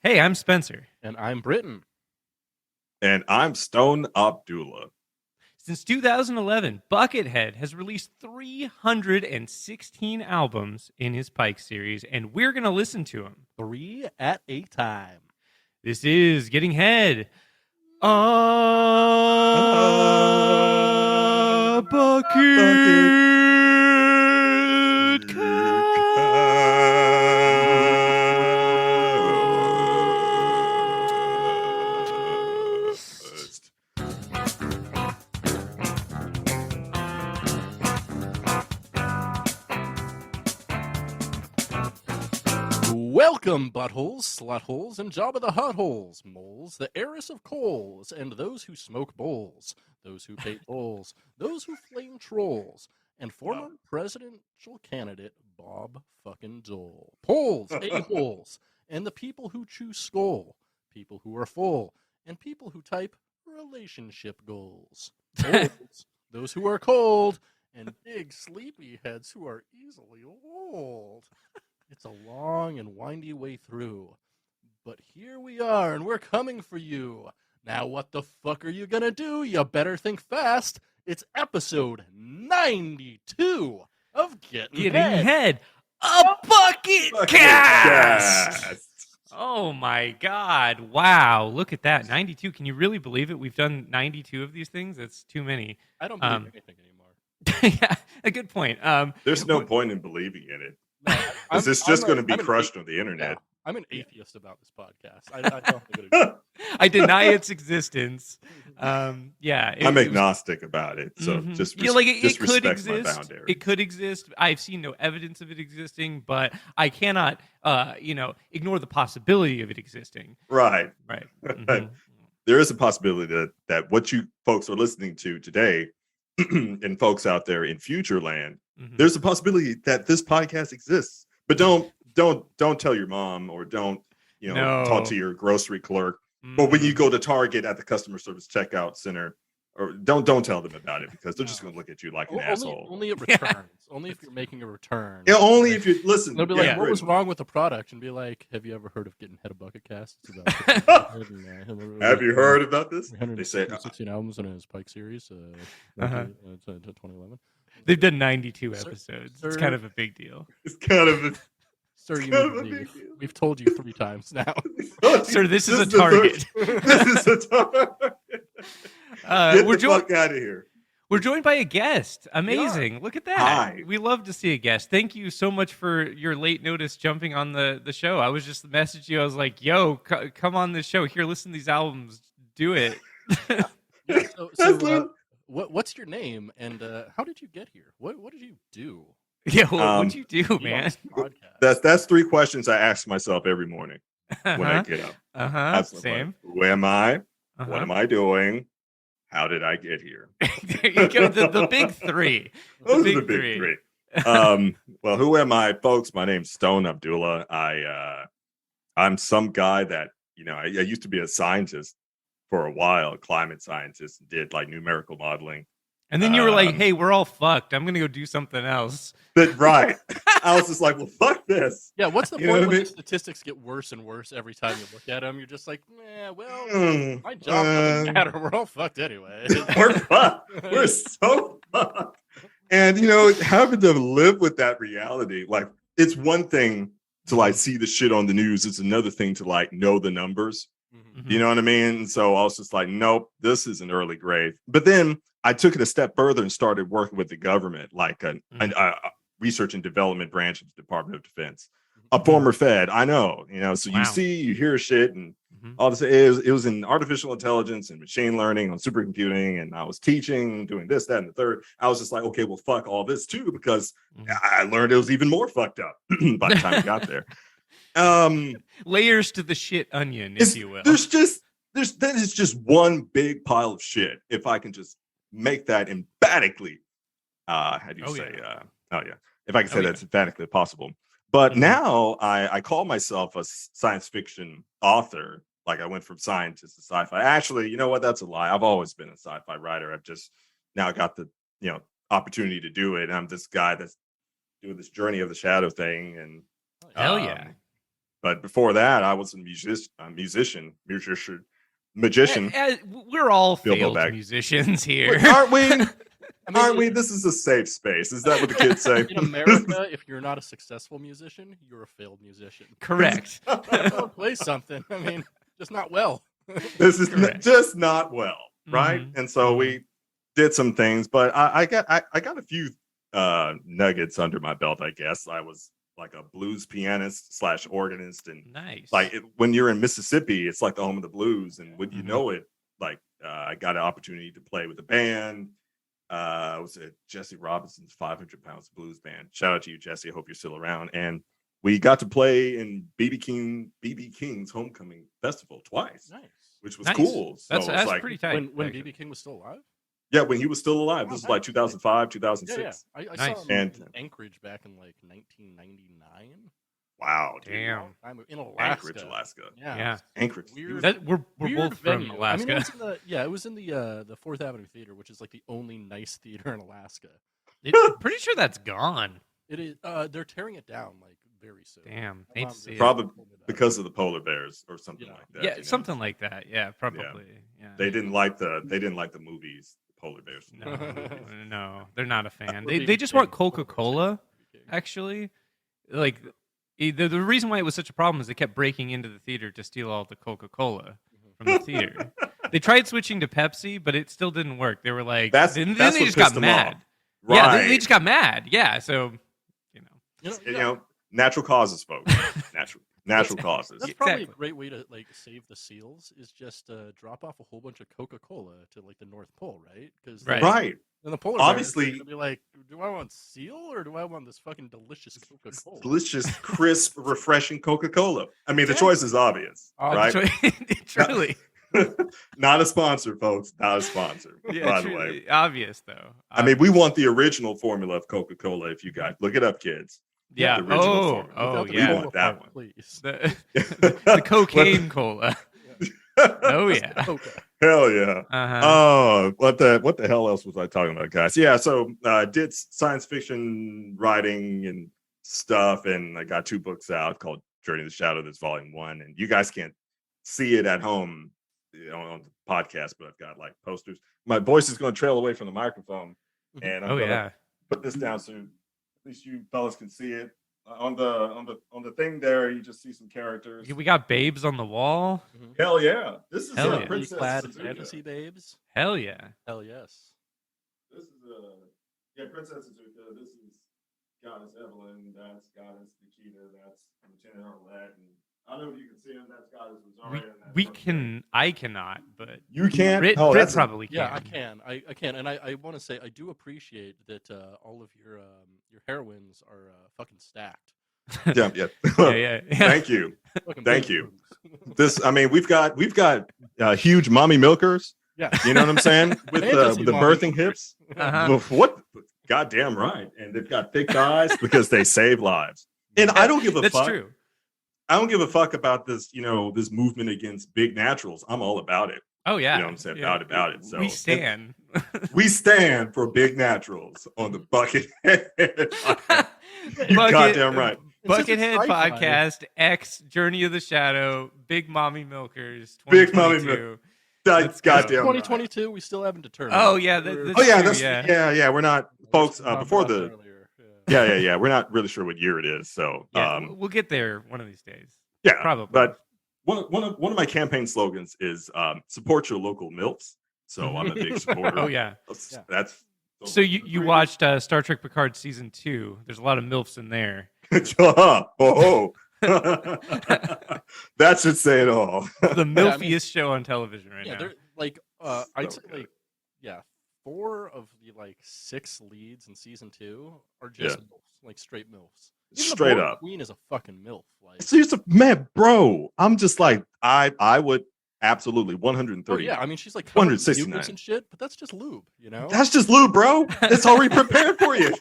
Hey, I'm Spencer. And I'm Britton. And I'm Stone Abdullah. Since 2011, Buckethead has released 316 albums in his Pikes series, and we're going to listen to them. 3 at a time. This is Getting Head. Bucketcast. Welcome, buttholes, slutholes, and Jabba the Hutt holes, moles, the heiress of coals, and those who smoke bowls, those who pay tolls, those who flame trolls, and former presidential candidate Bob fucking Dole. Poles, a-holes, and the people who choose skull, people who are full, and people who type relationship goals. Olds, those who are cold, and big sleepy heads who are easily old. It's a long and windy way through, but here we are, and we're coming for you. Now what the fuck are you gonna do? You better think fast. It's episode 92 of Getting Head. A Bucketcast! Oh my god. Wow. Look at that. 92. Can you really believe it? We've done 92 of these things? That's too many. I don't believe anything anymore. Yeah, a good point. There's no point in believing in it. No, It's just going to be crushed on the internet. Yeah, I'm an atheist about this podcast. I don't think it I deny its existence. Yeah, I'm agnostic about it, so just it could respect my exist. boundaries. It could exist. I've seen no evidence of it existing, but I cannot, ignore the possibility of it existing. Right. Mm-hmm. There is a possibility that what you folks are listening to today, and folks out there in future land, there's a possibility that this podcast exists. But don't tell your mom, or don't talk to your grocery clerk. But when you go to Target at the customer service checkout center, or don't tell them about it, because they're just going to look at you like an asshole. Only at returns. Only if you're making a return. Yeah, only if you listen. They'll be like, "What was wrong with the product?" And be like, "Have you ever heard of Getting Head of Bucketcast? Have you heard about this?" They say 16 albums in his Pike series. 2011. They've done 92 episodes. Sir, it's kind of a big deal. It's kind of a. Sir, you need to leave. We've told you 3 times now. Sir, this is a target. This is a target. Get the fuck out of here. We're joined by a guest. Amazing. Look at that. Hi. We love to see a guest. Thank you so much for your late notice jumping on the show. I was just messaging you. I was like, yo, come on this show. Here, listen to these albums. Do it. What's your name, and how did you get here? What did you do? Yeah, what'd you do, man? That's 3 questions I ask myself every morning when I get up. Same. Who am I? What am I doing? How did I get here? There you go. The big 3. Those are the big 3. Well, who am I, folks? My name's Stone Abdullah. I'm some guy that I used to be a scientist for a while, a climate scientist, did like numerical modeling. And then you were like, hey, we're all fucked. I'm going to go do something else. Right. I was just like, well, fuck this. Yeah, what's the point when the statistics get worse and worse every time you look at them? You're just like, my job doesn't matter. We're all fucked anyway. We're fucked. We're so fucked. And, having to live with that reality, like, it's one thing to, like, see the shit on the news. It's another thing to, like, know the numbers. You know what I mean? So I was just like, nope, this is an early grave. But then I took it a step further and started working with the government, like a research and development branch of the Department of Defense. A former Fed, I know, so you hear shit and all this. It was in artificial intelligence and machine learning on supercomputing, and I was teaching, doing this, that, and the third. I was just like, okay, well, fuck all this too, because I learned it was even more fucked up by the time I got there. Layers to the shit onion, if you will. That is just one big pile of shit. If I can just make that emphatically, if I can say that's emphatically possible. But now I call myself a science fiction author. Like, I went from scientist to sci-fi. Actually, you know what? That's a lie. I've always been a sci-fi writer. I've just now got the opportunity to do it. And I'm this guy that's doing this journey of the shadow thing. And hell yeah. But before that, I was a magician. We're all Bilbo failed Baggins. musicians here. Wait, aren't we? I mean, Aren't we? This is a safe space. Is that what the kids say? in America, if you're not a successful musician, you're a failed musician. Correct. Play something. I mean, just not well. This is Correct. just not well, right? Mhm. And so we did some things, but I got a few nuggets under my belt. I guess I was like a blues pianist / organist, and Nice. like when you're in Mississippi, it's like the home of the blues, and when you Mhm. know it, like I got an opportunity to play with a band. I was at Jesse Robinson's 500 Pounds Blues Band. Shout out to you, Jesse. I hope you're still around. And we got to play in BB King's Homecoming Festival twice, Nice. which was Nice. cool. So That's it's like, pretty tight. When actually. BB King was still alive? yeah, when he was still alive. This is like 2005, Yeah, 2006. yeah. I Nice. saw him And- in Anchorage back in like 1999. Wow, dude. Damn. I'm in Alaska. Anchorage, Alaska. Yeah. Anchorage. Weird. We're Weird both from venue. Alaska. I mean, it was in the 4th Avenue Theater, which is like the only nice theater in Alaska. Pretty sure that's gone. It is. They're tearing it down like very soon. Damn. My Hate mom to see just it. Probably told me that. because of the polar bears or something Yeah. like that. Yeah, you know? something like that. Yeah, probably. Yeah. They didn't like the movies, Polar Bears. No, no, they're not a fan. We're They BB just want King. We're Coca-Cola. BB King. Actually, like the reason why it was such a problem is they kept breaking into the theater to steal all the Coca-Cola from the theater. They tried switching to Pepsi, but it still didn't work. They were like, That's then what they just got pissed them mad. off. Yeah, Right. they just got mad. Yeah, so you know, You know, natural causes, folks. Natural causes. That's probably Exactly. a great way to like save the seals is just drop off a whole bunch of Coca-Cola to like the North Pole, right? Because Right. Right. then the polar Obviously- bears are gonna be like, do I want seal or do I want this fucking delicious Coca-Cola? Delicious, crisp, refreshing Coca-Cola. I mean, the Exactly. choice is obvious, right? Truly. Not a sponsor, folks. Not a sponsor. Yeah, by the truly. way. Obvious though. I mean, we want the original formula of Coca-Cola. If you guys look it up, kids. Yeah. the original formula. Oh, Without the yeah. We want that Cola, one. please. The cocaine cola. Oh yeah. Okay. Hell yeah. Uh-huh. Oh, what the hell else was I talking about, guys? Yeah, so did science fiction writing and stuff, and I got 2 books out called Journey to the Shadow. There's volume 1, and you guys can't see it at home, on the podcast, but I've got like posters. My voice is going to trail away from the microphone, and I'm Oh gonna yeah. put this down so at least you fellas can see it. On the thing there, you just see some characters. We got babes on the wall. Hell yeah! This is Hell yeah. Princess Clad Suzuka. fantasy babes. Hell yeah. Hell yes. This is Princess Suzuka. This is Goddess Evelyn. That's Goddess Nikita. That's Lieutenant Arlette. And I don't know if you can see him. That's Goddess Rosaria. and that's We Rosaria. can. I cannot, but You can't. Brit, Oh, Brit that's probably can. Yeah, I can. I can, and I want to say I do appreciate that all of your heroines are fucking stacked. yeah. Yeah, yeah. Thank you. Fucking Thank big you. boobs. This. I mean, we've got huge mommy milkers. Yeah. You know what I'm saying? With Fantasy the mommy birthing milkers. hips. Uh-huh. What? Goddamn right. And they've got thick thighs because they save lives. And I don't give a That's fuck. true. I don't give a fuck about this, this movement against big naturals. I'm all about it. Oh yeah. You know what I'm saying? Yeah. About it. So We stand. we stand for big naturals on the Bucket. You Bucket- goddamn right. It's just a Buckethead sci-fi. Podcast X Journey of the Shadow Big Mommy Milkers. Big Mommy 2022. That's Let's go. goddamn right. 2022. We still haven't determined. Oh yeah. We're- That's Oh yeah, true, that's yeah. We're not, folks. Talked Before about the that earlier. yeah. We're not really sure what year it is. So Yeah, we'll get there one of these days. yeah, Probably. But one of my campaign slogans is support your local MILFs. So I'm a big supporter. Oh yeah. That's So you watched Star Trek Picard season 2. There's a lot of milfs in there. oh. That should say it all. The milfiest show on television right Yeah, now. they're like I'd So say good. like 4 of the like 6 leads in season 2 are just MILFs, like straight MILFs. Even the Straight Borg up. Queen is a fucking MILF. Like, Seriously, man, bro. I'm just like I would absolutely 130. oh yeah, I mean she's like covered in 169. mucus and shit, but that's just lube, you know. That's just lube, bro. It's already prepared for you.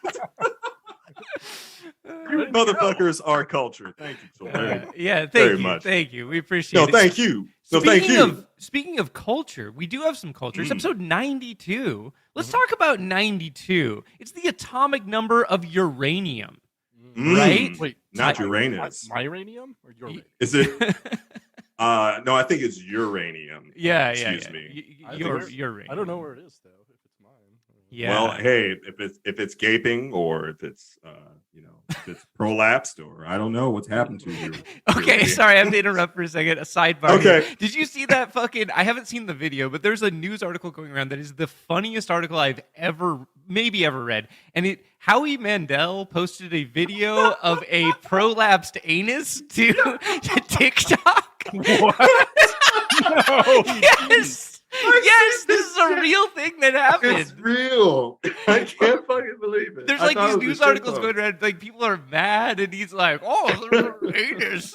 You motherfuckers are culture. Thank you so very much. Yeah, very thank you. much. Thank you. We appreciate No, it. thank you. No, thank you. Speaking of culture, we do have some culture. It's Mm. episode 92. Let's talk about 92. It's the atomic number of uranium. Mm. Right? Wait, not Uranus. My uranium or your uranium? Is it? No, I think it's uranium. Excuse me. Your I don't know where it is though. If it's mine. Yeah. Well, hey, if it's gaping or if it's if it's prolapsed or I don't know what's happened to you. Okay, sorry, I have to interrupt for a second. A sidebar. Okay. Here. Did you see that fucking? I haven't seen the video, but there's a news article going around that is the funniest article I've ever read. And Howie Mandel posted a video of a prolapsed anus to TikTok. What? No. Yes. Yes, this is a real thing that happened. It's real. I can't fucking believe it. There's like these news articles going around, like people are mad, and he's like, "Oh, there's anus."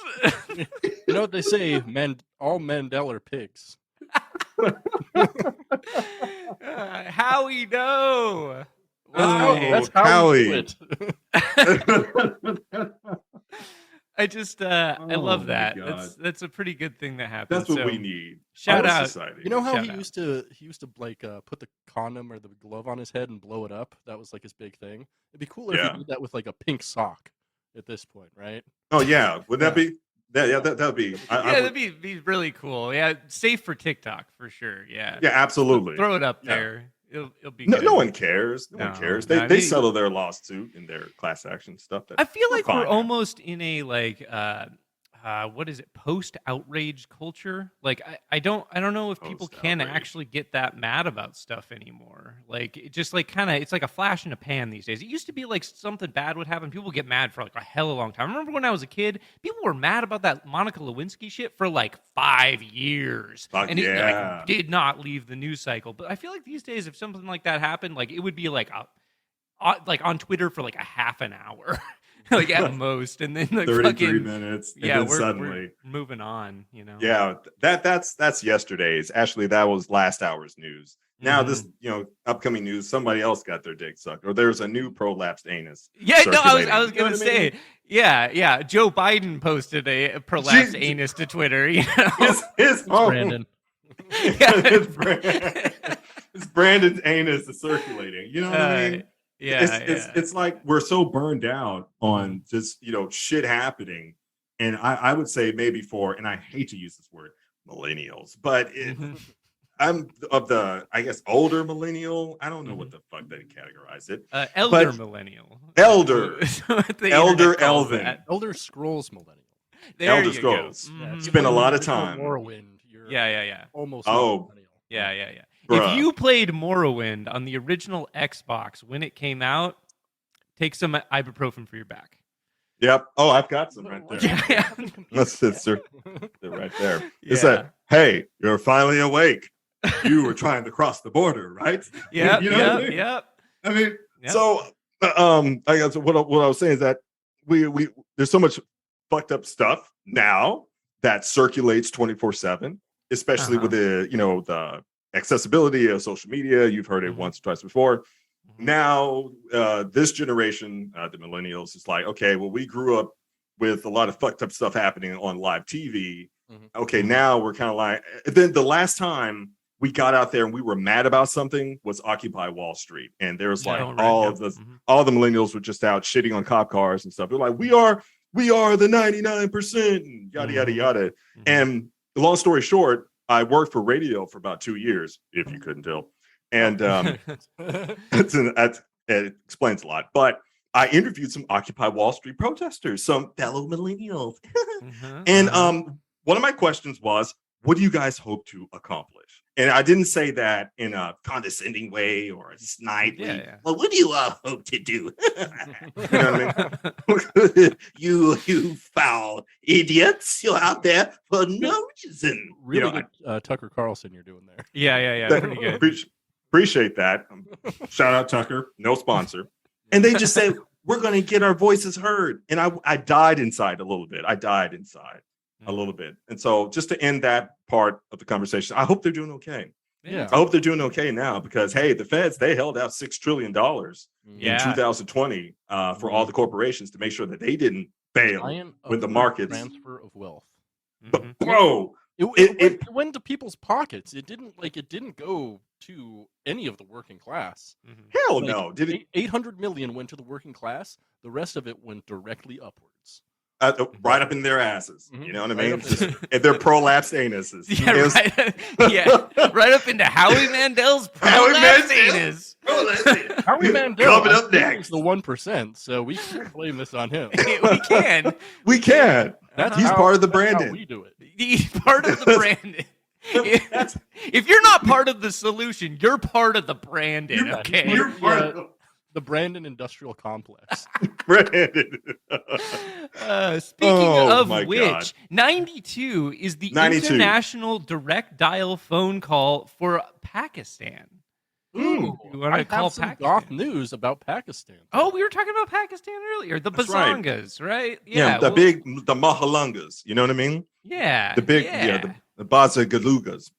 You know what they say? All Mandel are pigs. Howie, no. That's how Howie. I just I love my that. God. That's a pretty good thing that happened. That's what So, we need. Shout Our out. society. You know how Shout he out. used to like put the condom or the glove on his head and blow it up? That was like his big thing. It'd be cooler if Yeah. he did that with like a pink sock at this point, right? Oh yeah, would that be? That would be. That'd be really cool. Yeah, safe for TikTok for sure. Yeah. Yeah, absolutely. Throw it up Yeah. there. It'll be No, good. no one cares. No one No, cares. no, They I mean- settle their lawsuit in their class action stuff. I feel like fine we're now. almost in a like what is it, post outrage culture? Like I don't know if people can Post-outrage. actually get that mad about stuff anymore. Like it just like kind of it's like a flash in a pan these days. It used to be like something bad would happen, people would get mad for like a hella long time. I remember when I was a kid, people were mad about that Monica Lewinsky shit for like 5 years, Fuck and it yeah. like did not leave the news cycle. But I feel like these days, if something like that happened, like it would be like on Twitter for like a half an hour. Like at most, and then like 33 fucking minutes. And yeah, then we're suddenly. moving on. You know. Yeah, that's yesterday's. Actually, that was last hour's news. Now Mhm. this, upcoming news. Somebody else got their dick sucked, or there's a new prolapsed anus. Yeah, no, I was circulating. gonna You know what I say, mean? yeah. Joe Biden posted a prolapsed Jeez. anus to Twitter. You know. His Brandon. Yeah. it's Brandon's anus is circulating. You know what I mean? It's like we're so burned out on just shit happening, and I would say maybe and I hate to use this word millennials, but I'm of the older millennial. I don't know what the fuck they categorize it. Elder but- millennial. Elder. Is what the Elder internet calls Elvin. that. Elder Scrolls millennial. There Elder you Scrolls. Go. Yeah, Mhm. Spend a lot of if you're time. Morrowind. You're Yeah. almost Oh. millennial. Yeah. Bruh. If you played Morrowind on the original Xbox when it came out, take some ibuprofen for your back. Yep. Oh, I've got some right there. Yeah. That's they're right there. It's Yeah. that. Hey, you're finally awake. You were trying to cross the border, right? Yep. You know what I mean? Yep. I mean, Yep. so I guess what I was saying is that we there's so much fucked up stuff now that circulates 24/7, especially with the accessibility of social media. You've heard it Mhm. once or twice before. Mhm. Now, this generation, the millennials, is like, okay, well, we grew up with a lot of fucked up stuff happening on live TV. Mhm. Okay, now we're kind of like, then the last time we got out there and we were mad about something was Occupy Wall Street. And there was like Oh, right, all yeah. of the Mhm. all the millennials were just out shitting on cop cars and stuff. They're like, we are the 99% and yada, yada, Mhm. yada. Mhm. And long story short, I worked for radio for about 2 years, if you couldn't tell. And it explains a lot. But I interviewed some Occupy Wall Street protesters, some fellow millennials. Mhm. And Mhm. one of my questions was, what do you guys hope to accomplish? And I didn't say that in a condescending way or a snidely. Yeah. Well, what do you hope to do? You know what I mean? you foul idiots! You're out there for no reason. Really You know, good Tucker Carlson you're doing there. Yeah. that- Pretty good. Appreciate that. Shout out Tucker, no sponsor. And they just said, we're going to get our voices heard. And I died inside a little bit. I died inside a little bit. And so just to end that part of the conversation, I hope they're doing okay. Yeah. I hope they're doing okay now because, hey, the feds, they held out $6 trillion Yeah. in 2020 for all the corporations to make sure that they didn't fail. Giant with the upward markets. transfer of wealth. But Mhm. bro, It went to people's pockets. It didn't go to any of the working class. Mhm. hell Like, no. Did it? 800 million went to the working class. The rest of it went directly upwards. right up in their asses. Mhm. You know what I Right mean? up in Just, and they're prolapsed anuses. Yeah, It was- right up into Howie Mandel's Howie prolapse Mandel. anus. Oh, that's it. Howie Mandel Coming I up think, next. is the 1%, so we can't blame this on him. We can. We can. That's He's how- part of the that's how Brandon. we do it. He's part of the Brandon. If you're not part of the solution, you're part of the Brandon. Yeah, Okay. You're part of The Brandon Industrial Complex. the Brandon. Speaking Oh, of my which, God. 92 is the 92. international direct dial phone call for Pakistan. Ooh, You wanna I call have some Pakistan? goth news about Pakistan. Oh, we were talking about Pakistan earlier. The That's right. Bazongas, right? Yeah, the Mahalungas. You know what I mean? Yeah. The big, the Baza Galugas.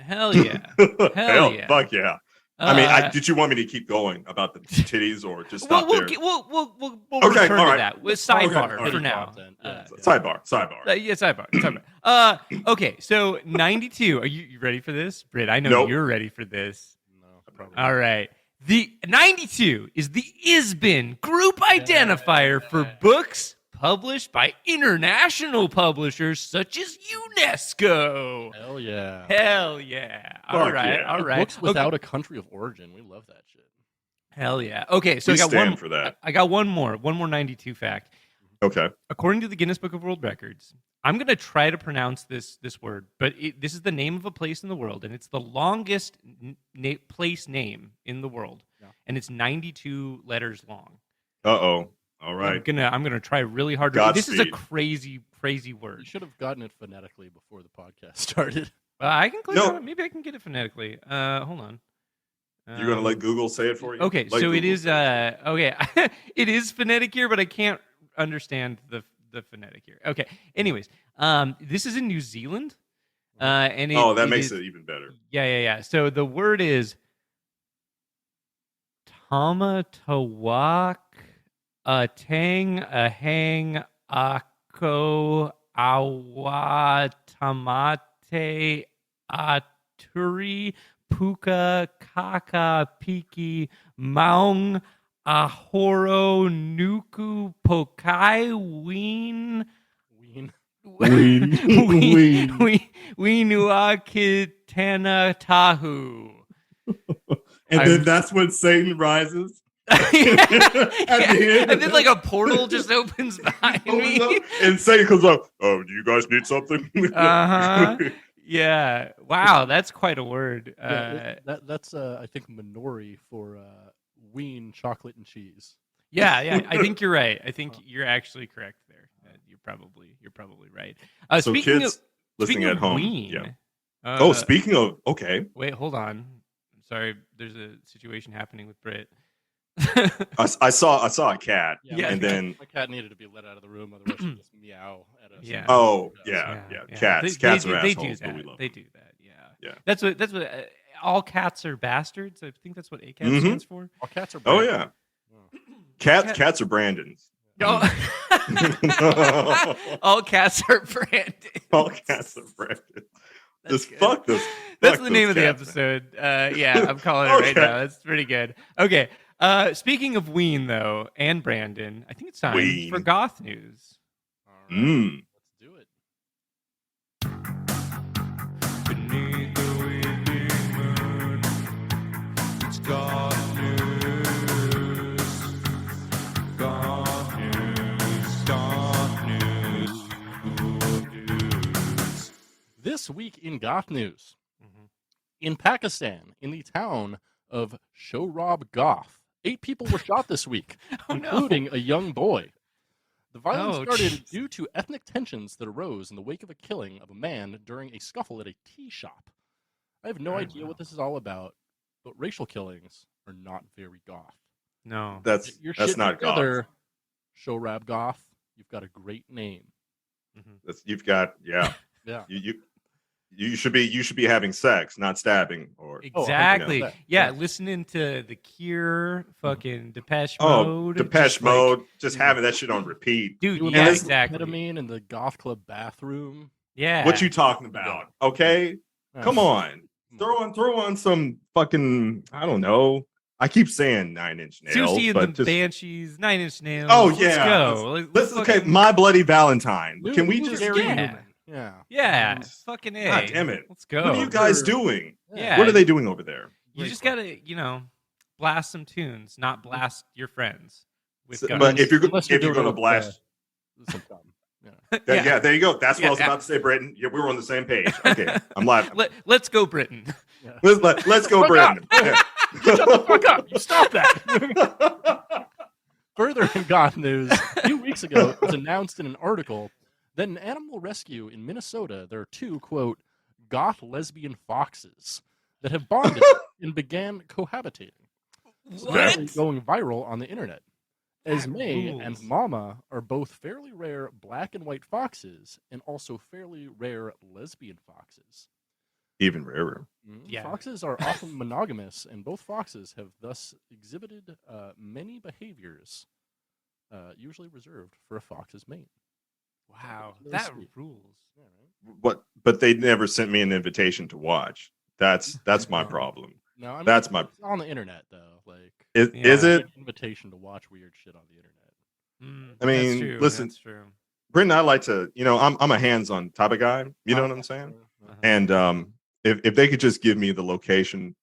Hell yeah. Hell yeah. Fuck yeah. I mean, did you want me to keep going about the titties or just stop we'll there? We'll Okay, return all to right. that with sidebar Okay, for all now. Content, yeah. Sidebar. Yeah, sidebar. Okay, so 92. Are you ready for this, Britt? I know Nope. you're ready for this. No, probably. All right. The 92 is the ISBN group identifier for books published by international publishers such as UNESCO. Hell yeah. Hell yeah. All Fuck right. yeah. All right. Books without a country of origin. We love that shit. Hell yeah. Okay, so We I got stand one for that. I got one more 92 fact. Okay. According to the Guinness Book of World Records, I'm going to try to pronounce this word, but this is the name of a place in the world, and it's the longest place name in the world, and it's 92 letters long. Uh-oh. All right. I'm gonna try really hard. This is a Godspeed. crazy You word. should have gotten it phonetically before the podcast started. I can click No. on it. Maybe I can get it phonetically. Hold on. You're going to let Google say it for you? Okay, Let so it Google is. say it. Okay, it is phonetic here, but I can't understand the phonetic here. Okay. Anyways, this is in New Zealand, and That makes it even better. Yeah. So the word is Tamatawak, Tang, Ahang, Ako, Awa, Tamate, Aturi, Puka, Kaka, Piki, Maung, Ahoro, Nuku, Pokai, Ween, Weenua, Kitana, Tahu. And then that's when Satan rises. Yeah. the end. And then like a portal just opens behind me. And Satan comes up. Oh, do you guys need something? Uh-huh. Yeah. Wow, that's quite a word. That's I think Minori for Ween chocolate and cheese. Yeah. I think you're right. I think you're actually correct there. You're probably right. So speaking kids of, listening speaking at of home. Ween, Yeah. Speaking of, okay. Wait, hold on. I'm sorry. There's a situation happening with Britt. I saw a cat. Yeah. And then my cat needed to be let out of the room, otherwise she'd just meow at us. Yeah. Oh, yeah. Cats. Cats are they assholes, do but we that. love They them. do that. Yeah. Yeah. That's what all cats are bastards. I think that's what ACAB Mhm. stands for. All cats are Oh Brandon. yeah. Cats are Brandon's. Oh. All cats are branded. All cats are Brandon. That's Just good. fuck this. That's fuck the name those of the cats, man. episode. Yeah, I'm calling it right Okay. now. That's pretty good. Okay. Speaking of Ween, though, and Brandon, I think it's time Ween. for goth news. All right, Mm. let's do it. Beneath the waning moon, it's goth news. Goth news. Goth news. This week in goth news, Mhm. in Pakistan, in the town of Shorab Goth, 8 people were shot this week, Oh, no. including a young boy. The violence Oh, started jeez. due to ethnic tensions that arose in the wake of a killing of a man during a scuffle at a tea shop. I have no Oh, idea wow. what this is all about, but racial killings are not very goth. No. That's Get your that's shit not goth. together, Shorab Goth. You've got a great name. You've got Yeah. you should be having sex, not stabbing or Exactly. that. Yeah, Yeah. listening to The Cure, fucking Depeche oh Mode. Depeche just like- Mode, just having that shit on repeat. Dude, Doing yeah, like exactly. ketamine in the goth club bathroom. Yeah. What you talking about? Okay, Yeah. come on, throw on some fucking I don't know I keep saying 9 Inch Nails, Susie and but the just Banshees, 9 Inch Nails. oh Let's yeah, go. let's okay. fucking- My Bloody Valentine. New- Can we new just? Gary yeah. Newman. Yeah. Yeah, fucking A. God damn it! Let's go. What are you guys doing? Yeah. What are they doing over there? You Great just fun. gotta, blast some tunes, not blast your friends with So- guns. but if you're Unless you're if you're doing going it to with, blast, some gum. Yeah. yeah, there you go. That's what I was Yeah. about to say, Britton. Yeah, we were on the same page. Okay, I'm laughing. Let's go, Britain. Yeah. Let's go, Fuck Britton. Yeah. Shut the fuck up! You stop that. Further in goth news, a few weeks ago, it was announced in an article that in animal rescue in Minnesota, there are two, quote, goth lesbian foxes that have bonded and began cohabitating. Apparently going viral on the internet. Esme and rules. Mama are both fairly rare black and white foxes and also fairly rare lesbian foxes. Even rarer. Yeah. Foxes are often monogamous, and both foxes have thus exhibited many behaviors usually reserved for a fox's mate. Wow, Really that sweet. rules. Yeah, right? But they never sent me an invitation to watch. That's my problem. No, I mean, That's my. it's on the internet though. Like, Is Yeah. it? an invitation to watch weird shit on the internet. I mean, that's true. listen- That's true. Britton, I like to. I'm a hands-on type of guy. You know what I'm saying? Uh-huh. And if they could just give me the location,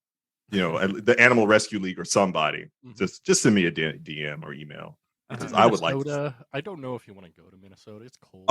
the Animal Rescue League or somebody, Mhm. just send me a DM or email. Uh-huh. I would like to- Minnesota, I don't know if you want to go to Minnesota. It's cold.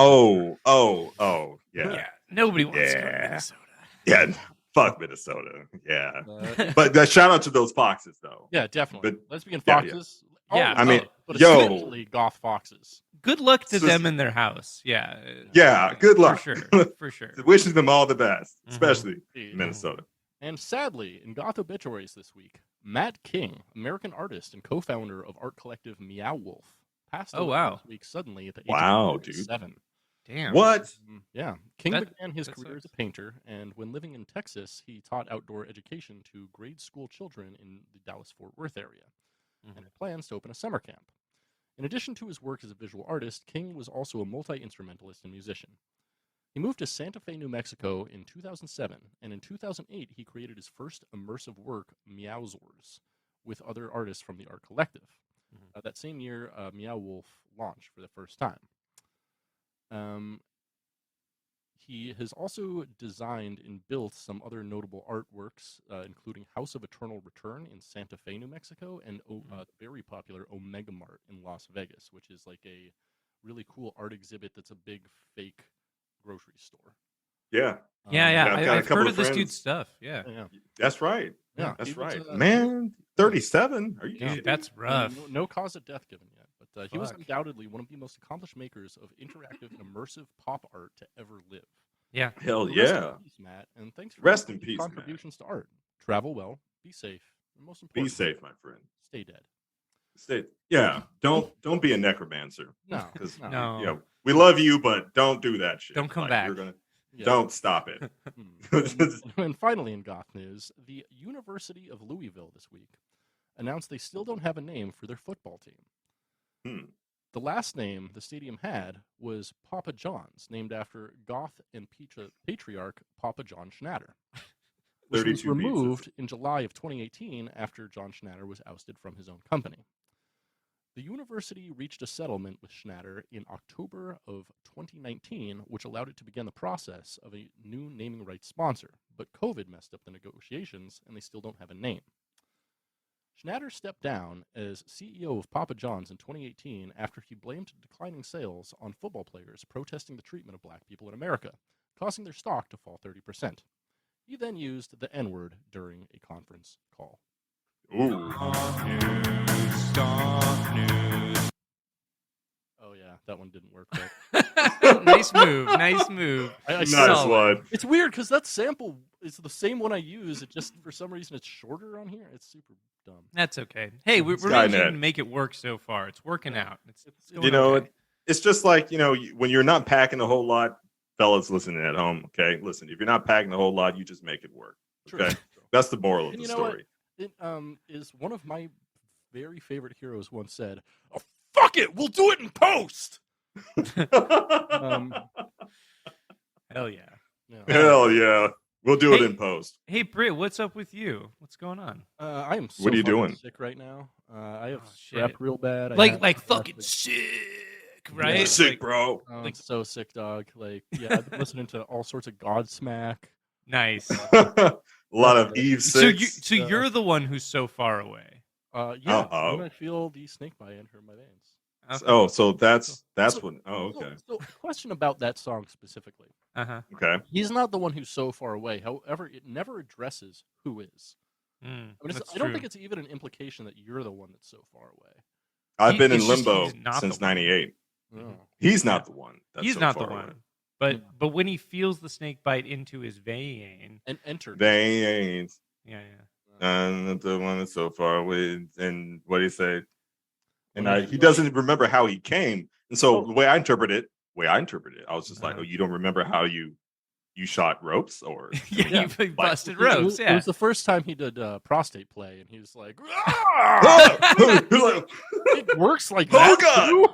Oh, yeah. Yeah, nobody wants to go to Yeah. Minnesota. Yeah, fuck Minnesota. Yeah. Uh, But shout out to those foxes though. yeah, definitely. But- Lesbian yeah, yeah. foxes. Yeah, I mean, but yo. especially goth foxes. Good luck to So- them in their house. Yeah. Yeah, good luck. For sure. For sure. Wishing them all the best, Mhm. especially Yeah. Minnesota. And sadly, in goth obituaries this week, Matt King, American artist and co-founder of art collective Meow Wolf, passed Oh, away wow. this week suddenly at the age Wow, of dude. 47. Damn. What? Yeah, King That- began his that career as a sucks. painter, and when living in Texas, he taught outdoor education to grade school children in the Dallas-Fort Worth area, Mhm. and had plans to open a summer camp. In addition to his work as a visual artist, King was also a multi-instrumentalist and musician. He moved to Santa Fe, New Mexico in 2007, and in 2008 he created his first immersive work, Meowzors, with other artists from the art collective. Mhm. That same year, Meow Wolf launched for the first time. He has also designed and built some other notable artworks, including House of Eternal Return in Santa Fe, New Mexico, and the very popular Omega Mart in Las Vegas, which is like a really cool art exhibit that's a big fake grocery store. Yeah, Yeah, I've got a I've couple heard of of this friends. dude's stuff. Yeah. Yeah. that's right. Yeah, That's he was, right. Man, 37? Are you Yeah. kidding? That's rough. No cause of death given yet, but he was Fuck. undoubtedly one of the most accomplished makers of interactive and immersive pop art to ever live. Yeah. Hell So rest yeah. in peace, Matt, and thanks for Rest your in peace, Matt. contributions to art. Travel well, be safe, and most Be importantly, safe, my friend. stay dead. Yeah, don't be a necromancer. No, Because No. we love you, but don't do that shit. Don't come Like, back. You're gonna Yeah. don't stop it. And finally, in goth news, the University of Louisville this week announced they still don't have a name for their football team. Hmm. The last name the stadium had was Papa John's, named after goth and patriarch Papa John Schnatter, which was 32 removed in July of 2018 after John Schnatter was ousted from his own company. The university reached a settlement with Schnatter in October of 2019, which allowed it to begin the process of a new naming rights sponsor, but COVID messed up the negotiations, and they still don't have a name. Schnatter stepped down as CEO of Papa John's in 2018 after he blamed declining sales on football players protesting the treatment of black people in America, causing their stock to fall 30%. He then used the N-word during a conference call. Ooh. Oh yeah, that one didn't work. But Nice move. Nice move. I Nice solid. one. it's weird because that sample is the same one I use. It just for some reason it's shorter on here. It's super dumb. That's okay. Hey, we're Skynet. managing to make it work so far. It's working out. It's going You know, okay. it's just like, when you're not packing a whole lot, fellas listening at home, okay? Listen, if you're not packing a whole lot, you just make it work. True. Okay. That's the moral of And the you know what? story. It is one of my very favorite heroes once said, "Oh fuck it, we'll do it in post." Um, Hell yeah. yeah. Hell yeah. We'll do it Hey. in post. Hey, Britt, what's up with you? What's going on? I am so What are you fucking doing? sick right now. I have Oh, strep shit. real bad. Like fucking sick, right? You're sick, Like, bro. I'm like- so sick, dog. Like, yeah, I've been listening to all sorts of Godsmack. nice. A lot of Eve So 6. you're the one who's so far away. Yeah, Uh-oh. when I feel the snake bite enter my veins. Okay. Oh, so that's So- what. Oh, okay. So, question about that song specifically. Uh-huh. Okay. He's not the one who's so far away. However, it never addresses who is. Mm, I mean, that's I don't true. think it's even an implication that you're the one that's so far away. I've been in it's just limbo he's not since the one. '98. Oh. He's not the one. That's He's so not the far one. away. But when he feels the snake bite into his vein, And entered. They ain't. yeah. And the one that's so far away. And what do you say? And When I he feel- doesn't remember how he came. And so Oh. the way I interpret it, I was just like, Uh-huh. oh, you don't remember how you shot ropes, or Yeah, Yeah, you busted It was- ropes. It Yeah. was the first time he did prostate play, and he was like, "It works like that too?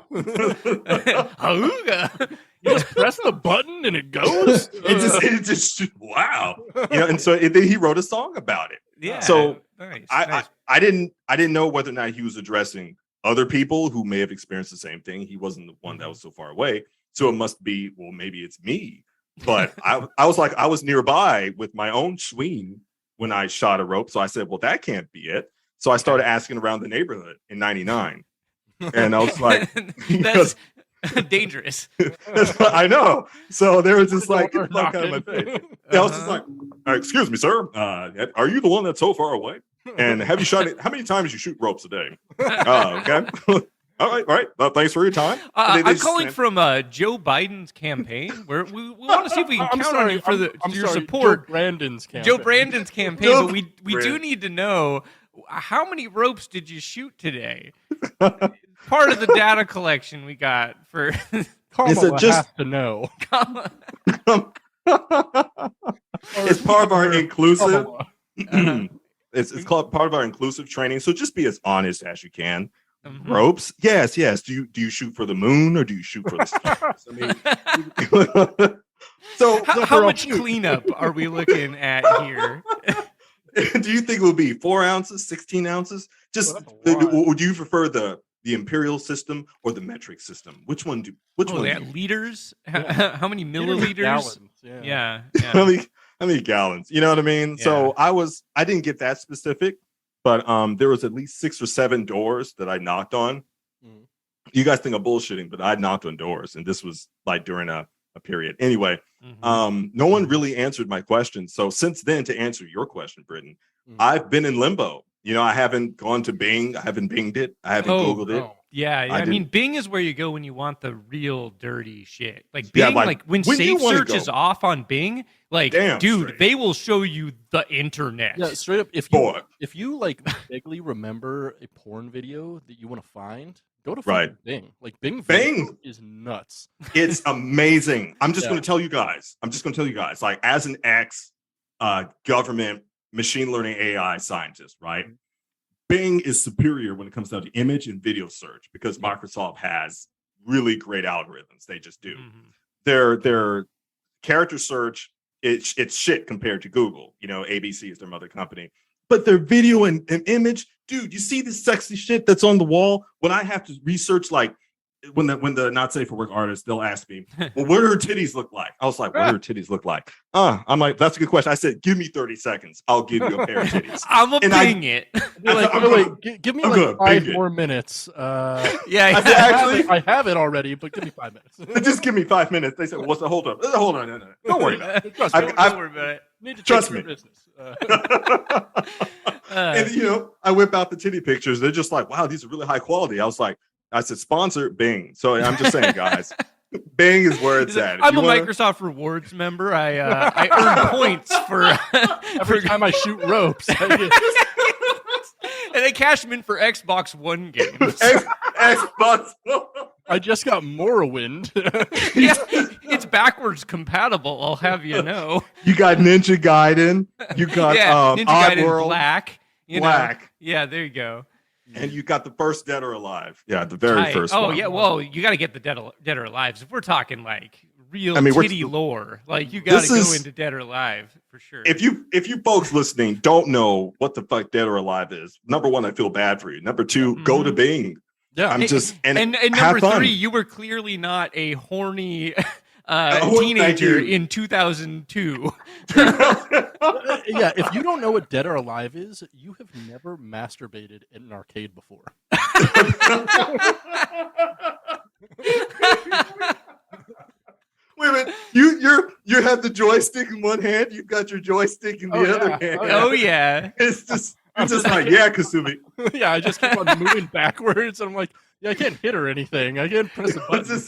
Auga. You just press the button and it goes." it just wow. And so then he wrote a song about it. Yeah. So, nice. I didn't know whether or not he was addressing other people who may have experienced the same thing. He wasn't the one that was so far away. So it must be, well, maybe it's me. But I was like, I was nearby with my own swing when I shot a rope. So I said, well, that can't be it. So I started asking around the neighborhood in '99. And I was like, that's dangerous. I know. So they were just like, Door get the fuck out of my knocking. face. I was just like, excuse me, sir. Are you the one that's so far away? And have you shot it? How many times you shoot ropes a day? Okay. All right. Well, thanks for your time. They I'm just calling sent- from Joe Biden's campaign. Where we want to see if we can I'm count sorry, on you for I'm your sorry, support. Joe Brandon's campaign. Joe Brandon's campaign, Joe but we do Brandon. need to know how many ropes did you shoot today? Part of the data collection we got for Kamala just- has to know. It's part of our inclusive. Kamala. It's called part of our inclusive training. So just be as honest as you can. Mhm. Ropes, yes. Do you shoot for the moon or do you shoot for the stars? I mean, so How much cleanup are we looking at here? do you think it will be 4 ounces, 16 ounces? Just Well, that's a lot. would you prefer the imperial system or the metric system? Which one do? Which Oh, one? they Do got you, liters? Yeah. How many Liters and milliliters? gallons, Yeah. how many gallons? You know what I mean? So I didn't get that specific, but there was at least 6 or 7 doors that I knocked on. Mhm. You guys think I'm bullshitting, but I knocked on doors, and this was like during a period. Anyway, Mhm. no one really answered my question. So since then, to answer your question, Britton, Mhm. I've been in limbo. You know, I haven't gone to Bing. I haven't Binged it. I haven't Oh, Googled it. No. Yeah, I I mean, Bing is where you go when you want the real dirty shit. Like Yeah, Bing, like, when when you safe wanna search go- is off on Bing, like, Damn dude, straight. they will show you the internet. Yeah, straight up. Boy. If you like vaguely remember a porn video that you want to find, go to Right. fucking Bing. Like Bing Bing. is nuts. It's amazing. I'm just Yeah. going to tell you guys. Like, as an ex government machine learning AI scientist, right? Bing is superior when it comes down to image and video search because Microsoft has really great algorithms. They just do. Mhm. Their character search, it's shit compared to Google. You know, ABC is their mother company. But their video and image, dude, you see this sexy shit that's on the wall? When I have to research, like, when the not safe for work artists, they'll ask me, well, what do her titties look like? I was like, what do her titties look like? I'm like, that's a good question. I said, give me 30 seconds. I'll give you a pair of titties. I'm a And I- Bing it. Be like, I'm wait, good. give me I'm like good. 5 Bing it. more minutes. Yeah, I said, actually, I have it already, but give me 5 minutes. just give me 5 minutes. They said, what's the hold up? Hold on, no. Don't worry about it. Trust me. Don't worry about it. Need to Trust take care me. of business. And you know, I whip out the titty pictures. They're just like, wow, these are really high quality. I said, sponsor Bing. So I'm just saying, guys, Bing is where it's He's like, at. If I'm you a wanna- Microsoft Rewards member. I earn points for Every time I shoot ropes, I get- and they cash them in for Xbox One games. Xbox. I just got Morrowind. Yeah, it's backwards compatible. I'll have you know. You got Ninja Gaiden. You got Ninja Gaiden Oddworld, Black. You know? Black, Yeah, there you go. and you got the first Dead or Alive. Yeah, the very Tight. first Oh one. yeah, well, you got to get the Dead or Alive. If we're talking like real I mean, titty lore. Like you got to go into Dead or Alive for sure. If you folks listening don't know what the fuck Dead or Alive is, number one, I feel bad for you. Number two, go to Bing. Yeah, I'm just and number three, you were clearly not a horny teenager in 2002. Yeah, if you don't know what Dead or Alive is, you have never masturbated in an arcade before. Wait a minute, you have the joystick in one hand, you've got your joystick in the other hand. Oh yeah. It's just like, yeah, Kasumi. Yeah, I just keep on moving backwards, and I'm like, yeah, I can't hit her or anything. I can't press a button.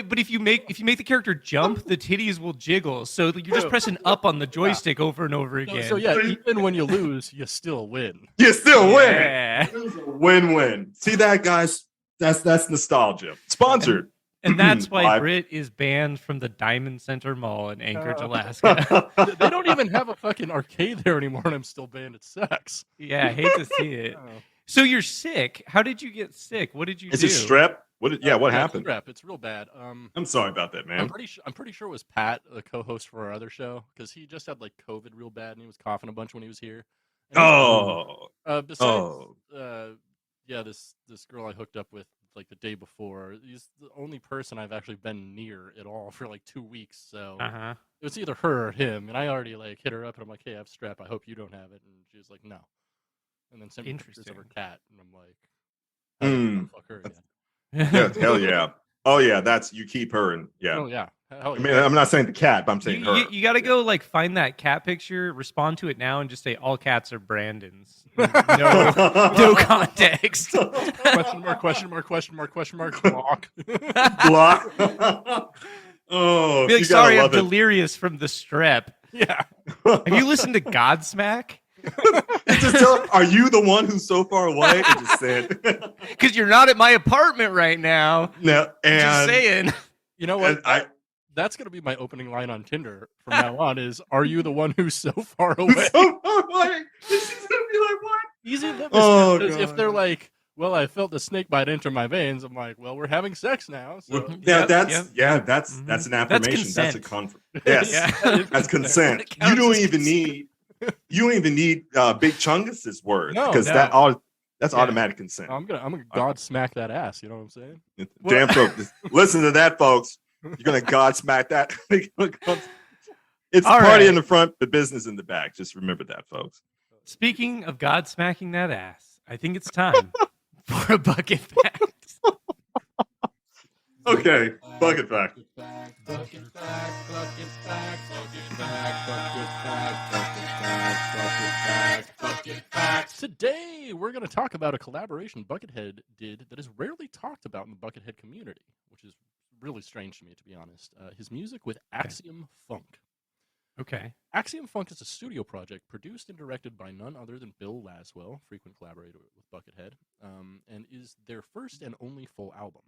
But if you make the character jump, the titties will jiggle. So you're just pressing up on the joystick over and over again. So yeah, even when you lose, you still win. You still win. Yeah. Win-win. See that, guys? That's nostalgia. Sponsored. And that's why Brit is banned from the Diamond Center Mall in Anchorage, Alaska. They don't even have a fucking arcade there anymore, and I'm still banned at sex. Yeah, I hate to see it. So you're sick. How did you get sick? What did you do? Is it strep? What happened? Strep. It's real bad. I'm sorry about that, man. I'm pretty sure it was Pat, the co-host for our other show, because he just had like COVID real bad, and he was coughing a bunch when he was here. This girl I hooked up with like the day before. He's the only person I've actually been near at all for like 2 weeks. So it was either her or him, and I already like hit her up, and I'm like, "Hey, I have strep. I hope you don't have it." And she was like, "No." And then sent me pictures of her cat, and I'm like, "Fuck her again." Yeah, hell yeah. Oh yeah, you keep her and yeah. Oh yeah. I mean, I'm not saying the cat, but I'm saying her. You got to go like find that cat picture, respond to it now, and just say all cats are Brandon's. No context. Question mark. Block. Block. Oh, be like, sorry, I'm delirious from the strep. Yeah. Have you listened to Godsmack? Are you the one who's so far away? It just said because you're not at my apartment right now. No, and just saying. You know what? That's gonna be my opening line on Tinder from now on. Is "Are you the one who's so far away?" So far away. She's gonna be like, "What?" Easy litmus. If they're like, "Well, I felt the snake bite enter my veins," I'm like, "Well, we're having sex now." So. That's an affirmation. That's a comfort. Yes, that's consent. You don't even need Big Chungus's word because that's automatic consent. I'm gonna God smack that ass. You know what I'm saying? Damn folks, listen to that, folks. You're gonna God smack that. It's all party right. in the front, the business in the back. Just remember that, folks. Speaking of God smacking that ass, I think it's time for a bucket fact. Okay, bucket fact. Today, we're going to talk about a collaboration Buckethead did that is rarely talked about in the Buckethead community, which is really strange to me, to be honest. His music with Axiom Funk. Okay. Axiom Funk is a studio project produced and directed by none other than Bill Laswell, frequent collaborator with Buckethead, and is their first and only full album,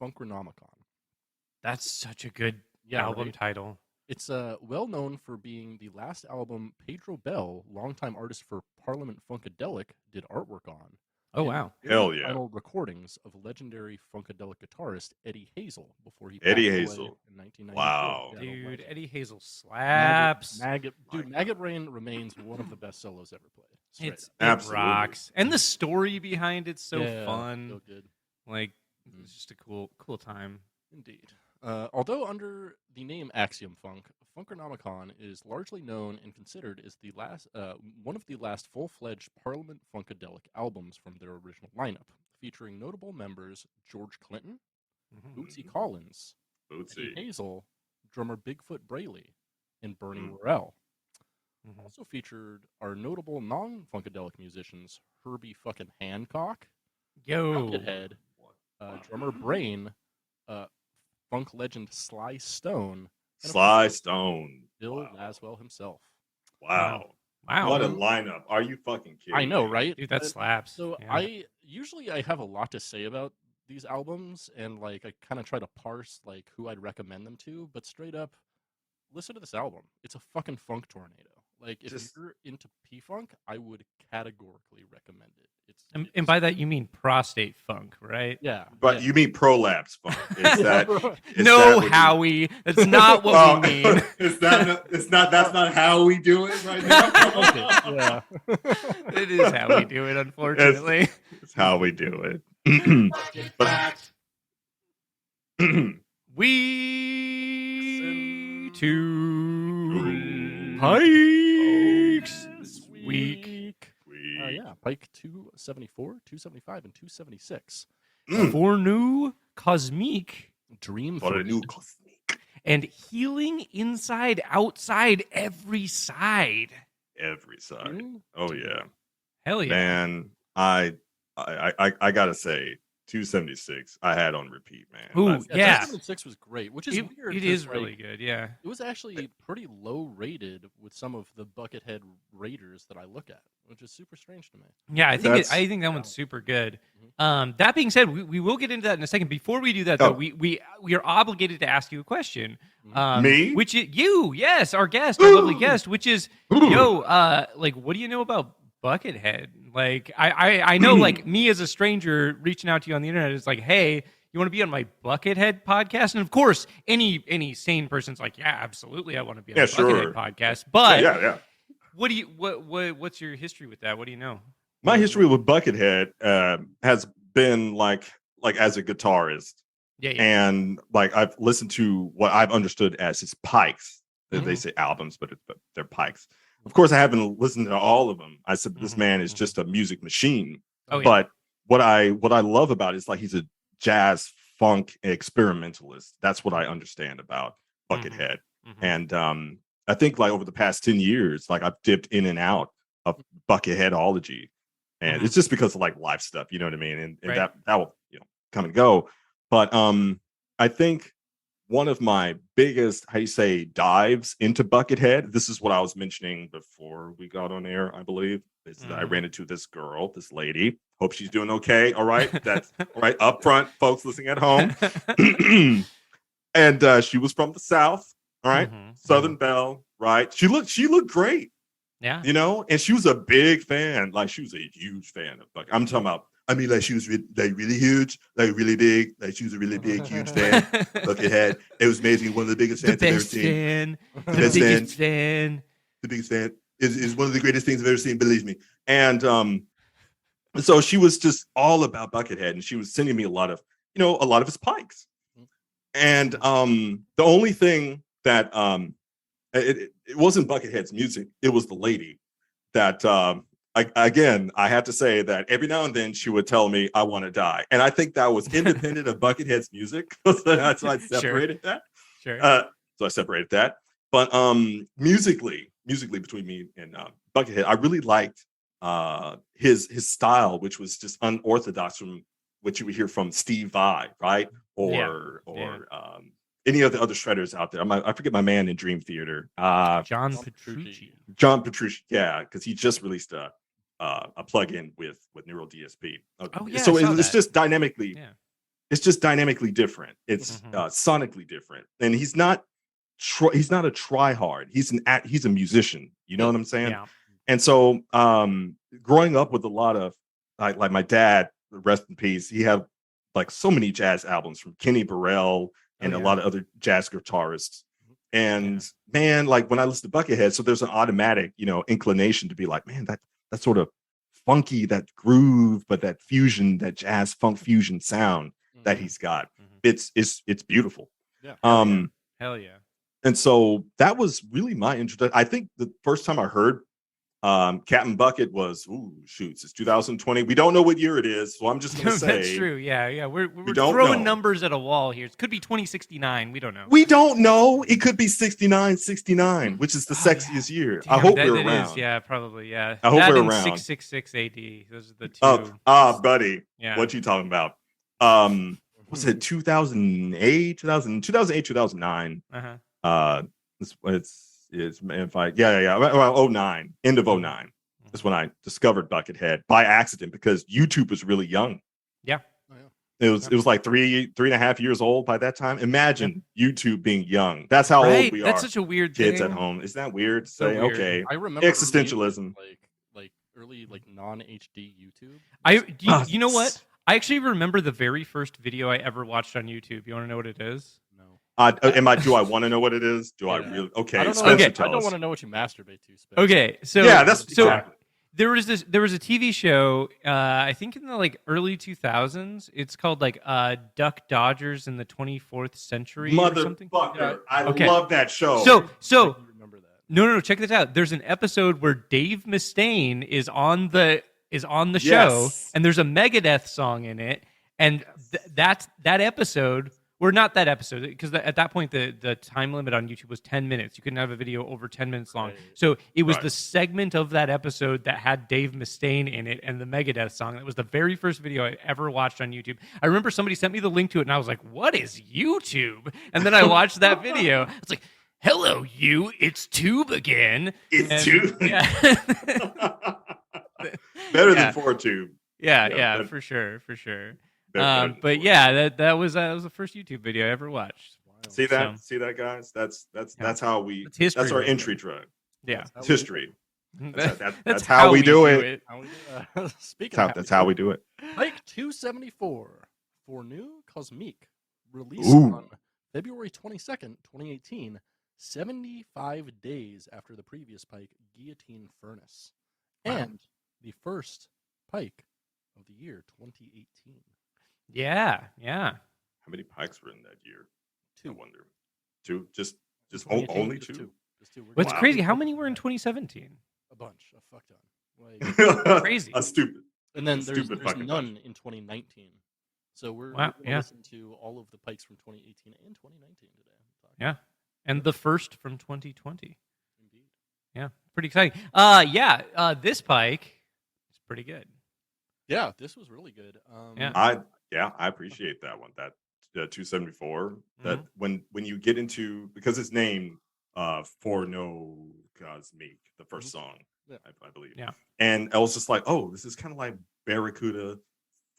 Funkernomicon. That's such a good album title. It's well known for being the last album Pedro Bell, longtime artist for Parliament Funkadelic, did artwork on. Oh, wow. Hell yeah. Final recordings of legendary Funkadelic guitarist Eddie Hazel before he Eddie passed Hazel. away in 1994. Wow. Dude, Eddie Hazel slaps. Maggot Brain remains one of the best solos ever played. It Absolutely. rocks. And the story behind it's so fun. So good. Like, it's just a cool time. Indeed. Although under the name Axiom Funk, Funkernomicon is largely known and considered as the last, one of the last full-fledged Parliament Funkadelic albums from their original lineup, featuring notable members George Clinton, Bootsy Collins, Eddie Hazel, drummer Bigfoot Braley, and Bernie Worrell. Also featured are notable non-Funkadelic musicians Herbie fucking Hancock, Buckethead, drummer Brain, funk legend Sly Stone. Sly Stone. Bill Laswell himself. Wow. What a lineup. Are you fucking kidding I know, right? Dude, that slaps. So I have a lot to say about these albums, and like I kind of try to parse like who I'd recommend them to, but straight up, listen to this album. It's a fucking funk tornado. Like, if Just- you're into P-Funk, I would categorically recommend it. And by that you mean prostate funk, right? yeah. But yeah. you mean prolapse funk? Is that? Is No, that what you- Howie, that's not what we mean. Is that? It's not. That's not how we do it right now. Okay, yeah. It is how we do it, unfortunately. It's how we do it. But We to Pikes this week. Yeah, Pike 274, 275, and 276. Fourneau Cosmique Dreamthread. and healing inside, outside, every side. Every side. Oh yeah, Hell yeah. man. I gotta say, 276. I had on repeat, man. Ooh, Like, yeah. 276 was great, which is weird. It 'cause, is like, really good, yeah. It was actually pretty low rated with some of the Buckethead raters that I look at, which is super strange to me. Yeah, I That's- think that one's super good. That being said, we will get into that in a second. Before we do that, though, we are obligated to ask you a question. Me? Which is you, yes, our guest, our lovely guest, which is, like, what do you know about Buckethead? Like, I know, like, me as a stranger reaching out to you on the internet is like, hey, you want to be on my Buckethead podcast? And of course, any sane person's like, yeah, absolutely, I want to be on the Buckethead podcast. But yeah. what do you what's your history with that? What do you know? My history with Buckethead has been like as a guitarist, Yeah. and like I've listened to what I've understood as his Pikes. They say albums, but they're Pikes. Of course, I haven't listened to all of them. I said this man is just a music machine. Oh, yeah. But what I love about it is like he's a jazz funk experimentalist. That's what I understand about Buckethead. And I think like over the past 10 years, like I've dipped in and out of Bucketheadology. And it's just because of like life stuff, you know what I mean? And Right. that will come and go. But I think one of my biggest, how you say, dives into Buckethead, this is what I was mentioning before we got on air, I believe. I ran into this girl, this lady. Hope she's doing okay. All right. That's all right. Up front, folks listening at home. And she was from the South. All right. Southern Belle. Right. She looked great. Yeah. You know, and she was a big fan. Like she was a huge fan of Buck. I'm talking about, I mean, like she was like really huge, like really big. Like she was a really big, huge fan. Buckethead. It was amazing. One of the biggest fans The I've ever best seen. fan. The biggest fan. The biggest fan is one of the greatest things I've ever seen, believe me. And so she was just all about Buckethead, and she was sending me a lot of his Pikes. And the only thing that it wasn't Buckethead's music, it was the lady that I have to say that every now and then she would tell me I want to die, and I think that was independent of Buckethead's music. So I separated that. Sure. So I separated that. But musically between me and Buckethead, I really liked his style, which was just unorthodox from what you would hear from Steve Vai, right? Or any of the other shredders out there. I forget my man in Dream Theater. John Petrucci. John Petrucci, yeah, because he just released a plug-in with Neural DSP. Oh yeah. So I saw it's that. just dynamically, Yeah. it's just dynamically different. It's sonically different, and he's not a try-hard. He's a musician. You know what I'm saying? Yeah. And so, growing up with a lot of like my dad, rest in peace, he had like so many jazz albums from Kenny Burrell and a lot of other jazz guitarists. And man, like when I listen to Buckethead, so there's an automatic, inclination to be like, man, that sort of funky, that groove, but that fusion, that jazz funk fusion sound that he's got, it's beautiful. Yeah. Hell yeah. And so that was really my introduction. I think the first time I heard Captain Bucket was, it's 2020. We don't know what year it is, so I'm just going to say. That's true. Yeah. We're don't throwing know. numbers at a wall here. It could be 2069. We don't know. We don't know. It could be 69, which is the sexiest year. Damn, I hope that we're it around. is. Yeah, probably. Yeah. I hope that we're and around. 666 AD. Those are the two. Buddy. Yeah. What you talking about? Was it 2008, 2009? Well, 09, end of 09. That's when I discovered Buckethead by accident because YouTube was really young. Yeah. It was like 3.5 years old by that time. Imagine YouTube being young. That's how old we are. That's such a weird kids thing. at home. Isn't that weird to So say? weird. Okay, I remember existentialism. Early non-HD YouTube. You know what? I actually remember the very first video I ever watched on YouTube. You want to know what it is? No. Do I want to know what it is? Do I really? Okay, I don't know. Spencer, I tell don't us. want to know what you masturbate to. Spencer. Okay, so Yeah, that's so exactly. there was a TV show. I think in the like early 2000s. It's called like Duck Dodgers in the 24th Century or something. Motherfucker! I Okay. love that show. So I remember that. no. Check this out. There's an episode where Dave Mustaine is on the show, Yes. and there's a Megadeth song in it, and that episode. Or not that episode, because at that point the time limit on YouTube was 10 minutes. You couldn't have a video over 10 minutes long. Right. So it was Right. the segment of that episode that had Dave Mustaine in it and the Megadeth song. That was the very first video I ever watched on YouTube. I remember somebody sent me the link to it, and I was like, "What is YouTube?" And then I watched that video. It's like, "Hello, it's Tube again." It's And- Tube. Yeah. Better Yeah. than 4Tube. Yeah, but- for sure. Better than But 4Tube. yeah, that was the first YouTube video I ever watched. See that? So- See that, guys? That's Yeah. how we. It's history That's our right entry drug. Yeah, It's history. That's that's how we do it. Speaking That's how we do it. Pike 274, Fourneau Cosmique, released Ooh. on February 22nd, 2018, 75 days after the previous Pike, Guillotine Furnace, Wow. and the first Pike of the year 2018. yeah. How many pikes were in that year? I Two. wonder. Two? Just 2018, only just two? Just two. We're What's Wow. crazy? How many were in 2017? A bunch, a fuck ton. Like, Crazy. A stupid. and then A there's stupid fucking none in 2019. So we're Wow, going to yeah. listen to all of the Pikes from 2018 and 2019 today. Yeah. And the first from 2020. Indeed. Yeah, pretty exciting. This Pike is pretty good. Yeah, this was really good. Yeah. I appreciate that one. That 274. That when you get into, because it's named Fourneau Cosmique, the first song, Yeah. I believe. Yeah. And I was just like, oh, this is kind of like Barracuda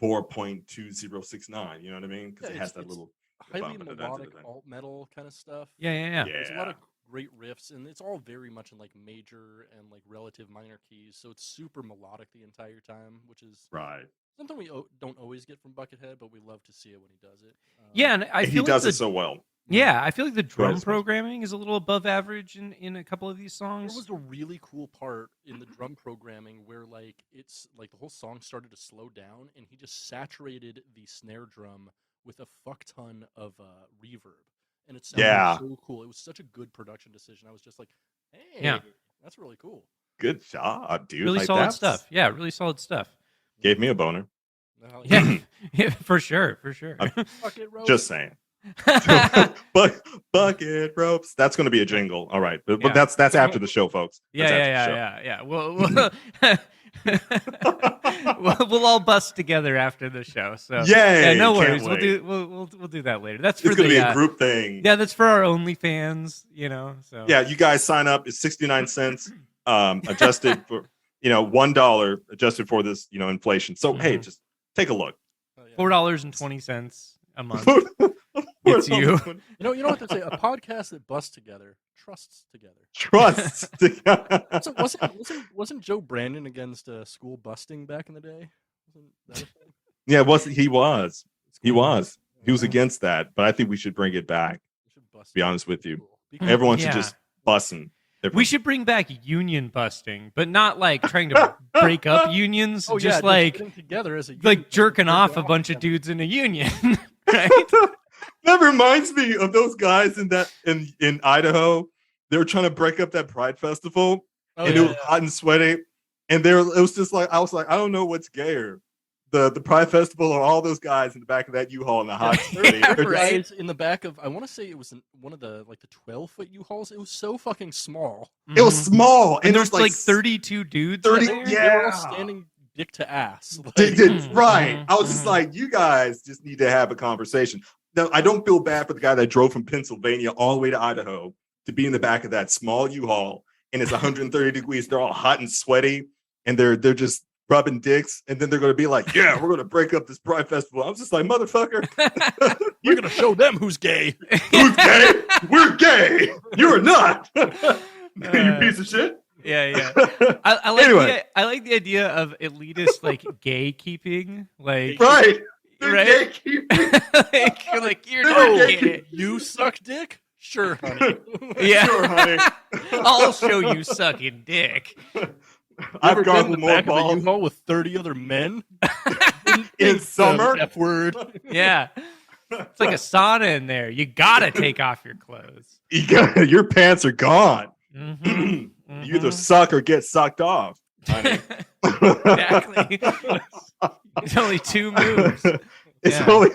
4.2069. You know what I mean? Because Yeah, it has it's- that little Highly bum, melodic da-da-da-da-da. alt metal kind of stuff. Yeah. There's a lot of Yeah. great riffs, and it's all very much in like major and like relative minor keys. So it's super melodic the entire time, which is Right. something we don't always get from Buckethead, but we love to see it when he does it. Yeah, and I And feel he does like it so well. yeah, I feel like the drum ahead, Spencer. programming is a little above average in a couple of these There songs. was a really cool part in the drum programming where like it's like the whole song started to slow down, and he just saturated the snare drum with a fuck ton of reverb, and it sounded Yeah. so cool. It was such a good production decision. I was just like, hey, Yeah. that's really cool. Good job, dude. Really Like, solid that's- stuff. Yeah, really solid stuff. Gave me a boner. Yeah, yeah, for sure. Fuck it, Rose. Just saying. Bucket ropes. That's going to be a jingle. All right, but Yeah. that's after the show, folks. That's after the show. yeah. We'll all bust together after the show. So Yay! yeah, no can't worries. We'll wait. do we'll do that later. That's for It's going to the be a group thing. yeah. That's for our OnlyFans. You know. So Yeah, you guys sign up. It's 69 cents, adjusted for $1 adjusted for this inflation. So hey, just take a look. Oh, yeah. $4.20 a month. It's you. You know what they say? A podcast that busts together trusts together. Trust. So wasn't Joe Brandon against school busting back in the day? Wasn't that a thing? Yeah, he was. He School was. busting. He was Yeah. against that, but I think we should bring it back. We should bust Be it. honest with you. Cool. Everyone should Yeah. just busting. We should bring back union busting, but not like trying to break up unions. Oh, just yeah, like getting together as a like unit, jerking jerk off a bunch of together. dudes in a union, right? That reminds me of those guys in Idaho. They were trying to break up that Pride Festival, Oh, and yeah, it was hot and sweaty. And it was just like I was like, I don't know what's gayer, the Pride Festival or all those guys in the back of that U-Haul in the hot sweaty. Yeah, The right. guys in the back of, I want to say it was one of the 12-foot U-Hauls. It was so fucking small. It was Mhm. small, and there's there's like 32 dudes. 30 in there? yeah. They were all standing dick to ass. Like, Right. Mhm, I was just mhm. like, you guys just need to have a conversation. Now, I don't feel bad for the guy that drove from Pennsylvania all the way to Idaho to be in the back of that small U-Haul, and it's 130 degrees. They're all hot and sweaty, and they're just rubbing dicks, and then they're going to be like, "Yeah, we're going to break up this Pride Festival." I'm just like, "Motherfucker, We're gonna show them who's gay. who's gay? We're gay. You're not. You piece of shit." Yeah. I like Anyway. I like the idea of elitist like gatekeeping, like Right. They're Right? gatekeeping. like you're They're not gatekeeping. gay. You suck dick? Sure, honey. Yeah, Sure, honey. I'll show you sucking dick. I've Ever gone been for in the more back of a balls U-Haul with 30 other men in summer. F word. Yeah, it's like a sauna in there. You gotta take off your clothes. Your pants are gone. Mhm, You either mhm. suck or get sucked off. Honey. Exactly. It's only 2 moves. It's Yeah. only.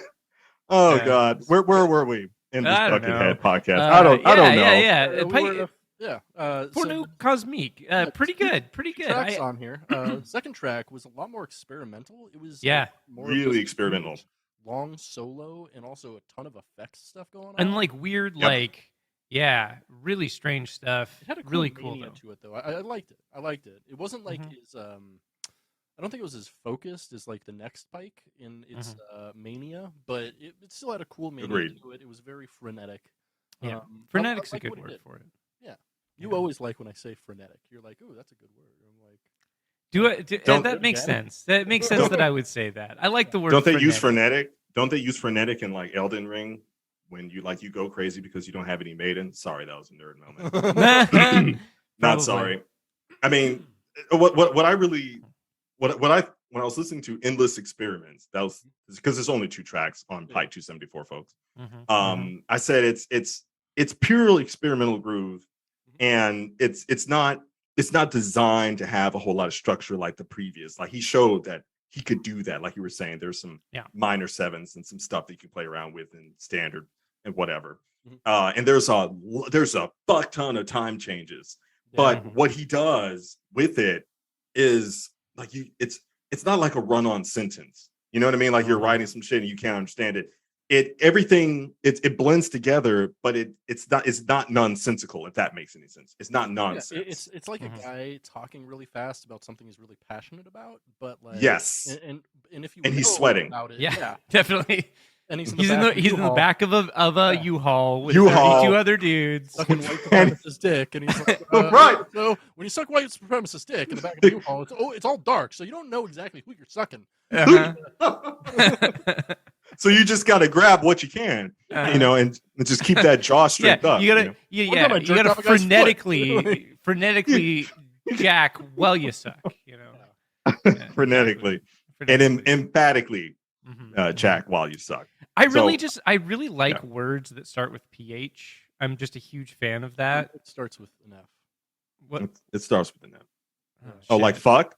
Oh Yeah. God, where were we in this I don't Buckethead know. podcast? I don't know. Yeah. Fourneau So Cosmique. Pretty good. Pretty two good. tracks on here. Second track was a lot more experimental. It was Yeah. more of Really this experimental. huge, long solo and also a ton of effects stuff going on. And like weird, Yep. really strange stuff. It had a cool Really cool mania though. to it though. I liked it. I liked it. It wasn't like Mhm. his I don't think it was as focused as like the next Pike in its mania, but it still had a cool mania Agreed. to it. It was very frenetic. Yeah, I frenetic's a like good what it word did. for it. You Yeah. always like when I say frenetic. You're like, "Ooh, that's a good word." I'm like, Don't- that makes sense. That makes sense Don't- that I would say that. I like the word. Don't they use frenetic. frenetic? Don't they use frenetic in like Elden Ring when you go crazy because you don't have any maiden? Sorry, that was a nerd moment. Probably. Not sorry. I mean, what I really when I was listening to Endless Experiments, that was because there's only 2 tracks on Pike 274, folks. Mhm. I said it's purely experimental groove, and it's not designed to have a whole lot of structure like the previous. Like he showed that he could do that. Like you were saying, there's some minor sevenths and some stuff that you can play around with in standard and whatever. And there's a fuck ton of time changes. But what he does with it is like it's not like a run-on sentence. You know what I mean? Like you're writing some shit and you can't understand it. It blends together, but it's not nonsensical, if that makes any sense. It's not nonsense. it's like a guy talking really fast about something he's really passionate about, but like Yes. and if you And he's know sweating. about it, Yeah, definitely. And he's in the back of a U-Haul with U-Haul. 32 other dudes. sucking white supremacist dick, and he's like, Right. So when you suck white supremacist dick in the back of the U-Haul, it's all dark, so you don't know exactly who you're sucking. Uh-huh. So you just got to grab what you can, and just keep that jaw straight up. You gotta, One time I you jerked gotta off a guy's foot. frenetically jack while you suck. Yeah. frenetically and emphatically Mhm. jack while you suck. I really like words that start with PH. I'm just a huge fan of that. It starts with an F. What? It starts with an F. Oh, Like shit. fuck.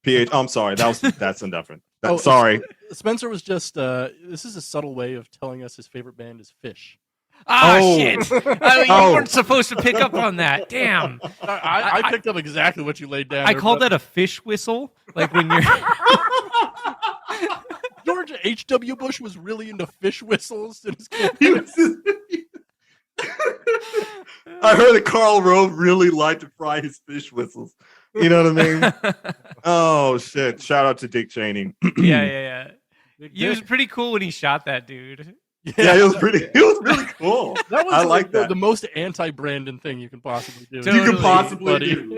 PH. I'm sorry. That's enough. Oh, Sorry. Spencer was just this is a subtle way of telling us his favorite band is Fish. Oh, shit! You Oh. weren't supposed to pick up on that. Damn. I picked up exactly what you laid down. I there, call but that a fish whistle. Like when you're. George H.W. Bush was really into fish whistles in his campaign. He was I heard that Karl Rove really liked to fry his fish whistles. You know what I mean? Oh shit! Shout out to Dick Cheney. Yeah. He was pretty cool when he shot that dude. Yeah, it was really cool. That was I like that. the most anti-Brandon thing you can possibly do. Totally. You can possibly Buddy. do.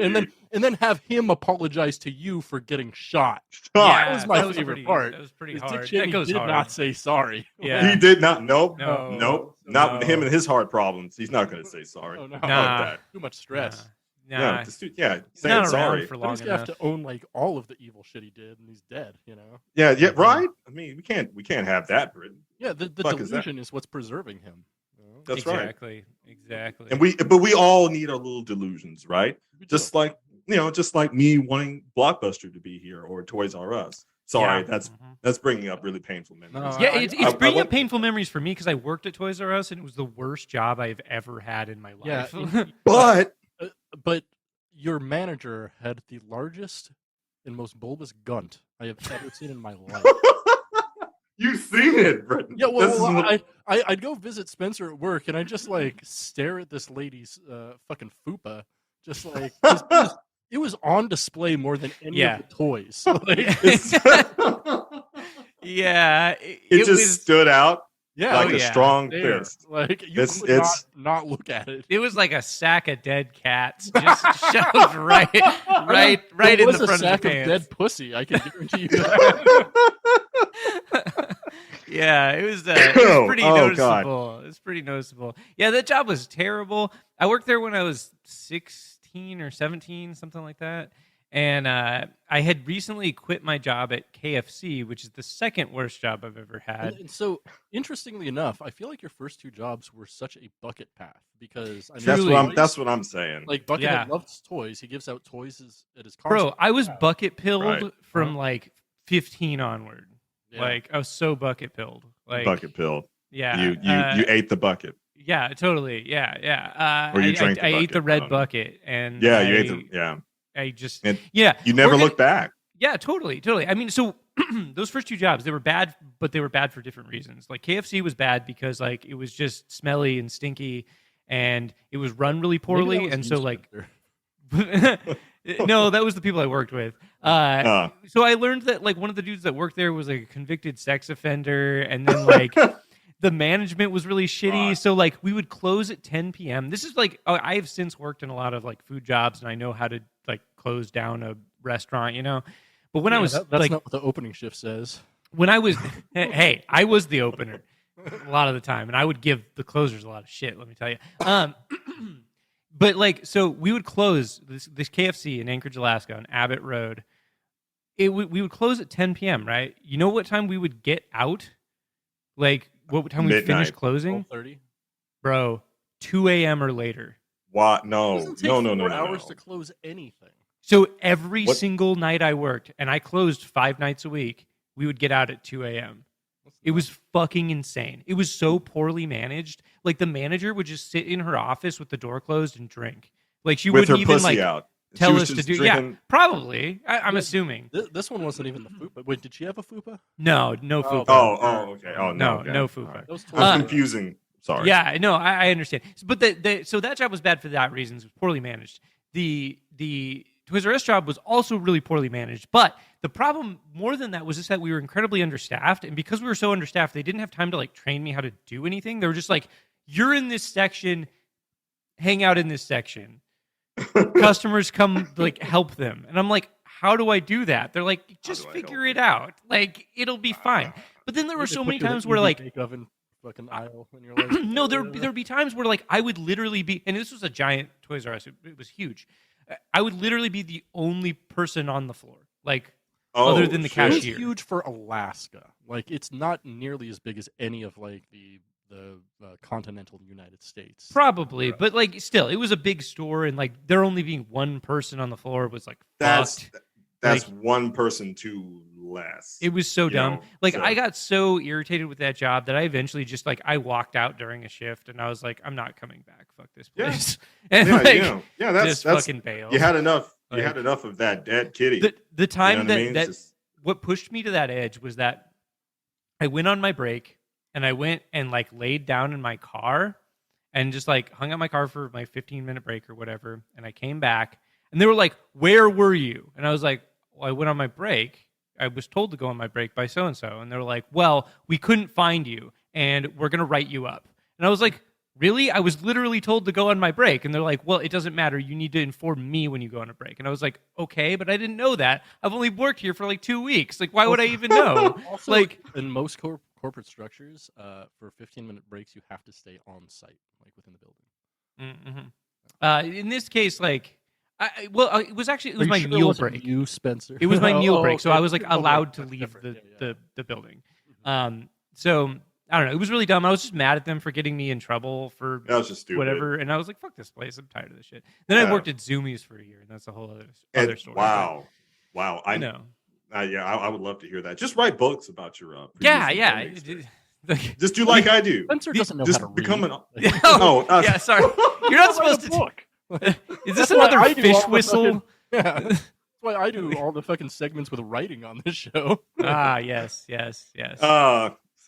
And then have him apologize to you for getting shot. God, That was my favorite pretty, part. That was pretty Dick hard. Cheney That goes did hard. not say sorry. Yeah. he did not. Nope. No. Nope. Not with No. him and his heart problems. He's not going to say sorry. Oh, no. How Nah. about that? Too much stress. Nah. Yeah, saying not around sorry. for But long he's gonna have enough. to own like all of the evil shit he did, and he's dead. Yeah, right. I mean, we can't have that, Britain. Yeah, the Fuck is that? delusion is what's preserving him. That's right. Exactly. And we all need our little delusions, right? We do. Just like me wanting Blockbuster to be here or Toys R Us. Sorry, Yeah. that's bringing up really painful memories. No, Yeah, I- it's I bringing want- up painful memories for me because I worked at Toys R Us and it was the worst job I've ever had in my Yeah, life. But your manager had the largest and most bulbous gunt I have ever seen in my life. you've seen it, Britain. Yeah, This is well, what- I'd go visit Spencer at work, and I just like stare at this lady's fucking fupa, just like it was on display more than any Yeah. of the toys. Like, Yeah, it just was. stood out yeah, like Oh, a yeah. strong there. fist. Like you It's- could it's- not look at it. It was like a sack of dead cats just shoved right It in was the a front sack of of the dead pants. pussy. I can guarantee you that. Yeah, it was pretty Oh, noticeable. It was pretty noticeable. Yeah, that job was terrible. I worked there when I was 16 or 17, something like that. And I had recently quit my job at KFC, which is the second worst job I've ever had. And so, interestingly enough, I feel like your first two jobs were such a bucket path because I mean, Truly. That's what I'm saying. like Buckethead Yeah. loves toys. He gives out toys at his Bro, concert. I was bucket pilled Right. from like 15 onward. Yeah. Like I was so bucket pilled. Like bucket pill. Yeah. You ate the bucket. Yeah, totally. Yeah. Or you drank the I ate the bucket, I red don't know. bucket, and Yeah, you ate the yeah. I just And yeah. You never Working- look back. Yeah, totally. I mean, so those first two jobs, they were bad, but they were bad for different reasons. Like KFC was bad because like it was just smelly and stinky, and it was run really Maybe that poorly, was and so used like better. no, that was the people I worked with. So I learned that like one of the dudes that worked there was like a convicted sex offender, and then like the management was really shitty. God. So like we would close at 10 p.m. This is like I have since worked in a lot of like food jobs, and I know how to like close down a restaurant, you know. But when I was that's like not what the opening shift says. when I was hey, I was the opener a lot of the time, and I would give the closers a lot of shit, let me tell you. But like, so we would close this KFC in Anchorage, Alaska, on Abbott Road. We would close at 10 p.m. Right? You know what time we would get out? Like what time we Midnight. finish closing, 12:30. bro? 2 a.m. or later. What? It No. doesn't take No. 4 hours to close anything. So every What? single night I worked, and I closed 5 nights a week, we would get out at 2 a.m. It was fucking insane. It was so poorly managed. Like the manager would just sit in her office with the door closed and drink. Like she with her wouldn't even pussy like out. tell She was us to just do. drinking- Yeah, probably. I'm Yeah. assuming. This one wasn't even the fupa. Wait, did she have a fupa? No Oh, fupa. Oh, okay. Oh No, okay. no All fupa. right. Those I was Uh, confusing. Sorry. Yeah, no, I understand. But so that job was bad for that reason. It was poorly managed. The Toys R Us job was also really poorly managed. But the problem more than that was just that we were incredibly understaffed, and because we were so understaffed, they didn't have time to like train me how to do anything. They were just like, "You're in this section, hang out in this section. Customers come like help them," and I'm like, "How do I do that?" They're like, "Just do I figure help it out. Like it'll be fine." But then there were They so put many you in times the where EV like bake oven fucking aisle, and you're like, no, there'd be times where like I would literally be, and this was a giant Toys R Us. It was huge. I would literally be the only person on the floor, like other than the shit. It's cashier. huge for Alaska. Like it's not nearly as big as any of like the continental United States. Probably, but like still, it was a big store, and like there only being one person on the floor was like That's fucked. one person too less. It was so you dumb. know, Like so- I got so irritated with that job that I eventually just like I walked out during a shift, and I was like, I'm not coming back. Fuck this Yeah. place. And yeah, like, that's just that's fucking bailed. you had enough. You Like- had enough of that dead kitty. The time you know what I mean? that It's just- what pushed me to that edge was that I went on my break and I went and like laid down in my car and just like hung out my car for my 15-minute break or whatever. And I came back and they were like, "Where were you?" And I was like, "Well, I went on my break. I was told to go on my break by so-and-so." And they were like, "Well, we couldn't find you and we're going to write you up." And I was like, "Really? I was literally told to go on my break." And they're like, "Well, it doesn't matter. You need to inform me when you go on a break." And I was like, "Okay, but I didn't know that. I've only worked here for like 2 weeks. Like, why would I even know?" Also, Like- in most corporate structures, for 15-minute breaks, you have to stay on site, like within the building. In this case, like, it was actually, it was Are my you sure it meal wasn't break. You, Spencer. It was my meal Oh, break. So okay. I was like Okay, allowed to that's leave different. the, Yeah, the building. So I don't know. It was really dumb. I was just mad at them for getting me in trouble for that was just stupid. whatever. And I was like, fuck this place. I'm tired of this shit. Then I Yeah. worked at Zoomies for a year, and that's a whole other And- story. wow. But, I you know. Yeah, I would love to hear that. Just write books about your Yeah, previous yeah. employment. Like, Just do like I do. Spencer doesn't know Just how to become read. an. oh, Oh, yeah, sorry. You're not Write a supposed to. book. Is this That's why another I do fish all the whistle? fucking- Yeah, that's why I do all the fucking segments with writing on this show. Yes.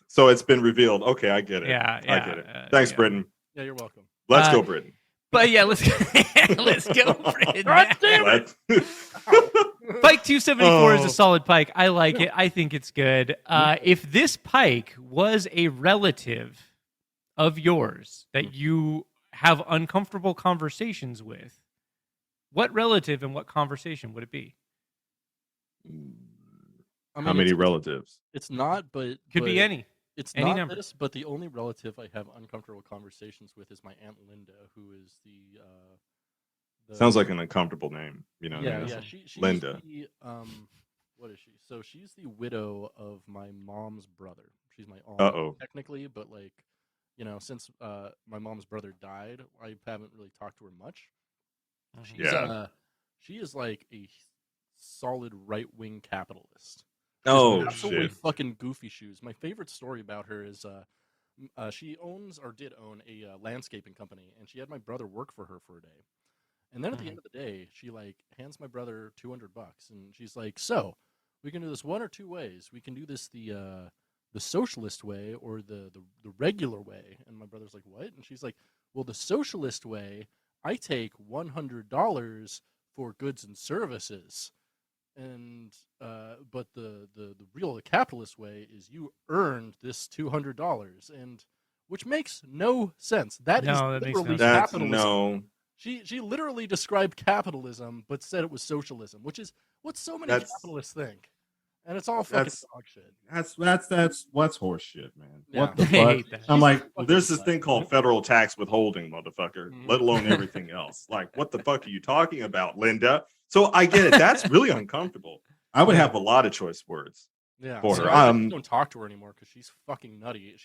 So it's been revealed. Okay, I get it. Yeah, I get it. yeah, Thanks, yeah. Britton. Yeah, you're welcome. Let's go, Britton. But yeah, let's go for it. God damn it! Pike 274 is Oh. a solid pike. I like it. I think it's good. If this pike was a relative of yours that you have uncomfortable conversations with, what relative and what conversation would it be? I mean, How many relatives? It's not, but Could be any. It's any not number. this, but the only relative I have uncomfortable conversations with is my Aunt Linda, who is the Sounds like an uncomfortable name. You know, yeah, what I mean? yeah. She's Linda. the, what is she? So she's the widow of my mom's brother. She's my aunt Uh-oh. technically, but like, you know, since my mom's brother died, I haven't really talked to her much. Yeah. She is like a solid right-wing capitalist. Oh Absolutely shit. fucking goofy shoes. My favorite story about her is she owns or did own a landscaping company, and she had my brother work for her for a day. And then at the end of the day, she like hands my brother $200, and she's like, "So, we can do this one or two ways. We can do this the socialist way or the regular way." And my brother's like, "What?" And she's like, "Well, the socialist way, I take $100 for goods and services, and but the real capitalist way is you earned this $200, and which makes no sense. That No, is that makes no literally sense. That's capitalism. no. She literally described capitalism, but said it was socialism, which is what so many That's- capitalists think, and it's all fucking that's- dog shit. That's what's horse shit, man. Yeah. What the I fuck? hate that. I'm like, Well, there's this thing called federal tax withholding, motherfucker, Mhm. let alone everything else. Like, what the fuck are you talking about, Linda? So I get it. That's really uncomfortable. I would have a lot of choice words. Yeah, For so her. I just don't talk to her anymore because she's fucking nutty.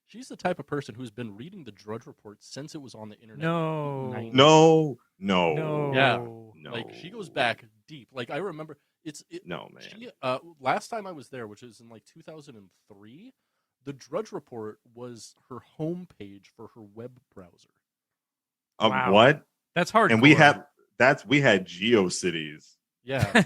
She's the type of person who's been reading the Drudge Report since it was on the internet. No. in the 90s. No. Yeah. No. Like she goes back deep. Like I remember, No, man. She last time I was there, which was in like 2003, the Drudge Report was her homepage for her web browser. Wow. What? That's hard. And we had GeoCities Yeah,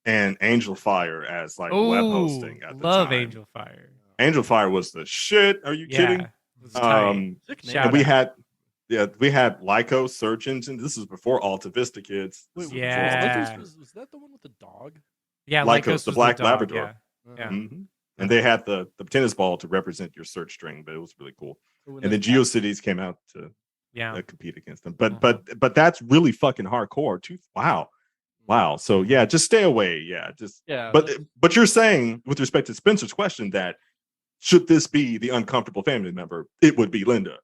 and Angel Fire as like web hosting at the love time. Angel Fire. Angel Fire was the shit. Are you kidding? Yeah, it's tight. sick name. Shout And we out. had Lycos search engine. This is before Alta Vista kids. This Wait, is Yeah. was that the one with the dog? Yeah, Lycos, Lycos the was black dog, Labrador. Yeah. Mhm. And they had the tennis ball to represent your search string, but it was really cool. So And then GeoCities came out to Yeah. compete against them. But that's really fucking hardcore too. Wow. So yeah, just stay away. Yeah, just yeah, but you're saying with respect to Spencer's question that should this be the uncomfortable family member, it would be Linda.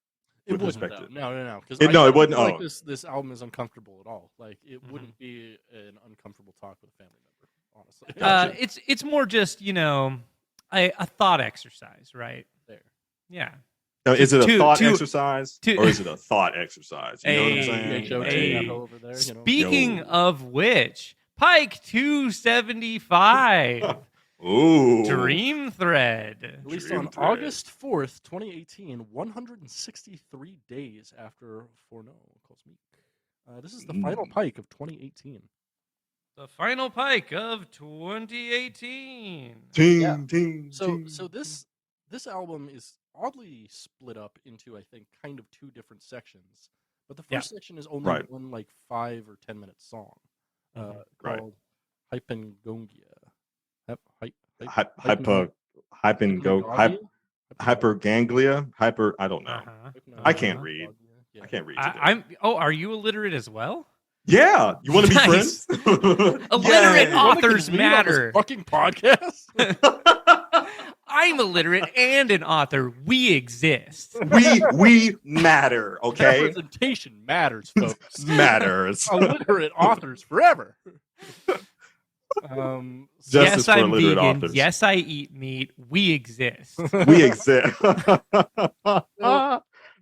it with wouldn't. respect Though. to- No. Because it wouldn't. Like Oh. this album is uncomfortable at all. Like it Mhm. wouldn't be an uncomfortable talk with a family member. Honestly, It's more just a thought exercise, right? there. Yeah. Now, is it a to- thought to- exercise to- or is it a thought exercise? You know what I'm Hey, saying? Joe Like, hey. over there. You know? Speaking Yo. of which, Pike 275, Ooh. Dreamthread. Released on Dreamthread. August 4th, 2018, 163 days after Fourneau Cosmique. This is the final Pike of 2018. The final Pike of 2018. Ting, Yeah. ting, So ting. this album is oddly split up into, I think, kind of two different sections. But the first Yeah. section is only Right. one like 5 or 10 minute song Right. called Hypengongia. Hyperganglia. I don't know. Uh-huh. I can't read. Yeah. I can't read. Today. I'm. Oh, are you illiterate as well? Yeah, you want to be Nice. friends? Illiterate Yay. authors Can we on this matter. Fucking podcast. I'm illiterate and an author. We exist. we matter. Okay, Representation matters, folks. matters. Illiterate authors forever. Justice Yes, for I'm illiterate vegan. authors. Yes, I eat meat. We exist. We exist.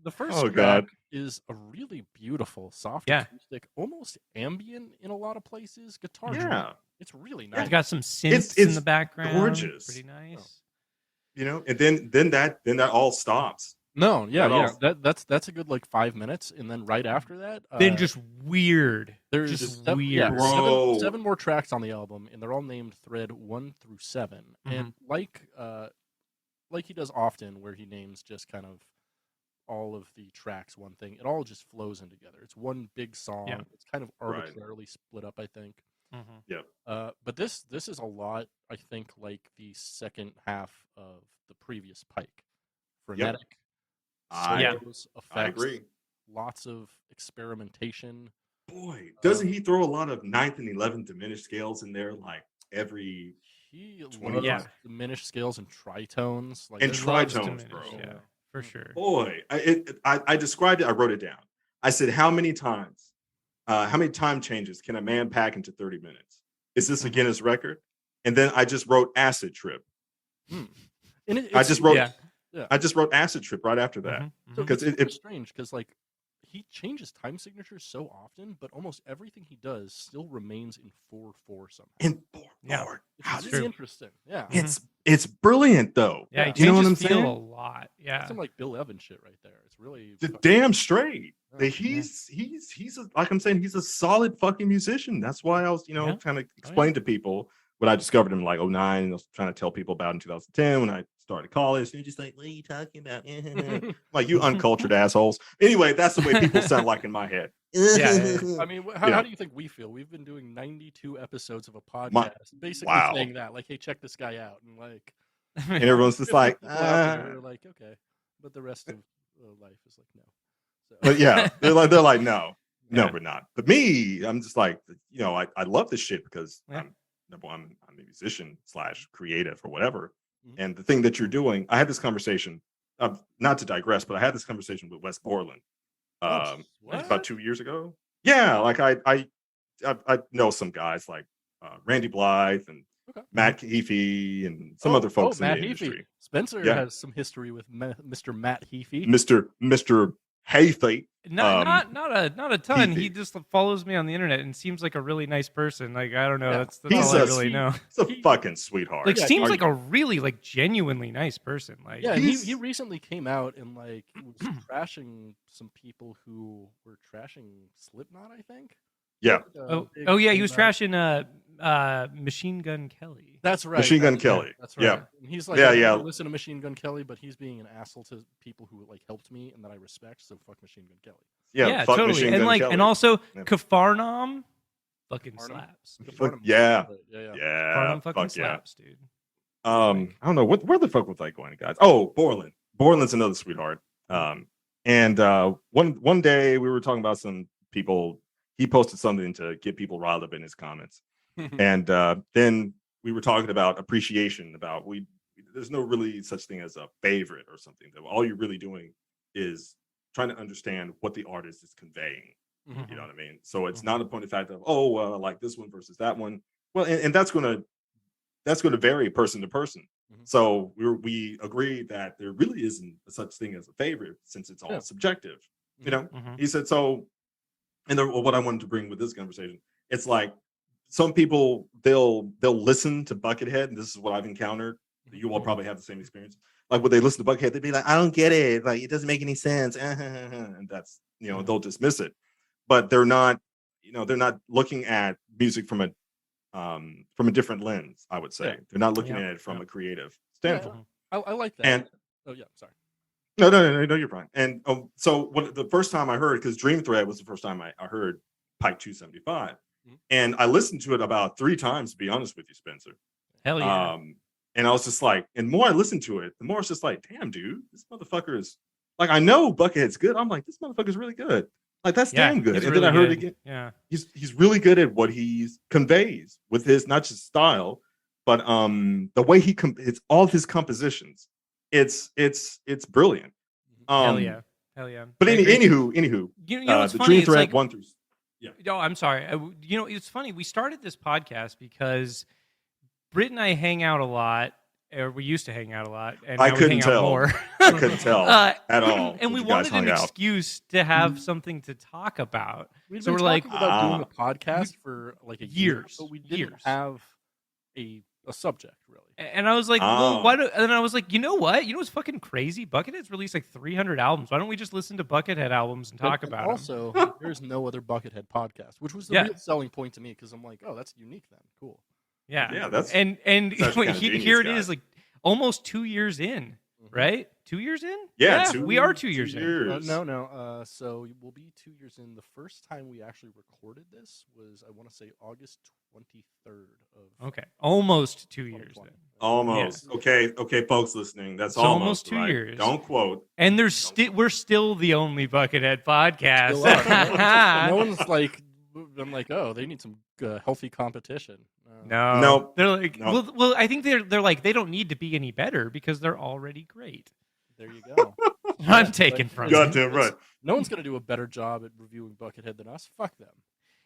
The first Oh, track God. is a really beautiful, soft Yeah. acoustic, almost ambient in a lot of places. Guitar, Yeah. it's really It's nice. got some synths in it's the background. gorgeous. Pretty nice. You know, and then that all stops. No, yeah, That yeah. all- That's a good like 5 minutes, and then right after that, Then just weird. there's just seven, yeah, weird. Bro. seven more tracks on the album, and they're all named Thread 1 through 7. Mm-hmm. And like he does often, where he names just kind of all of the tracks one thing. It all just flows in together. It's one big song. Yeah. It's kind of Right. arbitrarily split up, I think. Mhm. Yep. But this is a lot, I think, like the second half of the previous Pike. Frenetic, I solos, effects, I agree. lots of experimentation. Boy, doesn't he throw a lot of ninth and 11th diminished scales in there, like every He 20 loves Yeah. diminished scales and tritones. Like And It there's- loves tritones, diminish, bro. yeah, for sure. boy? I described it. I wrote it down. I said, how many time changes can a man pack into 30 minutes? Is this a Mhm. Guinness record? And then I just wrote acid trip. Hmm. And I just wrote Yeah. I just wrote acid trip right after that. Mhm, So mhm. Because it's it strange because like he changes time signatures so often, but almost everything he does still remains in 4/4 somehow. and Yeah. Lord, It's how really does true. interesting. Yeah. it's brilliant though. Yeah, he Yeah. You know what changes I'm feel saying? a lot. Yeah. That's some like Bill Evans shit right there. It's really The fucking- damn straight. Yeah. He's like I'm saying, he's a solid fucking musician. That's why I was, Yeah. trying to explain to people what I discovered him in like 09, and I was trying to tell people about in 2010 when I started college. They're just like, what are you talking about? Like, you uncultured assholes. Anyway, that's the way people sound like in my head. Yeah. I mean, You how know. do you think we feel? We've been doing 92 episodes of a podcast, My- basically wow. saying that, like, hey, check this guy out, and like, And everyone's just 50 like, people out there are like, okay, but the rest of life is like, no. So, but yeah, they're like, no, Yeah. we're not. But me, I'm just like, I love this shit because Yeah. I'm a musician / creative or whatever. Mhm. And the thing that you're doing, I had this conversation, not to digress, but I had this conversation with Wes Borland what? about 2 years ago. Yeah, like I know some guys like Randy Blythe and Okay. Matt Heafy and some other folks in Matt the Heafy. industry. Spencer Yeah. has some history with Mr. Matt Heafy. Mr. Heafy. Not a ton. He Heafy. just follows me on the internet and seems like a really nice person. Like, I don't know. Yeah. That's He's all I a really know. He's a fucking sweetheart. Like, Yeah, seems Are like you- a really genuinely nice person. Like, Yeah, He's- he recently came out and like was trashing some people who were trashing Slipknot, I think. Yeah. Like a big oh yeah, he thing was about- trashing Machine Gun Kelly. That's right. Machine Gun that's- Kelly. That's right. Yeah. And he's like, Yeah, I yeah. never listen to Machine Gun Kelly, but he's being an asshole to people who like helped me and that I respect. So fuck Machine Gun Kelly. Yeah, fuck totally. Machine And Gun like, Kelly. and also Yeah. Kafarnam fucking Kafarnam? slaps. Fuck, yeah. Yeah. Yeah, Kafarnam fucking fuck yeah. slaps, dude. I don't know where the fuck was I going, guys. Oh, Borland. Borland's another sweetheart. And one day we were talking about some people. He posted something to get people riled up in his comments, and then we were talking about appreciation. About there's no really such thing as a favorite or something. That all you're really doing is trying to understand what the artist is conveying. You know what I mean? So it's not a point of fact of like this one versus that one. Well, and that's gonna vary person to person. Mhm. So we agreed that there really isn't such thing as a favorite since it's all Yeah. subjective. You know, Mhm. he said so. And what I wanted to bring with this conversation, it's like some people they'll listen to Buckethead, and this is what I've encountered. You all probably have the same experience. Like when they listen to Buckethead, they'd be like, "I don't get it. Like it doesn't make any sense," and that's they'll dismiss it. But they're not looking at music from a different lens. I would say Yeah. they're not looking Yeah. at it from Yeah. a creative standpoint. I like that. And oh yeah, sorry. no, you're fine. And so what the first time I heard, because Dreamthread was the first time I heard Pike 275, Mhm. and I listened to it about 3 times, to be honest with you, Spencer. Hell yeah. And I was just like, and the more I listened to it, the more it's just like, damn, dude, this motherfucker is like, I know Buckethead's good. I'm like, this motherfucker's really good. Like that's Yeah, damn good. he's And really then I heard good. it again. Yeah. He's really good at what he conveys with his not just style, but the way it's all of his compositions. It's brilliant. Hell yeah. Hell yeah. But I agree. anywho, You know what's the funny? Dream It's Thread like, 1 through. oh, I'm sorry. It's funny. We started this podcast because Britt and I hang out a lot, or we used to hang out a lot, and I now we couldn't hang out tell. more. I couldn't tell at all. And we when you guys wanted an hung out. excuse to have something to talk about. We've So been we're like, talking about doing a podcast for like a year, years, but we didn't years. have a subject really. And I was like, well, why don't? And I was like, you know what? You know what's fucking crazy? Buckethead's released like 300 albums. Why don't we just listen to Buckethead albums and talk about them? Also, there's no other Buckethead podcast, which was the Yeah. real selling point to me because I'm like, oh, that's unique then. Cool. Yeah, Yeah, that's and actually kinda here genius, it is, guys. like almost 2 years in, right? 2 years in? Yeah, we are 2 years in. No. So we'll be 2 years in. The first time we actually recorded this was, I want to say, August 23rd of. Okay, almost 2 years 2020. then. Almost. Okay, folks listening. That's It's almost almost 2 right? years. Don't quote. And we're still the only Buckethead podcast. Still are. No one's like, I'm like, oh, they need some healthy competition. No. They're like, No. well, I think they're like, they don't need to be any better because they're already great. There you go. I'm taking from them. Goddamn right. No one's gonna do a better job at reviewing Buckethead than us. Fuck them.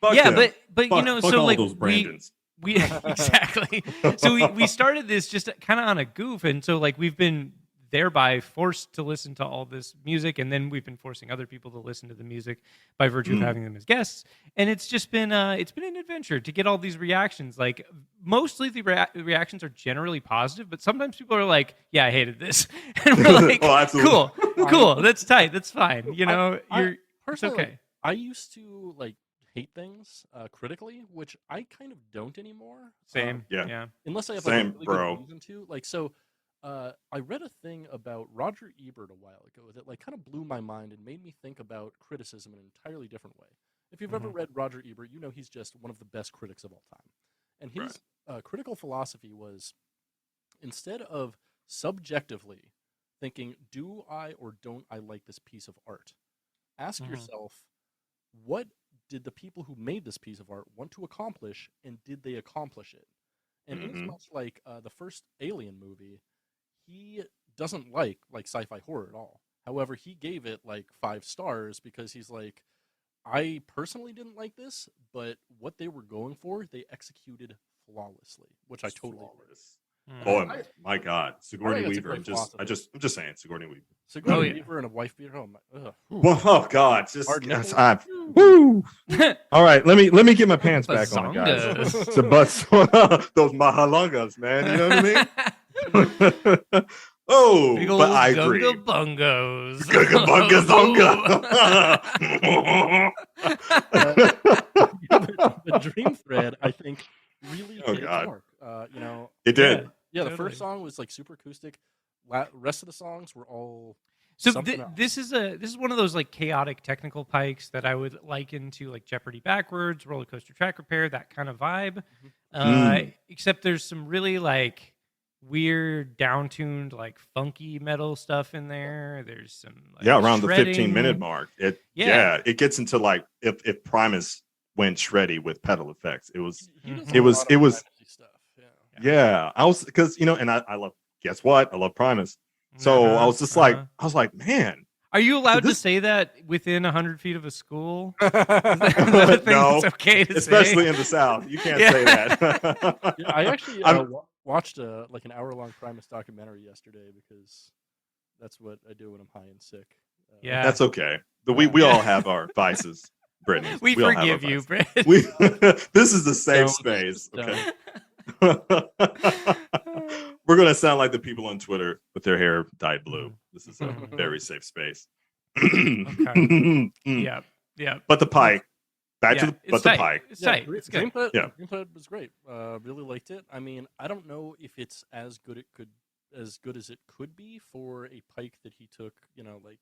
Fuck Yeah, them. but Fuck, you know, fuck so all like those Brandons. we exactly. So we started this just kind of on a goof, and so like we've been thereby forced to listen to all this music, and then we've been forcing other people to listen to the music by virtue of having them as guests, and it's just been an adventure to get all these reactions. Like mostly the reactions are generally positive, but sometimes people are like, "Yeah, I hated this," and we're like, Oh, absolutely. "Cool, that's tight, that's fine." You know, I it's personally, okay. I used to like hate things critically, which I kind of don't anymore. Same, yeah. yeah. Unless I have Same, like, a really bro. good reason to. Like, so I read a thing about Roger Ebert a while ago that like kind of blew my mind and made me think about criticism in an entirely different way. If you've ever read Roger Ebert, you know he's just one of the best critics of all time. And his critical philosophy was, instead of subjectively thinking, do I or don't I like this piece of art, ask yourself, what did the people who made this piece of art want to accomplish, and did they accomplish it? And it's much like the first Alien movie, he doesn't like sci-fi horror at all. However, he gave it like 5 stars because he's like, I personally didn't like this, but what they were going for, they executed flawlessly, which I totally agree. Oh my God, Sigourney that's a Weaver. great I'm just saying, Sigourney Weaver. Sigourney Weaver and a wife beater. Oh my! Well, oh God, just Hard nipples. woo. All right, let me get my pants back on, guys. Bazongas. So, but those mahalongas, man. You know what I mean? Oh, Big but I old agree. Gunga Bungos. Gunga bunga The Dreamthread, I think, really Oh, hit its God. mark. You know, It did. yeah. The Totally. first song was like super acoustic. Rest of the songs were all So something else. this is one of those like chaotic technical pikes that I would liken to like Jeopardy backwards, Roller Coaster Track Repair, that kind of vibe. Except there's some really like weird, down-tuned, like funky metal stuff in there. There's some like, around the shredding. 15-minute mark. It it gets into like if Primus went shreddy with pedal effects. It was He does It a was- lot it of was- fantasy stuff. Yeah. yeah. I was because and I love. Guess what? I love Primus. So I was just like, man. Are you allowed to this- say that within 100 feet of a school? Is that a thing No, that's okay to especially say? in the South, you can't Yeah. say that. Yeah, I actually I'm- watched like an hour-long Primus documentary yesterday because that's what I do when I'm high and sick. Yeah. That's okay. We all have our vices, Brittany. We all have our forgive you, vices. Brett. We this is the safe Don't. space. Don't. Okay. We're gonna sound like the people on Twitter with their hair dyed blue. This is a very safe space. Yeah. But the pike. Back to Yeah, the it's the tight. pike. It's tight. It's good. Dreamthread, Yeah. Dreamthread was great. Really liked it. I mean, I don't know if it's as good as it could be for a pike that he took, like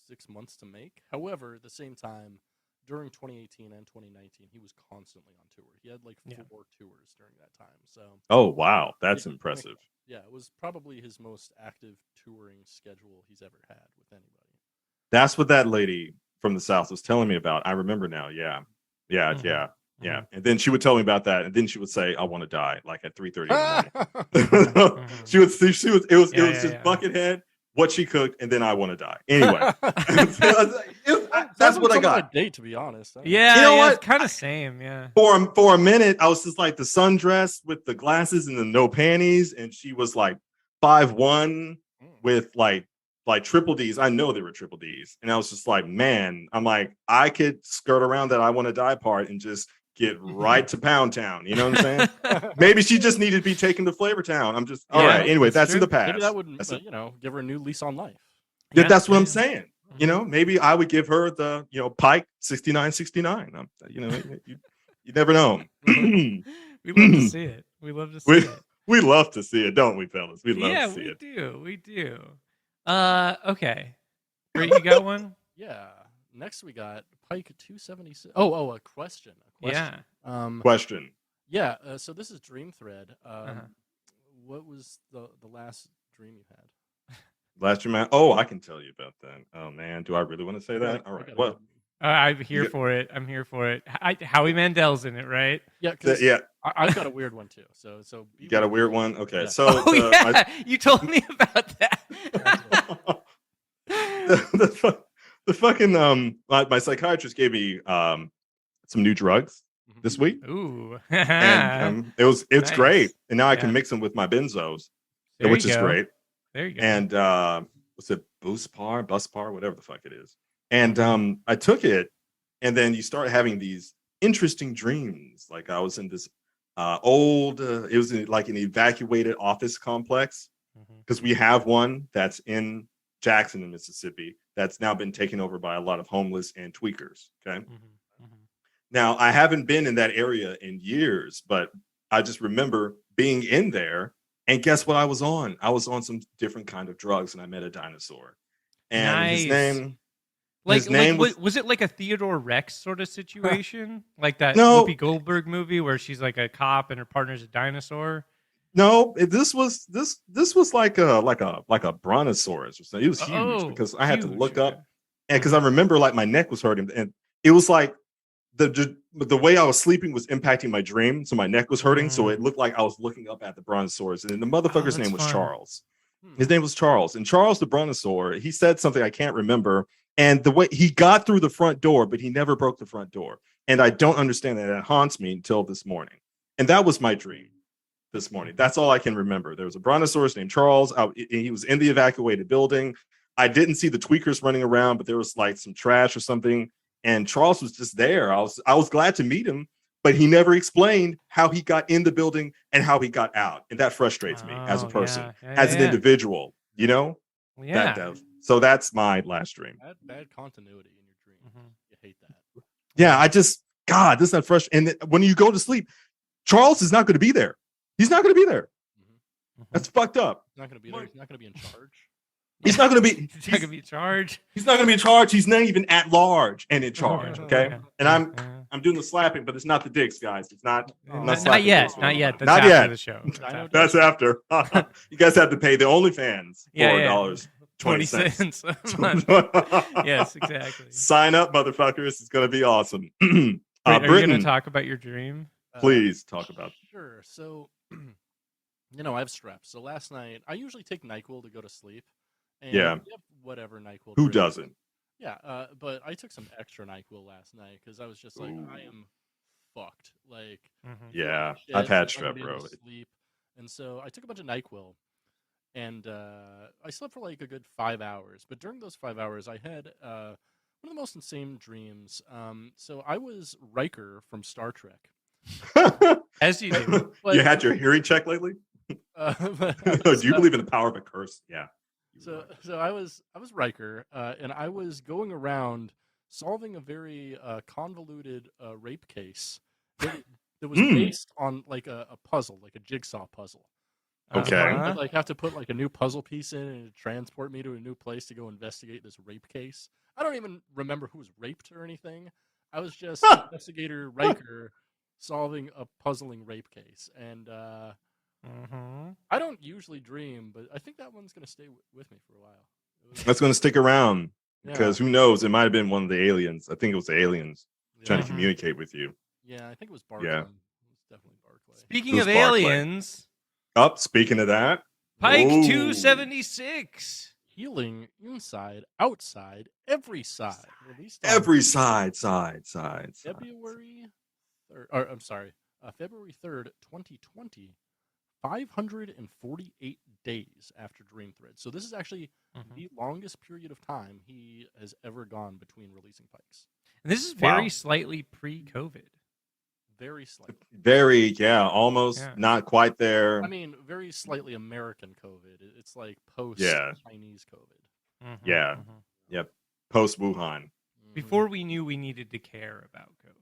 6 months to make. However, at the same time, during 2018 and 2019, he was constantly on tour. He had like 4 tours during that time. So Oh wow, that's Yeah. impressive. yeah, it was probably his most active touring schedule he's ever had with anybody. That's what that lady from the South was telling me about. I remember now. Yeah. And then she would tell me about that, and then she would say, "I want to die," like at 3:30 in the morning. She was it was just Buckethead, what she cooked, and then I want to die. Anyway, that's what I got. On a date, to be honest. Yeah, You know what? It's kind of same. Yeah. For a minute, I was just like the sundress with the glasses and the no panties, and she was like 5'1" with like triple D's. I know they were triple D's, and I was just like, man, I'm like, I could skirt around that I want to die part and just get right to Pound Town. You know what I'm saying? Maybe she just needed to be taken to Flavor Town. I'm just all Yeah, right. Anyway, that's in the true. past. Maybe that would, That's it. give her a new lease on life. Yeah, That's what I'm yeah. saying. You know, maybe I would give her the Pike 6969. You never know. We love to see it. We love to see it. We love to see it, don't we, fellas? We love Yeah, to see we it. do. We do. Okay. Great, you got one? Yeah. Next we got Pike 276. A question. Yeah. Question. Yeah. So this is Dreamthread. Uh-huh. What was the last dream you had? Last year, man. Oh, I can tell you about that. Oh man, do I really want to say that? All I right. got a Well, good one. I'm here You- for it. I'm here for it. Howie Mandel's in it, right? Yeah, 'cause yeah, I've got a weird one too. So be you got a ready. weird one. Okay, Yeah. so Oh yeah, you told me about that. the fucking my psychiatrist gave me some new drugs this week, Ooh, and it's Nice. great, and now I Yeah. can mix them with my benzos, There which you is go. great. There you go. And what's it, Buspar, whatever the fuck it is. And I took it, and then you start having these interesting dreams. Like I was in this old, it was like an evacuated office complex, because we have one that's in Jackson, Mississippi, that's now been taken over by a lot of homeless and tweakers. Okay. Now, I haven't been in that area in years, but I just remember being in there. And guess what I was on? I was on some different kind of drugs, and I met a dinosaur. And his Nice. name, Like, his name was it like a Theodore Rex sort of situation, like that No. Whoopi Goldberg movie where she's like a cop and her partner's a dinosaur? no, this was like a brontosaurus or something. It was huge, because I had to huge, look okay. up, and because I remember like my neck was hurting, and it was like the way I was sleeping was impacting my dream, so my neck was hurting. So it looked like I was looking up at the brontosaurus, and the motherfucker's that's name was fun. Charles. His name was Charles, and Charles the brontosaur. He said something I can't remember, and the way he got through the front door, but he never broke the front door, and I don't understand that. It haunts me until this morning, and that was my dream this morning. That's all I can remember. There was a brontosaurus named Charles. He was in the evacuated building. I didn't see the tweakers running around, but there was like some trash or something. And Charles was just there. I was glad to meet him, but he never explained how he got in the building and how he got out. And that frustrates me as a person, as an individual, you know? Yeah. So that's my last dream. Bad continuity in your dream. You hate that. Yeah, God, this is not frustrating. And when you go to sleep, Charles is not going to be there. He's not going to be there. That's fucked up. He's not going to be there. He's not going to be in charge. He's not going to be. He's not gonna be in charge. He's not going to be in charge. He's not even at large and in charge. Okay, Okay. and I'm doing the slapping, but it's not the dicks, guys. It's not. Not slapping yet. dicks. Not yet. That's Not after yet. the show. That's after. You guys have to pay the OnlyFans $4.20. 20 cents a month. Yes, exactly. Sign up, motherfuckers. It's going to be awesome. Wait, are you Britain, going to talk about your dream? please talk about. Sure. So, I have strep. So last night, I usually take NyQuil to go to sleep. And Yeah. you have whatever NyQuil. Who drip. doesn't? Yeah. But I took some extra NyQuil last night because I was just like, Ooh. I am fucked. Like, Yeah, shit, I've had I'm not gonna strep, be able bro. to sleep. And so I took a bunch of NyQuil. And I slept for like a good 5 hours. But during those 5 hours, I had one of the most insane dreams. So I was Riker from Star Trek. As you do. But, You had your hearing check lately? Do you believe in the power of a curse? Yeah. So I was Riker, and I was going around solving a very convoluted rape case that was based on like a puzzle, like a jigsaw puzzle. Okay. I'd like have to put like a new puzzle piece in and it'd transport me to a new place to go investigate this rape case. I don't even remember who was raped or anything. I was just investigator Riker solving a puzzling rape case, and I don't usually dream, but I think that one's gonna stay with me for a while. That's going to stick around, Yeah. because who knows? It might have been one of the aliens. I think it was the aliens trying to Mhm. communicate with you. Yeah, I think it was Barclay. Yeah. It was definitely Barclay. Speaking Who's of Barclay? aliens, Speaking of that, Pike Whoa. 276. Healing inside, outside, every side. Released on every side. February 3rd, or I'm sorry, February 3rd, 2020, 548 days after Dreamthread. So this is actually the longest period of time he has ever gone between releasing Pikes. And this is very Wow. slightly pre-COVID. Very slightly. Very, yeah, almost Yeah. not quite there. I mean, very slightly American COVID. It's like post Yeah. Chinese COVID. Mhm, Yeah. mhm. Yep. Post Wuhan. Before we knew we needed to care about COVID.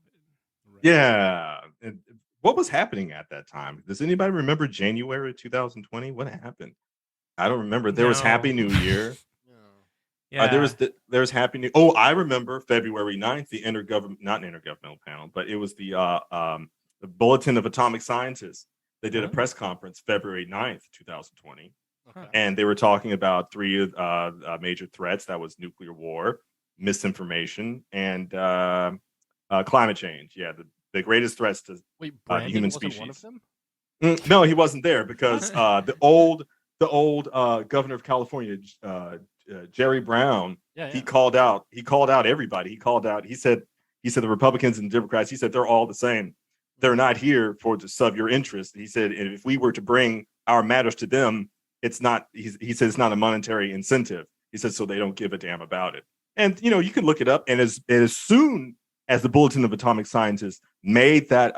Right. Yeah. And what was happening at that time? Does anybody remember January 2020? What happened? I don't remember. There was Happy No. New Year. Yeah. There was Happy New. Oh, I remember February 9th, the not intergovernmental panel, but it was the Bulletin of Atomic Scientists. They did a press conference February 9th, 2020. Okay. And they were talking about three major threats. That was nuclear war, misinformation, and climate change. Yeah, the greatest threats to Wait, the Brandon human wasn't species. one of them? No, he wasn't there because the old governor of California, Jerry Brown, he called out everybody. He said the Republicans and Democrats. He said they're all the same. They're not here to serve your interest. He said, and if we were to bring our matters to them, it's not. He said it's not a monetary incentive. He said so they don't give a damn about it. And you can look it up. And as soon as the Bulletin of Atomic Scientists made that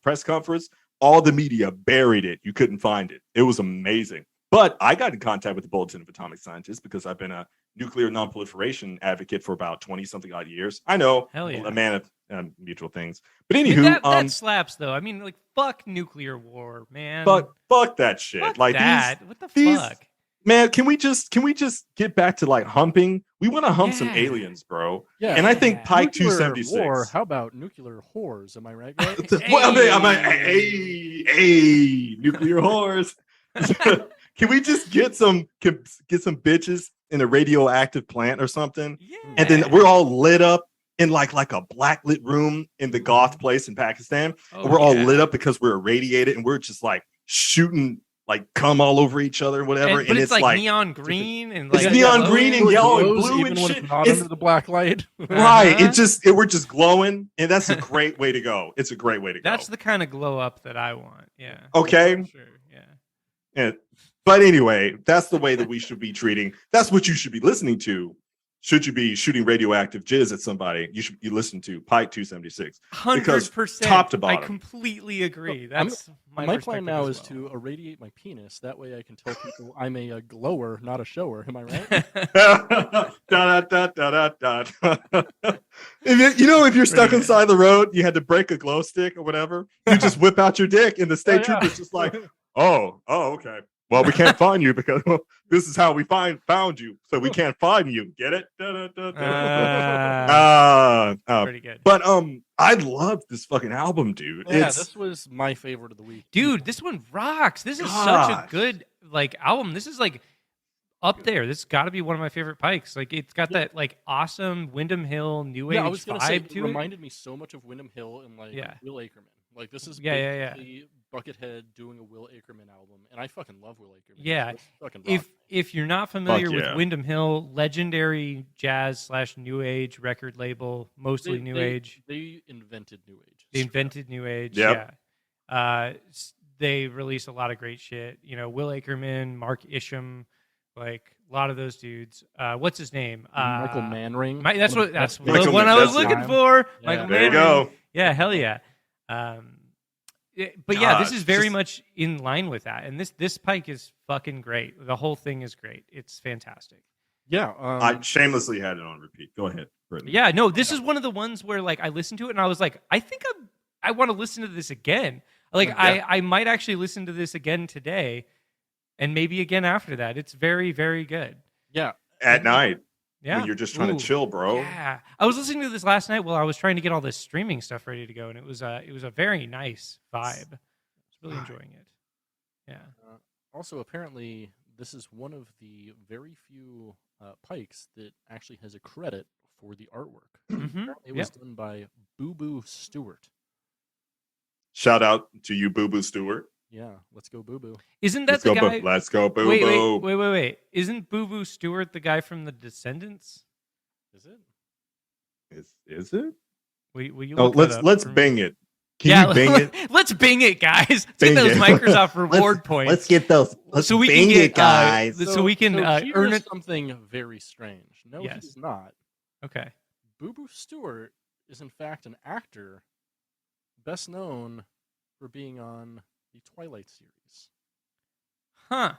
press conference, all the media buried it. You couldn't find it. It was amazing. But I got in contact with the Bulletin of Atomic Scientists because I've been a nuclear non-proliferation advocate for about 20-something odd years. I know, a man of mutual things. But anywho, that slaps though. I mean, like, fuck nuclear war, man. But fuck that shit. Fuck like that. What the fuck? Man, can we just get back to like humping? We want to hump some aliens, bro. Yeah. And I think Pike Nuclear 276. War, how about nuclear whores? Am I right, guys? Well, hey, nuclear whores. Can we just get some bitches in a radioactive plant or something? Yeah. And then we're all lit up in like a black lit room in the goth place in Pakistan. Oh, we're all lit up because we're irradiated and we're just like shooting like cum all over each other, whatever. But it's like neon green and like it's neon green and yellow and blue even and when shit. It's not under the black light. Right. We're just glowing, and that's a great way to go. It's a great way to go. That's the kind of glow up that I want. Yeah. Okay. Sure. Yeah. Yeah. But anyway, that's the way that we should be treating. That's what you should be listening to. Should you be shooting radioactive jizz at somebody, you listen to Pike 276. 100%. Top to bottom. I completely agree. So, That's my plan now is well. to irradiate my penis. That way I can tell people I'm a glower, not a shower. Am I right? If you're stuck inside the road, you had to break a glow stick or whatever, you just whip out your dick, and the state trooper's just like, oh, okay. Well, we can't find you because this is how we found you, so we can't find you. Get it? Pretty good. But I love this fucking album, dude. Yeah, this was my favorite of the week. Dude, this one rocks. This is such a good like album. This is like up there. This has got to be one of my favorite Pikes. Like it's got that like awesome Windham Hill new age I was gonna say, vibe it to reminded me so much of Windham Hill and like Will Ackerman. Like this is basically Buckethead doing a Will Ackerman album, and I fucking love Will Ackerman. Yeah, fucking if you're not familiar with Windham Hill, legendary jazz / new age record label, mostly new age. They invented new age. They invented new age. Yep. Yeah. They release a lot of great shit. Will Ackerman, Mark Isham, like a lot of those dudes. What's his name? Michael Manring. That's the Michael one I was Manring. looking for. Yeah. Michael There you Manring. go. Yeah, hell yeah. But yeah, this is very much in line with that. And this Pike is fucking great. The whole thing is great. It's fantastic. Yeah. I shamelessly had it on repeat. Go ahead, Brittany. Yeah, no, this is one of the ones where like I listened to it and I was like, I think I want to listen to this again. Like I might actually listen to this again today and maybe again after that. It's very, very good. Yeah. At night. Yeah. When you're just trying to chill, bro. Yeah. I was listening to this last night while I was trying to get all this streaming stuff ready to go, and it was a very nice vibe. I was really enjoying it. Yeah. Also, apparently, this is one of the very few Pikes that actually has a credit for the artwork. Mm-hmm. It was done by Boo Boo Stewart. Shout out to you, Boo Boo Stewart. Yeah, let's go Boo Boo. Isn't that the guy? Let's go Boo Boo. Wait. Isn't Boo Boo Stewart the guy from The Descendants? Is it? Is it? Will you let's bing it. Can you bing it? Let's bing it, guys. Let's Bing get those it. Microsoft reward points. Let's get those. Let's so we bing can get it, guys. so we can here earn is it. something very strange. No, Yes. he's not. Okay. Boo Boo Stewart is in fact an actor, best known for being on the Twilight series. Huh.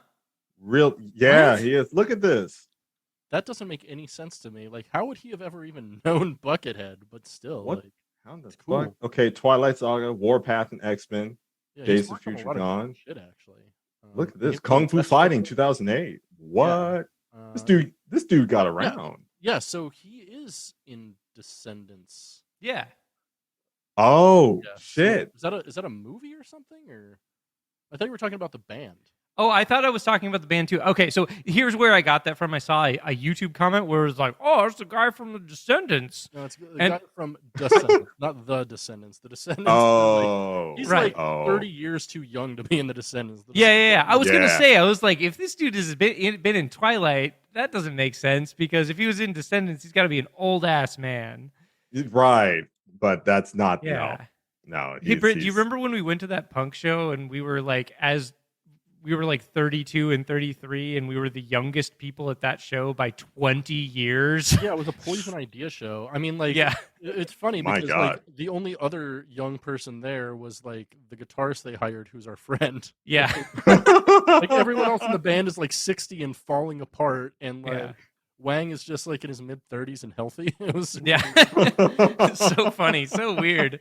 Yeah, What? he is. Look at this. That doesn't make any sense to me. Like, how would he have ever even known Buckethead? But still, What? like, How the cool. fuck? Okay, Twilight Saga, Warpath, and X-Men. yeah, Days he's of worked on a Future lot of Gone. good shit, actually. Look at he this. was Kung Fu best Fighting known- 2008. What? uh, This This dude got around. Yeah, so he is in Descendants. Yeah. Oh Yeah. shit! So is that a movie or something? Or I thought you were talking about the band. Oh, I thought I was talking about the band too. Okay, so here's where I got that from. I saw a YouTube comment where it was like, "Oh, it's the guy from the Descendants." No, it's the And- guy from Descendants, not the Descendants. The Descendants. Oh, He's Right. like 30 years too young to be in the Descendants. The Yeah. I was gonna Yeah. say, I was like, if this dude has been in Twilight, that doesn't make sense because if he was in Descendants, he's got to be an old ass man. right. But that's not. Yeah. No. Hey, Britt, do you remember when we went to that punk show and we were like 32 and 33 and we were the youngest people at that show by 20 years? Yeah, it was a Poison Idea show. I mean, like, Yeah. it's funny My because God. like the only other young person there was like the guitarist they hired, who's our friend. Yeah. Like everyone else in the band is like 60 and falling apart, and like Yeah. Wang is just like in his mid-30s and healthy. It was Yeah. It's so funny, so weird.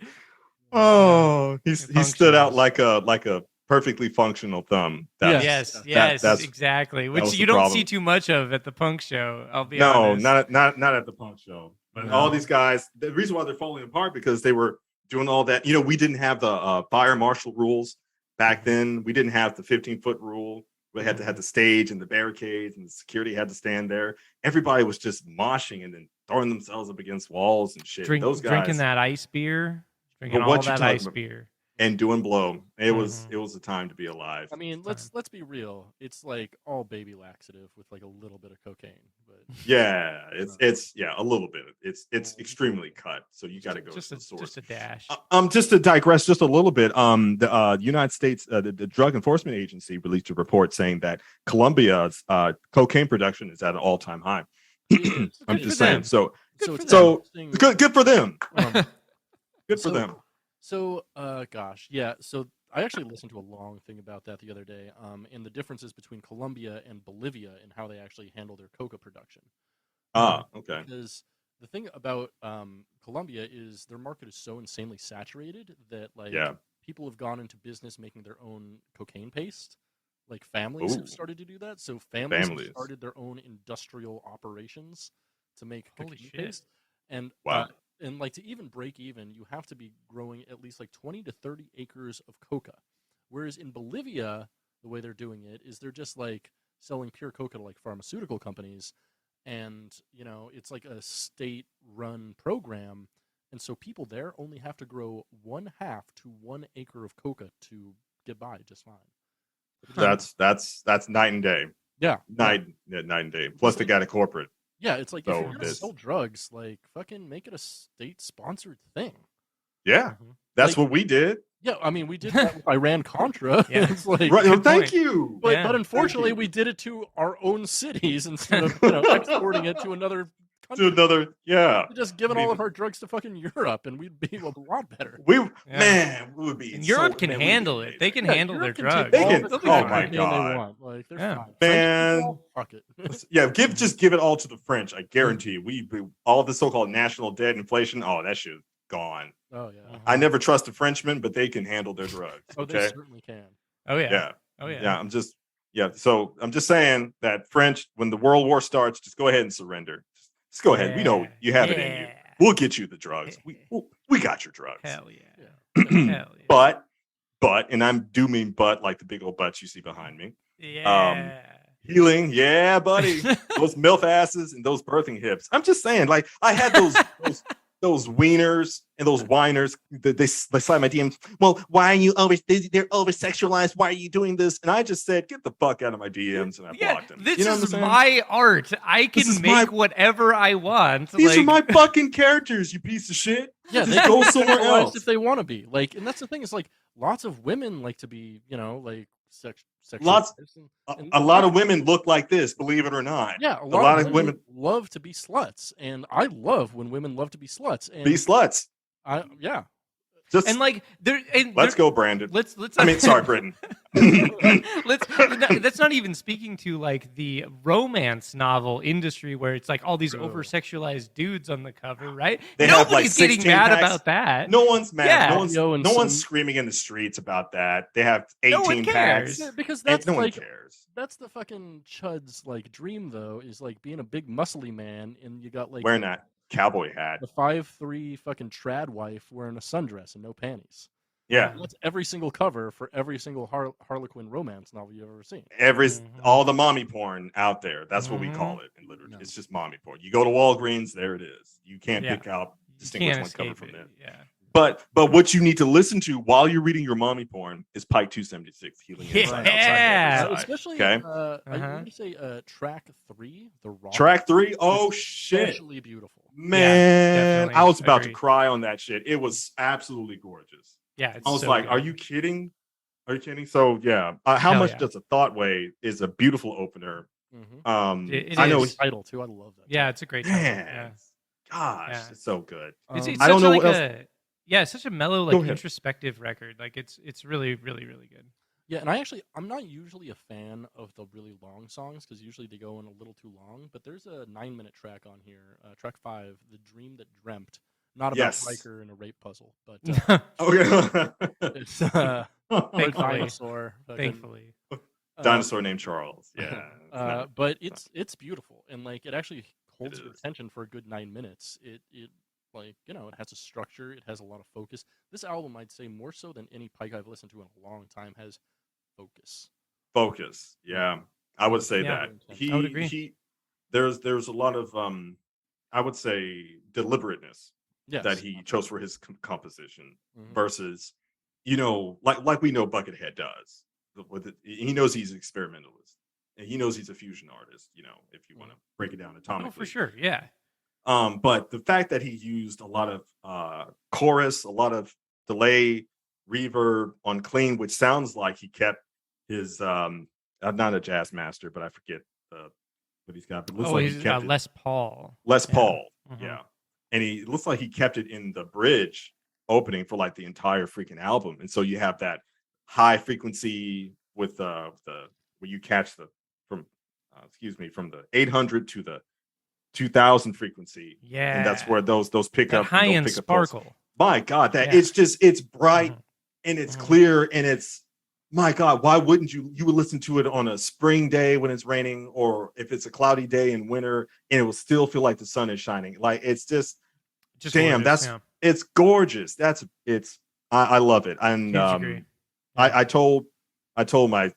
Oh, he It stood out functions. like a perfectly functional thumb. Yes. Yes, that's- exactly. was Which the you don't problem. see too much of at the punk show. I'll be No, honest. not at the punk show. But No. all these guys, the reason why they're falling apart because they were doing all that. You know, we didn't have the fire marshal rules back then. We didn't have the 15-foot rule. We had to have the stage and the barricades, and the security had to stand there. Everybody was just moshing and then throwing themselves up against walls and shit. Those guys Drinking that ice beer, drinking But all what you that talking ice about? beer. and doing blow. It was Mhm. a time to be alive. I mean, let's be real. It's like all baby laxative with like a little bit of cocaine, but Yeah, it's a little bit. It's extremely cut, so you got to go just to a, the source. just a dash. Just to digress just a little bit, the United States, the Drug Enforcement Agency released a report saying that Colombia's cocaine production is at an all-time high. I'm Good just for saying. them. So so it's So, interesting- good for them. um, Good for So- them. So, gosh, yeah. So I actually listened to a long thing about that the other day, and the differences between Colombia and Bolivia and how they actually handle their coca production. Okay. Because the thing about Colombia is their market is so insanely saturated that like Yeah. people have gone into business making their own cocaine paste. Like families Ooh. have started to do that. So families have Families. started their own industrial operations to make Holy cocaine shit. paste. And Wow. and like to even break even, you have to be growing at least like 20 to 30 acres of coca. Whereas in Bolivia, the way they're doing it is they're just like selling pure coca to like pharmaceutical companies, and you know it's like a state-run program, and so people there only have to grow 1/2 to 1 acre of coca to get by just fine. That's night and day. Yeah, Night and day. Plus they got a corporate. yeah. It's like if So you're gonna this- sell drugs, like fucking make it a state-sponsored thing. Yeah. Mhm. That's Like- what we did. Yeah, I mean we did that with Iran Contra. Yeah. It's like, Right. good Thank point. you. but, Yeah. but unfortunately, you. we did it to our own cities instead of exporting it to another To country. another, yeah. We'd just given I all mean- of our drugs to fucking Europe, and we'd be a lot better. Man, we would be. And so- Europe can man, we'd be handle it. They amazing. can handle their Europe can drugs. take They all can- the They'll be oh fucking my fine. cocaine God. they want. Like they're Yeah. fine. Man. French people, fuck it. Yeah, just give it all to the French. I guarantee you. We all the so-called national debt inflation. Oh, that shit is gone. Oh yeah. I never trust the Frenchmen, but they can handle their drugs. Oh, they Okay. certainly can. Oh yeah. Yeah. Oh yeah. Yeah. So I'm just saying that French, when the World War starts, just go ahead and surrender. Just go ahead. We know you have it in you. We'll get you the drugs. We got your drugs. Hell yeah. Yeah. Hell yeah. But, and I do mean but like the big old butts you see behind me. Yeah. Healing, yeah, buddy. Those MILF asses and those birthing hips. I'm just saying, like I had those wieners and those whiners. They slide my DMs. Well, why are you they're over sexualized? Why are you doing this? And I just said, get the fuck out of my DMs, and I Yeah, blocked them. this You know what I'm is saying? my art. I This can is my- make whatever I want. These are Like, my fucking characters, you piece of shit. Yeah, Just go somewhere sexualized else. if they want to be. Like, and that's the thing is like lots of women like to be, like Lots- sexualized. A lot of women look like this, believe it or not. Yeah, a lot lot of women love to be sluts, and I love when women love to be sluts. And be sluts. yeah, Just and like there. And let's there- go, Brandon. Let's. I mean, sorry, Britain. That's not even speaking to like the romance novel industry where it's like all these Bro. over sexualized dudes on the cover, right? They have, like, Nobody's getting 16 mad packs. about that. No one's mad. Yeah. No one's screaming in the streets about that. They have 18 No one packs. cares. Yeah, because And that's no one like cares. that's the fucking chud's like dream though, is like being a big muscly man and you got like Wearing that cowboy hat. the 5'3" fucking trad wife wearing a sundress and no panties. Yeah. That's every single cover for every single Harlequin romance novel you've ever seen. All the mommy porn out there. That's what we call it in literature. No. It's just mommy porn. You go to Walgreens, there it is. You can't Yeah. pick out You distinguish can't one cover escape from it. that. Yeah. But what you need to listen to while you're reading your mommy porn is Pike 276, Healing Inside Yeah. Outside. Especially Okay. I want to say track 3, the raw. Track 3, oh shit. Especially beautiful. Man, definitely. I was about Agree. to cry on that shit. It was absolutely gorgeous. Yeah. It's I was so like, good. are you kidding? Are you kidding? So yeah, how Hell much yeah. does a thought weigh is a beautiful opener. Mm-hmm. It I know is. Title too. I love that. Yeah, it's a great title. man, Yeah. gosh, Yeah. it's so good. It's I such don't know like what else. it's such a mellow, Go like ahead. introspective record. Like it's really, really, really good. Yeah, and I'm not usually a fan of the really long songs because usually they go in a little too long. But there's a 9-minute track on here, track 5, "The Dream That Dreamt." Not about Yes. Riker and a rape puzzle, but Okay. it's Thankfully. dinosaur. Thankfully. Dinosaur named Charles. Yeah. But it's beautiful and like it actually holds It your is. attention for a good 9 minutes. It like it has a structure. It has a lot of focus. This album, I'd say, more so than any Pike I've listened to in a long time, has focus. Focus. Yeah, I would say Yeah. that I would agree. there's a lot of I would say deliberateness Yes. that he chose for his composition Mhm. versus, like we know Buckethead does. He knows he's an experimentalist and he knows he's a fusion artist. If you want to break it down atomically. Oh, for sure. Yeah. But the fact that he used a lot of chorus, a lot of delay, reverb on clean, which sounds like he kept his I'm not a jazz master, but I forget what he's got. But it looks like he he's kept it. Les Paul. Les Yeah. Paul, Mhm. yeah, and it looks like he kept it in the bridge opening for like the entire freaking album, and so you have that high frequency with the where you catch the from the 800 to the 2000 frequency, Yeah. and that's where those pick That up high end pick up pulse. sparkle. My God, that Yeah. it's bright Mhm. and it's Mhm. clear and it's, my God, why wouldn't you would listen to it on a spring day when it's raining, or if it's a cloudy day in winter and it will still feel like the sun is shining. Like it's just damn, gorgeous, that's it's gorgeous. I love it. And Huge agree. I told my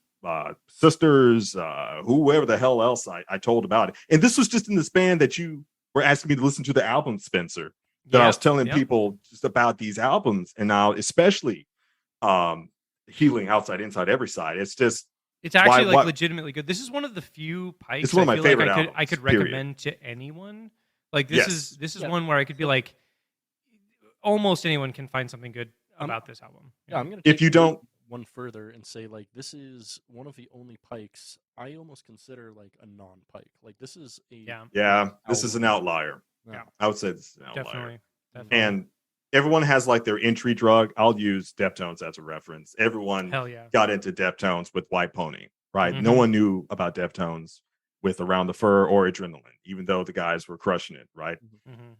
sisters, whoever the hell else I told about it. And this was just in this band that you were asking me to listen to the album, Spencer. That I was telling people just about these albums, and now especially Healing Outside, Inside, Every Side. It's just It's actually why- legitimately good. This is one of the few Pikes It's one of I my feel favorite like I could albums, period. recommend to anyone. Like this Yes. is one where I could be like, almost anyone can find something good I'm- about this album. Yeah, I'm gonna. If take you it don't- one further and say like this is one of the only Pikes I almost consider like a non-Pike. Like this is a Yeah. this is an outlier. Yeah. I would say this is an outlier. Definitely. And everyone has like their entry drug. I'll use Deftones as a reference. Everyone Hell yeah. got into Deftones with White Pony, right? No Mhm. one knew about Deftones with Around the Fur or Adrenaline, even though the guys were crushing it, right?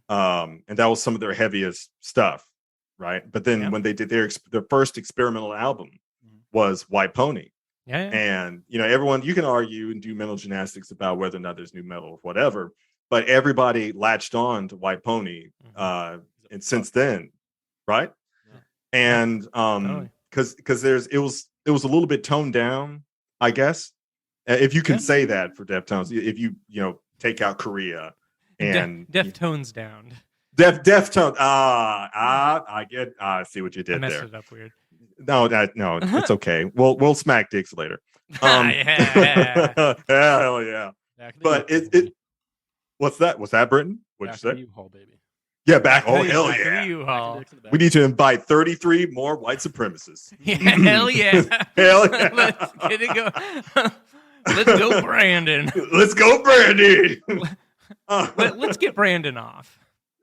Mhm. And that was some of their heaviest stuff, right? But then Yeah. when they did their first experimental album Mhm. was White Pony. Yeah. And everyone, you can argue and do mental gymnastics about whether or not there's new metal or whatever, but everybody latched on to White Pony Mhm. and since then, right? Yeah. And Totally. because it was a little bit toned down, I guess, if you can Yeah. say that for Deftones. If you take out Korea and Deftones down. Deftone. I see what you I did messed there. it up weird. No, it's okay. We'll smack dicks later. Yeah. Hell yeah. Back to the But U-Haul, it baby. what's that? Was that Britain? What'd Back you to the say? U-Haul, baby. Yeah, back. Oh, Back hell to the yeah. U-Haul. Back to the back. We need to invite 33 more white supremacists. Yeah, hell yeah. Hell yeah. Let's get it go. Let's go, Brandon. Let's go, Brandy. Let's get Brandon off.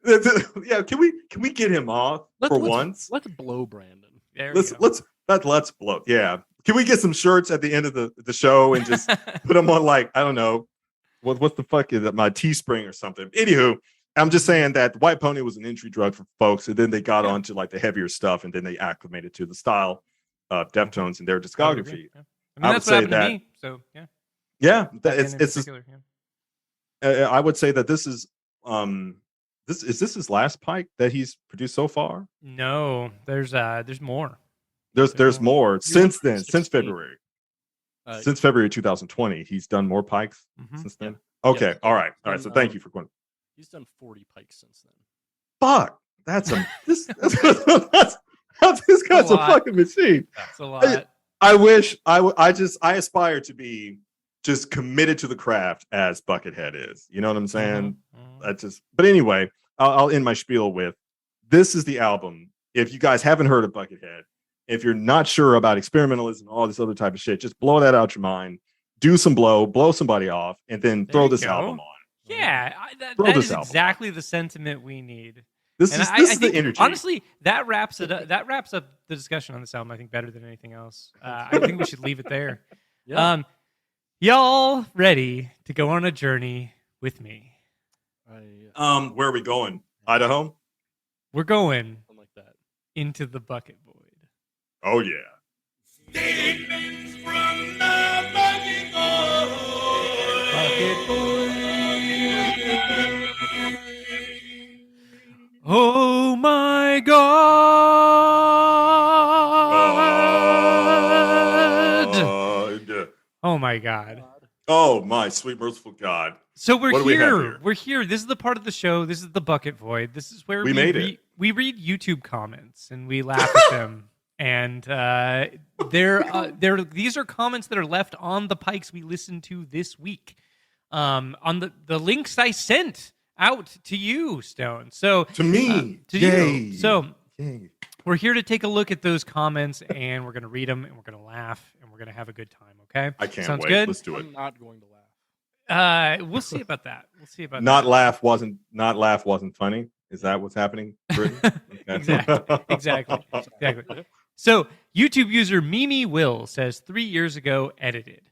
Yeah, can we get him off for once? Let's blow Brandon. There we go. Let's blow. Yeah, Can we get some shirts at the end of the show and just put them on, like, I don't know, what the fuck is it, my Teespring or something? Anywho, I'm just saying that the White Pony was an entry drug for folks, and then they got onto like the heavier stuff, and then they acclimated to the style of Deftones and their discography. Yeah. I mean, that's what happened to me. So yeah, it's I would say that this is this his last Pike that he's produced so far? No, there's more. There's more since then, since 16. February. Since February 2020, he's done more Pikes since then. Okay, Yeah. all right. So thank you for going. He's done 40 Pikes since then. Fuck, that's this guy's a fucking machine. That's a lot. I wish I aspire to be just committed to the craft as Buckethead is. You know what I'm saying? But anyway, I'll end my spiel with this is the album. If you guys haven't heard of Buckethead, if you're not sure about experimentalism and all this other type of shit, just blow that out your mind. Do some blow somebody off, and then throw this album on. Yeah, that is exactly the sentiment we need. This is the energy. Honestly, that wraps it up. That wraps up the discussion on this album, I think, better than anything else. I think we should leave it there. Yeah. Y'all ready to go on a journey with me? Where are we going? Idaho? We're going Like that. into the bucket void. Oh yeah. Statements from the bucket Oh my God! Oh my God! Oh my sweet merciful God! So we're What do we have here. here? We're here. This is the part of the show. This is the bucket void. This is where We made it. We read YouTube comments and we laugh at them. And these are comments that are left on the Pikes we listened to this week. On the links I sent out to you, Stone. So To me, to yay. you. So Yay. we're here to take a look at those comments, and we're gonna read them, and we're gonna laugh, and we're gonna have a good time. Okay? I can't Sounds wait. good? Let's do it. I'm not going to laugh. We'll see about that. Not laugh wasn't funny. Is that what's happening, Britain? Okay. Exactly. So, YouTube user Mimi Will says 3 years ago, edited.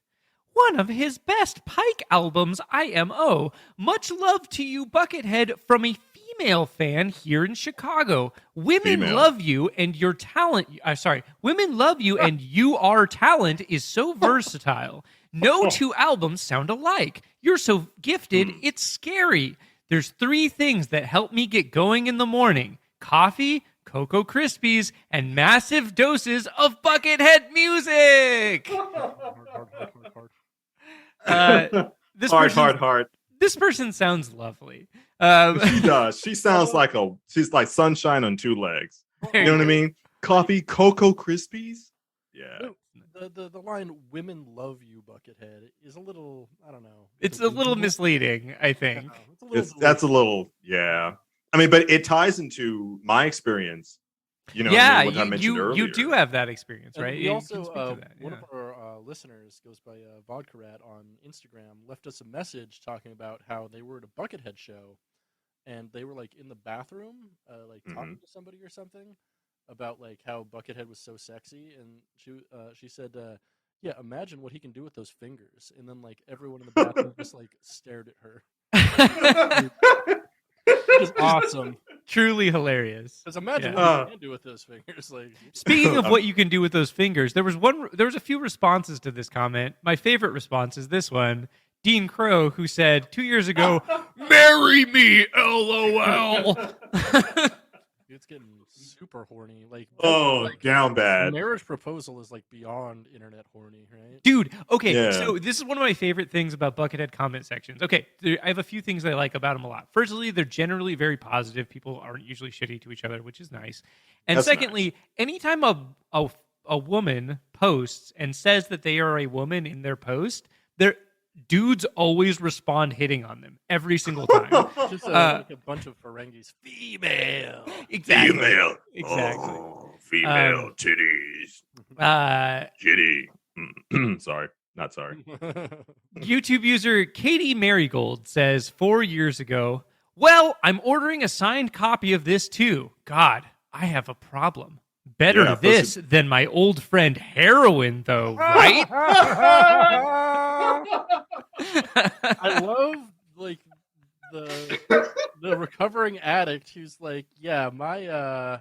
One of his best Pike albums, IMO. Much love to you, Buckethead, from a female fan here in Chicago. Women love you and your talent. Women love you and your talent is so versatile. No two albums sound alike. You're so gifted, it's scary. There's 3 things that help me get going in the morning: coffee, Cocoa Krispies, and massive doses of Buckethead music. Hard. This person sounds lovely. She does. She sounds like she's like sunshine on 2 legs. You know what I mean? Coffee, Cocoa Krispies. Yeah. The line "Women love you, Buckethead" is a little, I don't know. It's a little misleading, I think. That's a little, yeah. I mean, but it ties into my experience. You know, Yeah, what I mentioned earlier. you do have that experience, right? We You also, can speak to that, one yeah. of our listeners goes by Vodka Rat on Instagram, left us a message talking about how they were at a Buckethead show, and they were like in the bathroom, talking to somebody or something about like how Buckethead was so sexy, and she said, "Yeah, imagine what he can do with those fingers," and then like everyone in the bathroom just like stared at her. Which is awesome. Truly hilarious. Because imagine what you can do with those fingers. Like, speaking of what you can do with those fingers, there was a few responses to this comment. My favorite response is this one. Dean Crow, who said 2 years ago, "Marry me, LOL." it's getting super horny. Like, down bad. Marriage proposal is like beyond internet horny, right? Dude, okay, Yeah. so this is one of my favorite things about Buckethead comment sections. Okay, I have a few things I like about them a lot. Firstly, they're generally very positive. People aren't usually shitty to each other, which is nice. And That's secondly, anytime a woman posts and says that they are a woman in their post, their dudes always respond hitting on them every single time. Just like a bunch of Ferengis. Female. Exactly. Female. Exactly. Oh, female titties. Shitty. Sorry. Not sorry. YouTube user Katie Marigold says 4 years ago, "Well, I'm ordering a signed copy of this too. God, I have a problem. Better Yeah, this than my old friend heroin, though, right? I love like the recovering addict who's like, yeah, my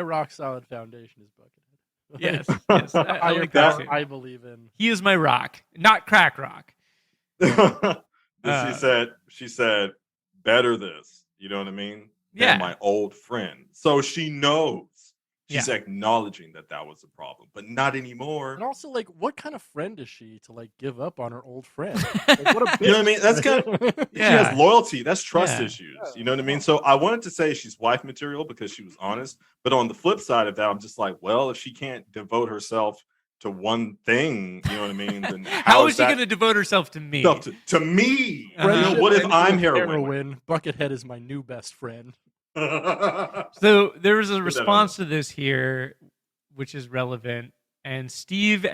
rock solid foundation is Buckethead. Yes, yes, I Higher like that power too. I believe in. He is my rock, not crack rock. She said, better this. You know what I mean? Yeah. Than my old friend. So she knows. She's Yeah. acknowledging that was a problem, but not anymore. And also, like, what kind of friend is she to like give up on her old friend? Like, what a You know what I mean? That's kind of She has loyalty. That's trust Yeah. issues. You know what I mean? So I wanted to say she's wife material because she was honest. But on the flip side of that, I'm just like, well, if she can't devote herself to one thing, you know what I mean? Then How is she going to devote herself to me? to me? Uh-huh. You know, what if I'm heroin? heroin? Buckethead is my new best friend. So there was a that on response to this here, which is relevant. And Steve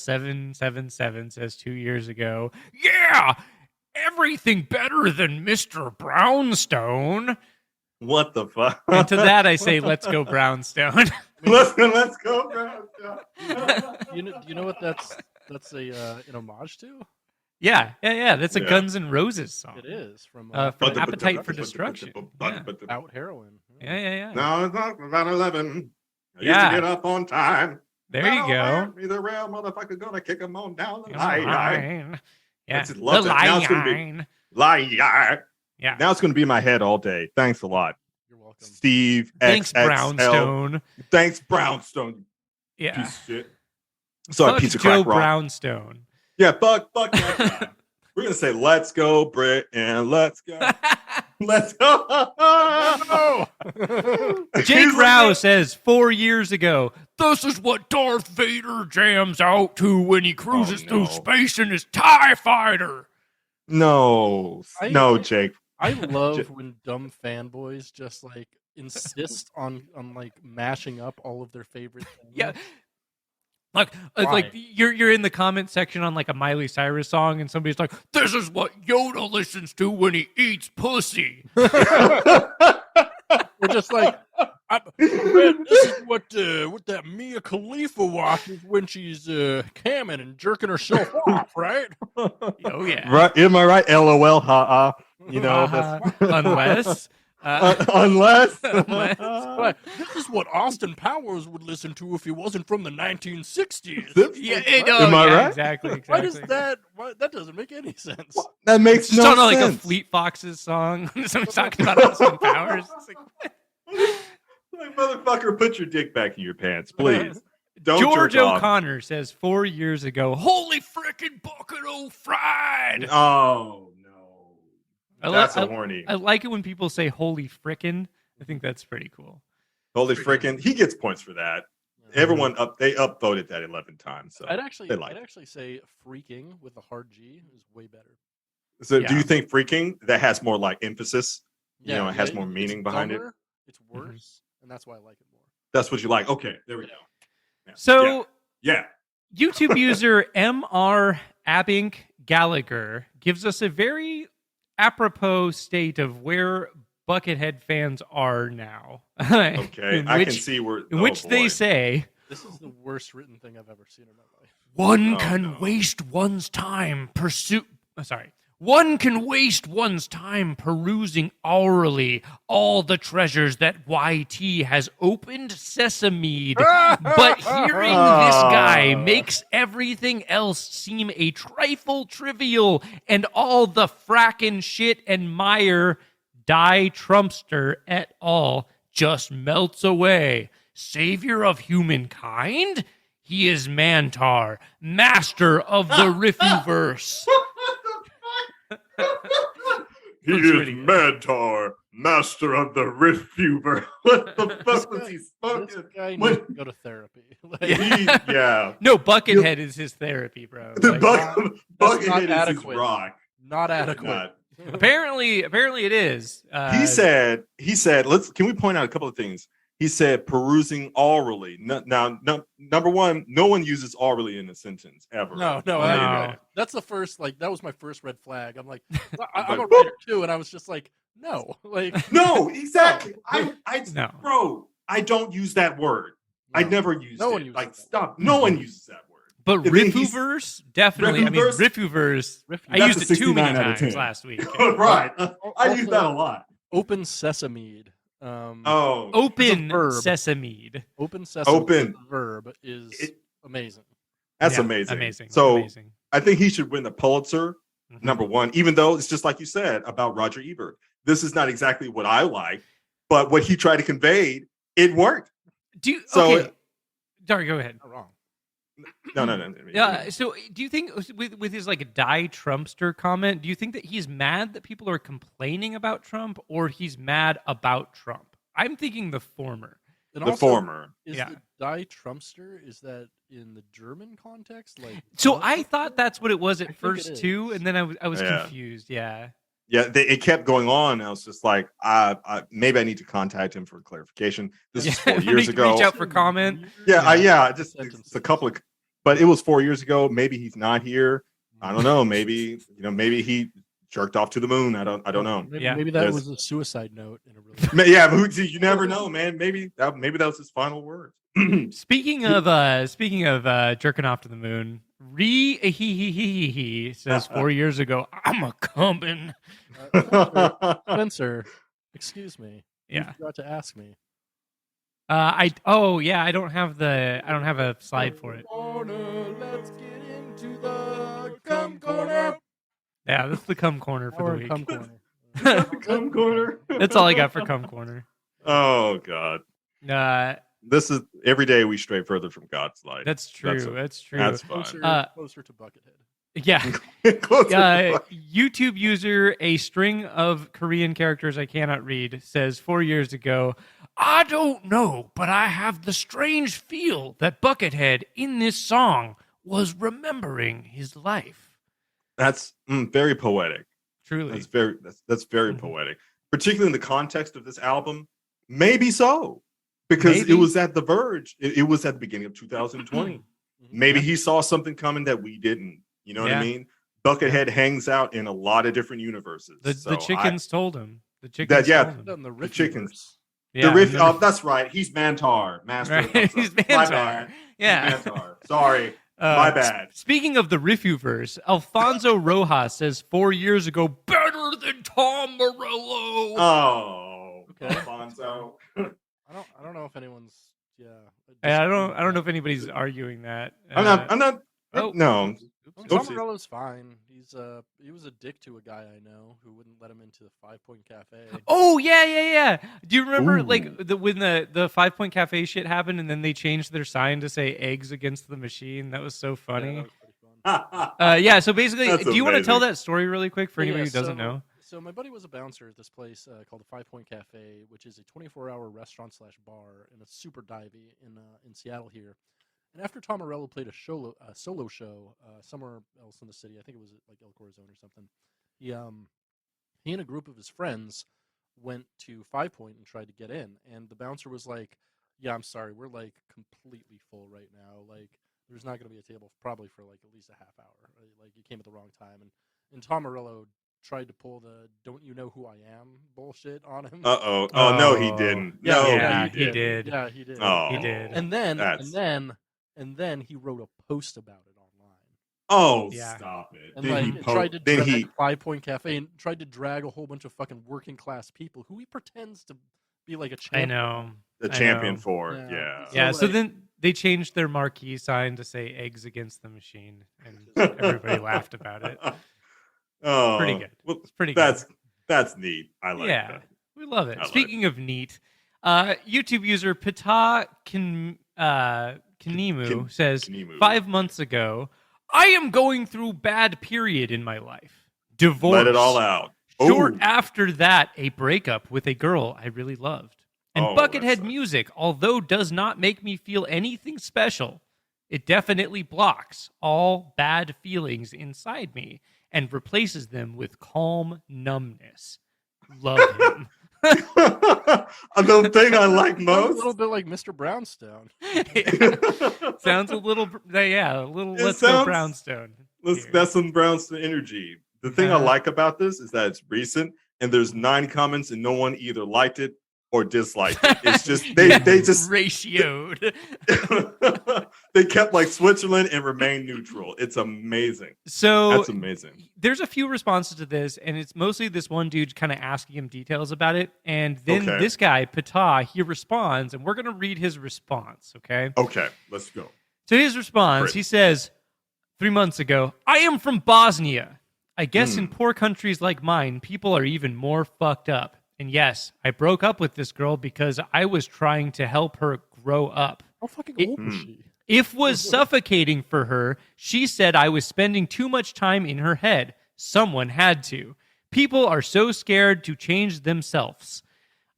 XXL777 says 2 years ago, yeah, everything better than Mr. Brownstone. What the fuck? And to that I say, let's go Brownstone. let's go, bro. You know what that's an homage to? yeah. That's a Yeah. Guns N' Roses song. It is from From Appetite for Destruction. About heroin. Yeah. Now it's not about 11. I used Yeah. to get up on time. There you go. Me the real motherfucker gonna kick him on down the Line. line. Yeah. I just love that. Now it's gonna be- line. Line. Yeah. Now it's going to be in my head all day. Thanks a lot, You're welcome. Steve. Thanks, XXL. Brownstone. Thanks, Brownstone. you Yeah. Piece of shit. Sorry, Fuck piece of Joe crack rock. Brownstone. Yeah, fuck that guy. We're gonna say, "Let's go, Brit, and let's go, let's go." Oh! Jake He's Rao like, says 4 years ago, this is what Darth Vader jams out to when he cruises no. through space in his TIE fighter. No, Jake. I love when dumb fanboys just like insist on like mashing up all of their favorite things. Yeah. Like Why? you're in the comment section on like a Miley Cyrus song and somebody's like, this is what Yoda listens to when he eats pussy. We're just like, man, this is what that Mia Khalifa watches when she's camming and jerking herself off, right? Oh yeah. Right? Am I right? LOL. Ha. You know. Unless Unless. Right. This is what Austin Powers would listen to if he wasn't from the 1960s. yeah, Am I right? Exactly. Why does that? That doesn't make any sense. That makes Just no on like a sense. Fleet Foxes song. Someone's talking about Austin Powers. It's like, Like, motherfucker, put your dick back in your pants, please. Don't George jerk off. O'Connor says 4 years ago, holy frickin' bucket o' fried. Oh no, I that's like- horny. I like it when people say holy frickin'. I think that's pretty cool. Holy frickin', he gets points for that. Everyone they upvoted that 11 times. So I'd actually say freaking with a hard G is way better. do Yeah. you think freaking that has more like emphasis? You know, it has more it's meaning behind it. dumber, It's worse, and that's why I like it more. That's what you like. Okay, there we go. Yeah. So yeah. YouTube user MR Abink Gallagher gives us a very apropos state of where Buckethead fans are now. Okay, in I which, can see where in which they say, This is the worst written thing I've ever seen in my life. one Oh, can no. waste one's time One can waste one's time perusing orally all the treasures that YT has opened sesame'd, but hearing this guy makes everything else seem a trifle trivial, and all the frackin' shit and mire Die Trumpster et al. Just melts away. Savior of humankind? He is Mantar, master of the Riffuverse. He That's is pretty good. Mantar, master of the Riffuver. What the fuck was he This smoking? guy What? needs to go to therapy. Like, Yeah. No, Buckethead is his therapy, bro. The Like, Buckethead not is his adequate. rock. not adequate. Not. apparently it is. He said, can we point out a couple of things? He said perusing orally. Now, number one, no one uses orally in a sentence ever. No, No. that's the first. Like that was my first red flag. I'm like, I'm a Like, writer too, and I was just like, no, like No, exactly. I No. bro, I don't use that word. I No. never used No it. one uses Like, that stop. No one uses that word. But And then he's- Riffuverse, definitely. I mean, Riffuverse? Riffuverse. I That's used a it too many 69 out of times 10. last week. Right. I use Also- that a lot. Open Sesame. Oh. Open verb. sesame. Open Sesame. Open. The verb is It- amazing. That's Yeah, amazing. Amazing. So amazing. I think he should win the Pulitzer, Mhm. number one, even though it's just like you said about Roger Ebert. This is not exactly what I like, but what he tried to convey, it worked. Do you, So- okay. Sorry, go ahead. Not wrong. No. Yeah. So, do you think with his like die Trumpster comment, do you think that he's mad that people are complaining about Trump, or he's mad about Trump? I'm thinking the former. And The also, former. Is Yeah. the Die Trumpster, is that in the German context? Like, So Die I thought Trumpster? that's what it was I at think first it too, is. and then I was Yeah. confused. Yeah. Yeah, it kept going on. I was just like, maybe I need to contact him for clarification. This is 4 years ago. Reach out for comment. Yeah, just Sentences. it's a couple of, but it was 4 years ago. Maybe he's not here. I don't know. Maybe maybe he jerked off to the moon. I don't know. Maybe, Yeah. maybe that There's- was a suicide note in a really. Yeah, but you never know, man. Maybe that was his final words. Speaking of jerking off to the moon, he says 4 years ago, I'm a coming. Spencer, excuse me. You Yeah. forgot to ask me. I don't have a slide for it. Let's get into the cum corner. Yeah, that's the cum corner for Or the week. cum corner. Come corner. That's all I got for cum corner. Oh God, Uh, this is every day we stray further from God's light. that's true. That's That's true. That's fine. Closer to Buckethead. Yeah. Closer to YouTube user, a string of Korean characters I cannot read, says 4 years ago, I don't know, but I have the strange feel that Buckethead in this song was remembering his life. That's very poetic. Truly. That's very Mhm. poetic, particularly in the context of this album. Maybe so, because Maybe. it was at the verge. It was at the beginning of 2020. Maybe Yeah. he saw something coming that we didn't. You know what Yeah. I mean? Buckethead hangs out in a lot of different universes. The So chickens told him. The chickens That- yeah. told him. Done the The chickens. Riffverse. Yeah, the riff. and then- Oh, that's right. He's Mantar, master. Right, of he's Upside. My Mantar. bad. He's Yeah. Mantar. Sorry, my bad. Speaking of the Riffuverse, Alfonso Rojas says 4 years ago, better than Tom Morello. Oh, Okay. Alfonso. I don't know if anyone's I don't know if anybody's arguing that. I'm not. oh. No. Tom Oopsie. Morello's fine. He was a dick to a guy I know who wouldn't let him into the 5 Point Cafe. Oh yeah. Do you remember Ooh. like when the 5 Point Cafe shit happened and then they changed their sign to say eggs against the machine? That was so Yeah, funny. that was pretty fun. Yeah. So basically, That's do you want to tell amazing. that story really quick for Yeah, anybody who doesn't so- know? So my buddy was a bouncer at this place called the 5 Point Cafe, which is a 24-hour restaurant/bar and it's super divey in Seattle here. And after Tom Morello played a solo show somewhere else in the city, I think it was at like El Corazon or something. He and a group of his friends went to 5 Point and tried to get in, and the bouncer was like, "Yeah, I'm sorry, we're like completely full right now. Like, there's not going to be a table probably for like at least a half hour. Right? Like, you came at the wrong time." And Tom Morello tried to pull the "Don't you know who I am" bullshit on him. Oh no, he Oh. didn't. Yeah, No, yeah, he he didn't. did. Yeah, he did. Oh, He did. And then That's- and then he wrote a post about it online. Oh, Yeah. stop it. And Then like he tried to then drag he 5 Point Cafe and tried to drag a whole bunch of fucking working class people who he pretends to be like a I champion. know. the I champion know. for Yeah. yeah. Yeah. So, So like- then they changed their marquee sign to say eggs against the machine, and everybody laughed about it. Oh, Pretty good. Well, It's pretty good. that's neat. I like Yeah. that. We love it. I like Speaking of neat, YouTube user Pata Kanimu Kin- says Kanimu. 5 months ago, I am going through bad period in my life. Divorce. Let it all out. Short Ooh. after that, a breakup with a girl I really loved. And Oh, that Buckethead sucks. music, although does not make me feel anything special, it definitely blocks all bad feelings inside me and replaces them with calm numbness. Love him. The thing I like Sounds a most. little bit like Mr. Brownstone. Sounds a little, yeah, a little. It Let's go sounds- Brownstone. here. That's some Brownstone energy. The thing I Uh-huh. like about this is that it's recent and there's 9 comments and no one either liked it or disliked it. It's just they just ratioed. they kept like Switzerland and remained neutral. It's amazing. So That's amazing. There's a few responses to this, and it's mostly this one dude kind of asking him details about it. And then Okay. this guy, Patah, he responds, and we're going to read his response, okay? Okay, let's go. So his response, Great. he says, 3 months ago, I am from Bosnia. I guess in poor countries like mine, people are even more fucked up. And yes, I broke up with this girl because I was trying to help her grow up. How fucking It- old was she? If was suffocating for her, she said I was spending too much time in her head. Someone had to. People are so scared to change themselves.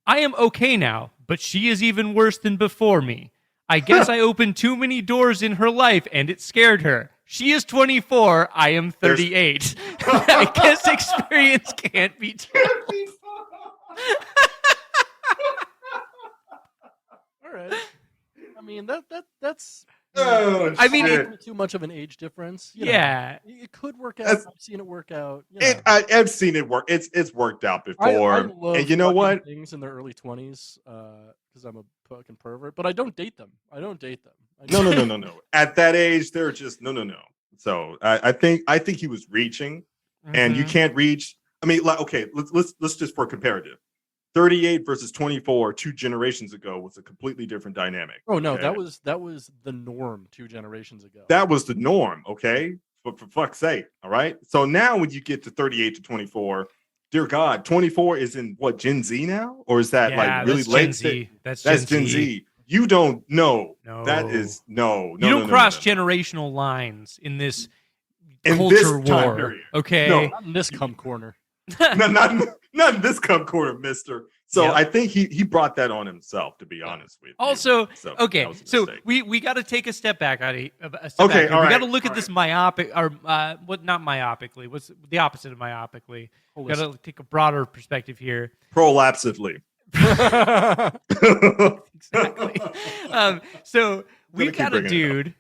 I am okay now, but she is even worse than before me. I guess I opened too many doors in her life and it scared her. She is 24. I am 38. I guess experience can't be true. All right. I mean that's. Oh, I mean, shit. Not too much of an age difference. You know. Yeah. It could work out. That's- I've seen it work out. You know. I've seen it work. It's worked out before. I love and you know fucking what? Things in their early 20s, because I'm a fucking pervert. But I don't date them. I No. don't- At that age, they're just no. So I think he was reaching, and you Mhm. can't reach. I mean, like, okay, let's just for comparative. 38 versus 24 2 generations ago was a completely different dynamic. Oh no, okay? that was the norm 2 generations ago. That was the norm. Okay, but for fuck's sake, all right. So now when you get to 38 to 24, dear God, 24 is in what, Gen Z now, or is that Yeah, like really that's late? Gen Z. That's Gen Z. You don't know. No. That is no. You don't cross generational lines in this In culture this time war. period. Okay. No. Not in this cum corner. not in this cum corner, Mister. So Yep. I think he brought that on himself, to be honest with you. Also, So okay, that was a so mistake. we got to take a step back. A step Okay, back here. all We got right, to look at all this myopic, or what? Not myopically. What's the opposite of myopically? We got to take a broader perspective here. Prolapsively. Exactly. So we've keep got a bringing it up. dude,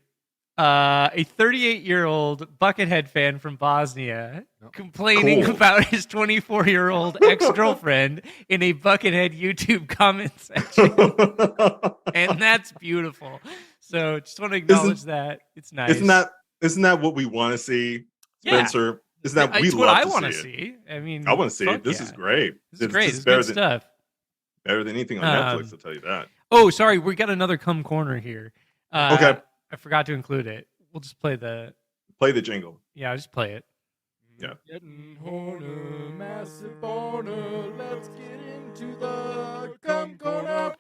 a 38-year-old Buckethead fan from Bosnia, complaining Cool. about his 24-year-old ex-girlfriend in a Buckethead YouTube comment section, and that's beautiful. So just want to acknowledge that. It's nice. Isn't that what we want to see, Yeah. Spencer? Isn't that we it's what love I to want to see? It. see. I mean, I want to see fuck it. This yeah. is great. This is great. just It's better good than stuff. better than anything on Um, Netflix. I'll tell you that. Oh, sorry, we got another cum corner here. Okay. I forgot to include it. We'll just play the. Play the jingle. Yeah, I'll just play it. Yeah. Getting horny, massive boner. Let's get into the cum corner.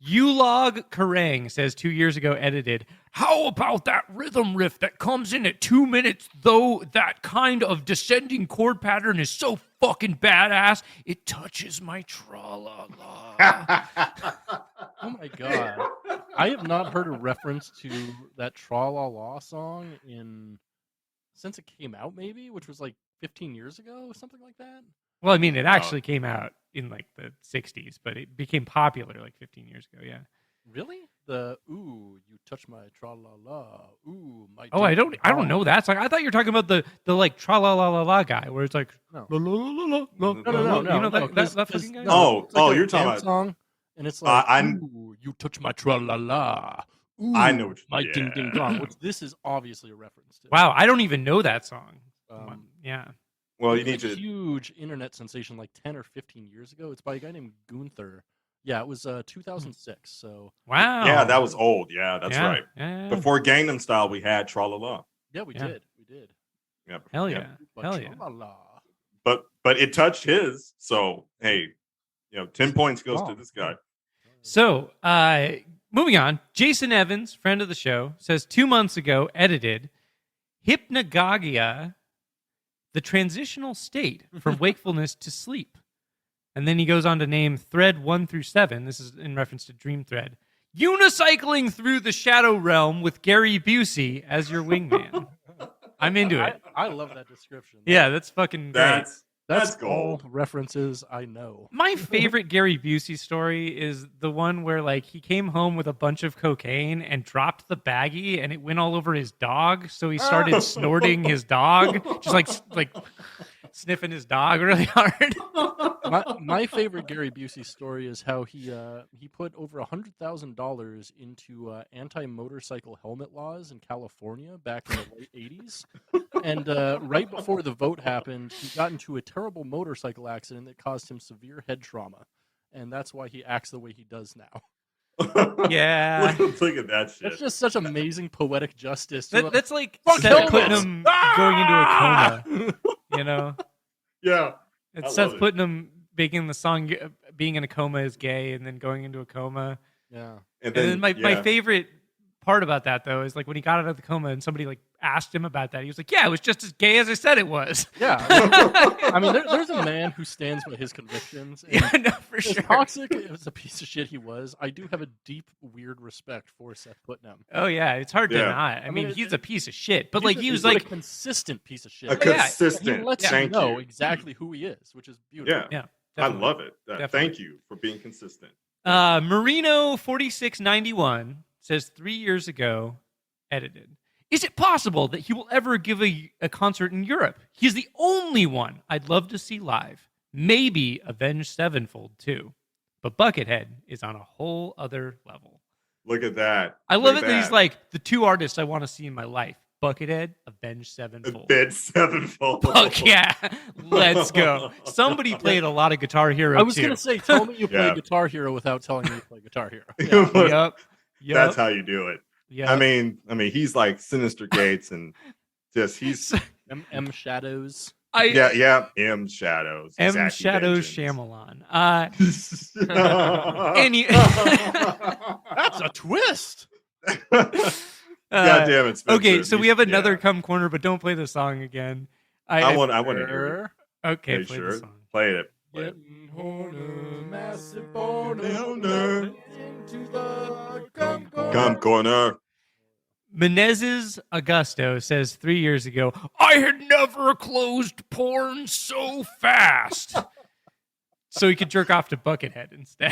Ulog Karang says 2 years ago edited, how about that rhythm riff that comes in at 2 minutes, though that kind of descending chord pattern is so fucking badass, it touches my tra-la-la. Oh my god. I have not heard a reference to that Tra La La song since it came out, maybe, which was like 15 years ago, something like that. Well, I mean, it actually came out in like the 60s, but it became popular like 15 years ago, yeah. Really? The ooh, you touch my tra la la. Ooh, my. Oh, I don't know that song. I thought you were talking about the like tra-la-la-la-la guy, where it's like, No. la, la, la, la, la, No, la. No, You know that 'cause- fucking guy? Oh, it's like oh, a you're talking dance about- song, and it's like, I- ooh, you touch my tra la la. Ooh, I know what you- my ding ding yeah. dong. Which this is obviously a reference to. Wow, I don't even know that song. Yeah. Well, you It need was a to. huge internet sensation like 10 or 15 years ago. It's by a guy named Gunther. Yeah, it was 2006. So Wow. Yeah, that was old. Yeah, that's Yeah, right. Yeah. Before Gangnam Style, we had Tra La La. yeah, we Yeah. did. Yeah, Hell yeah. yeah. But Hell yeah. tra-la-la. But it touched his. So hey, 10 points goes to this guy. So, moving on. Jason Evans, friend of the show, says 2 months ago, edited hypnagogia, the transitional state from wakefulness to sleep. And then he goes on to name thread 1 through 7. This is in reference to Dreamthread. Unicycling through the shadow realm with Gary Busey as your wingman. I'm into it. I love that description. Yeah, that's fucking great. That's all gold. references I know. My favorite Gary Busey story is the one where like he came home with a bunch of cocaine and dropped the baggie and it went all over his dog, so he started snorting his dog, just like sniffing his dog really hard. My favorite Gary Busey story is how he put over $100,000 into anti-motorcycle helmet laws in California back in the late '80s, and right before the vote happened, he got into a terrible motorcycle accident that caused him severe head trauma, and that's why he acts the way he does now. Yeah. Look at that shit. That's just such amazing poetic justice. That's like Fuck Seth putting helmets! him going into a coma. You know, Yeah. it's I Seth love it. putting him making the song being in a coma is gay, and then going into a coma. Yeah. And then my favorite part about that though is like when he got out of the coma and somebody like asked him about that, he was like, "Yeah, it was just as gay as I said it was." Yeah. I mean, there's a man who stands by his convictions. And Yeah, no, for as sure. toxic as a piece of shit he was, I do have a deep, weird respect for Seth Putnam. Oh yeah, it's hard to Yeah. not. I mean, mean, he's a piece of shit, but like he was He's a like, consistent piece of shit. A Oh, yeah. consistent. He lets Thank you know you. exactly who he is, which is beautiful. Yeah. yeah, I definitely. love it. Definitely. Thank you for being consistent. Marino 4691 says 3 years ago, edited. Is it possible that he will ever give a concert in Europe? He's the only one I'd love to see live. Maybe Avenged Sevenfold too. But Buckethead is on a whole other level. Look at that. I love Look it at that he's like the two artists I want to see in my life. Buckethead, Avenged Sevenfold. Bed Sevenfold. Fuck yeah. Let's go. Somebody played a lot of Guitar Hero I was too. going to say, tell me you play Yeah. Guitar Hero without telling me you play Guitar Hero. Yeah. Yep. That's how you do it. Yep. I mean, he's like Sinister Gates and just he's M Shadows. yeah, M Shadows. M Exactly, Shadows vengeance. Shyamalan. Any That's a twist. God damn it, Spencer. Okay, so we have another Yeah. come corner, but don't play the song again. I want to hear it. Okay, Okay, play sure. the song. Play it. Play it. Gettin horner, massive boner, Boner. into the come corner. Come corner. Menezes Augusto says 3 years ago, I had never closed porn so fast. So he could jerk off to Buckethead instead.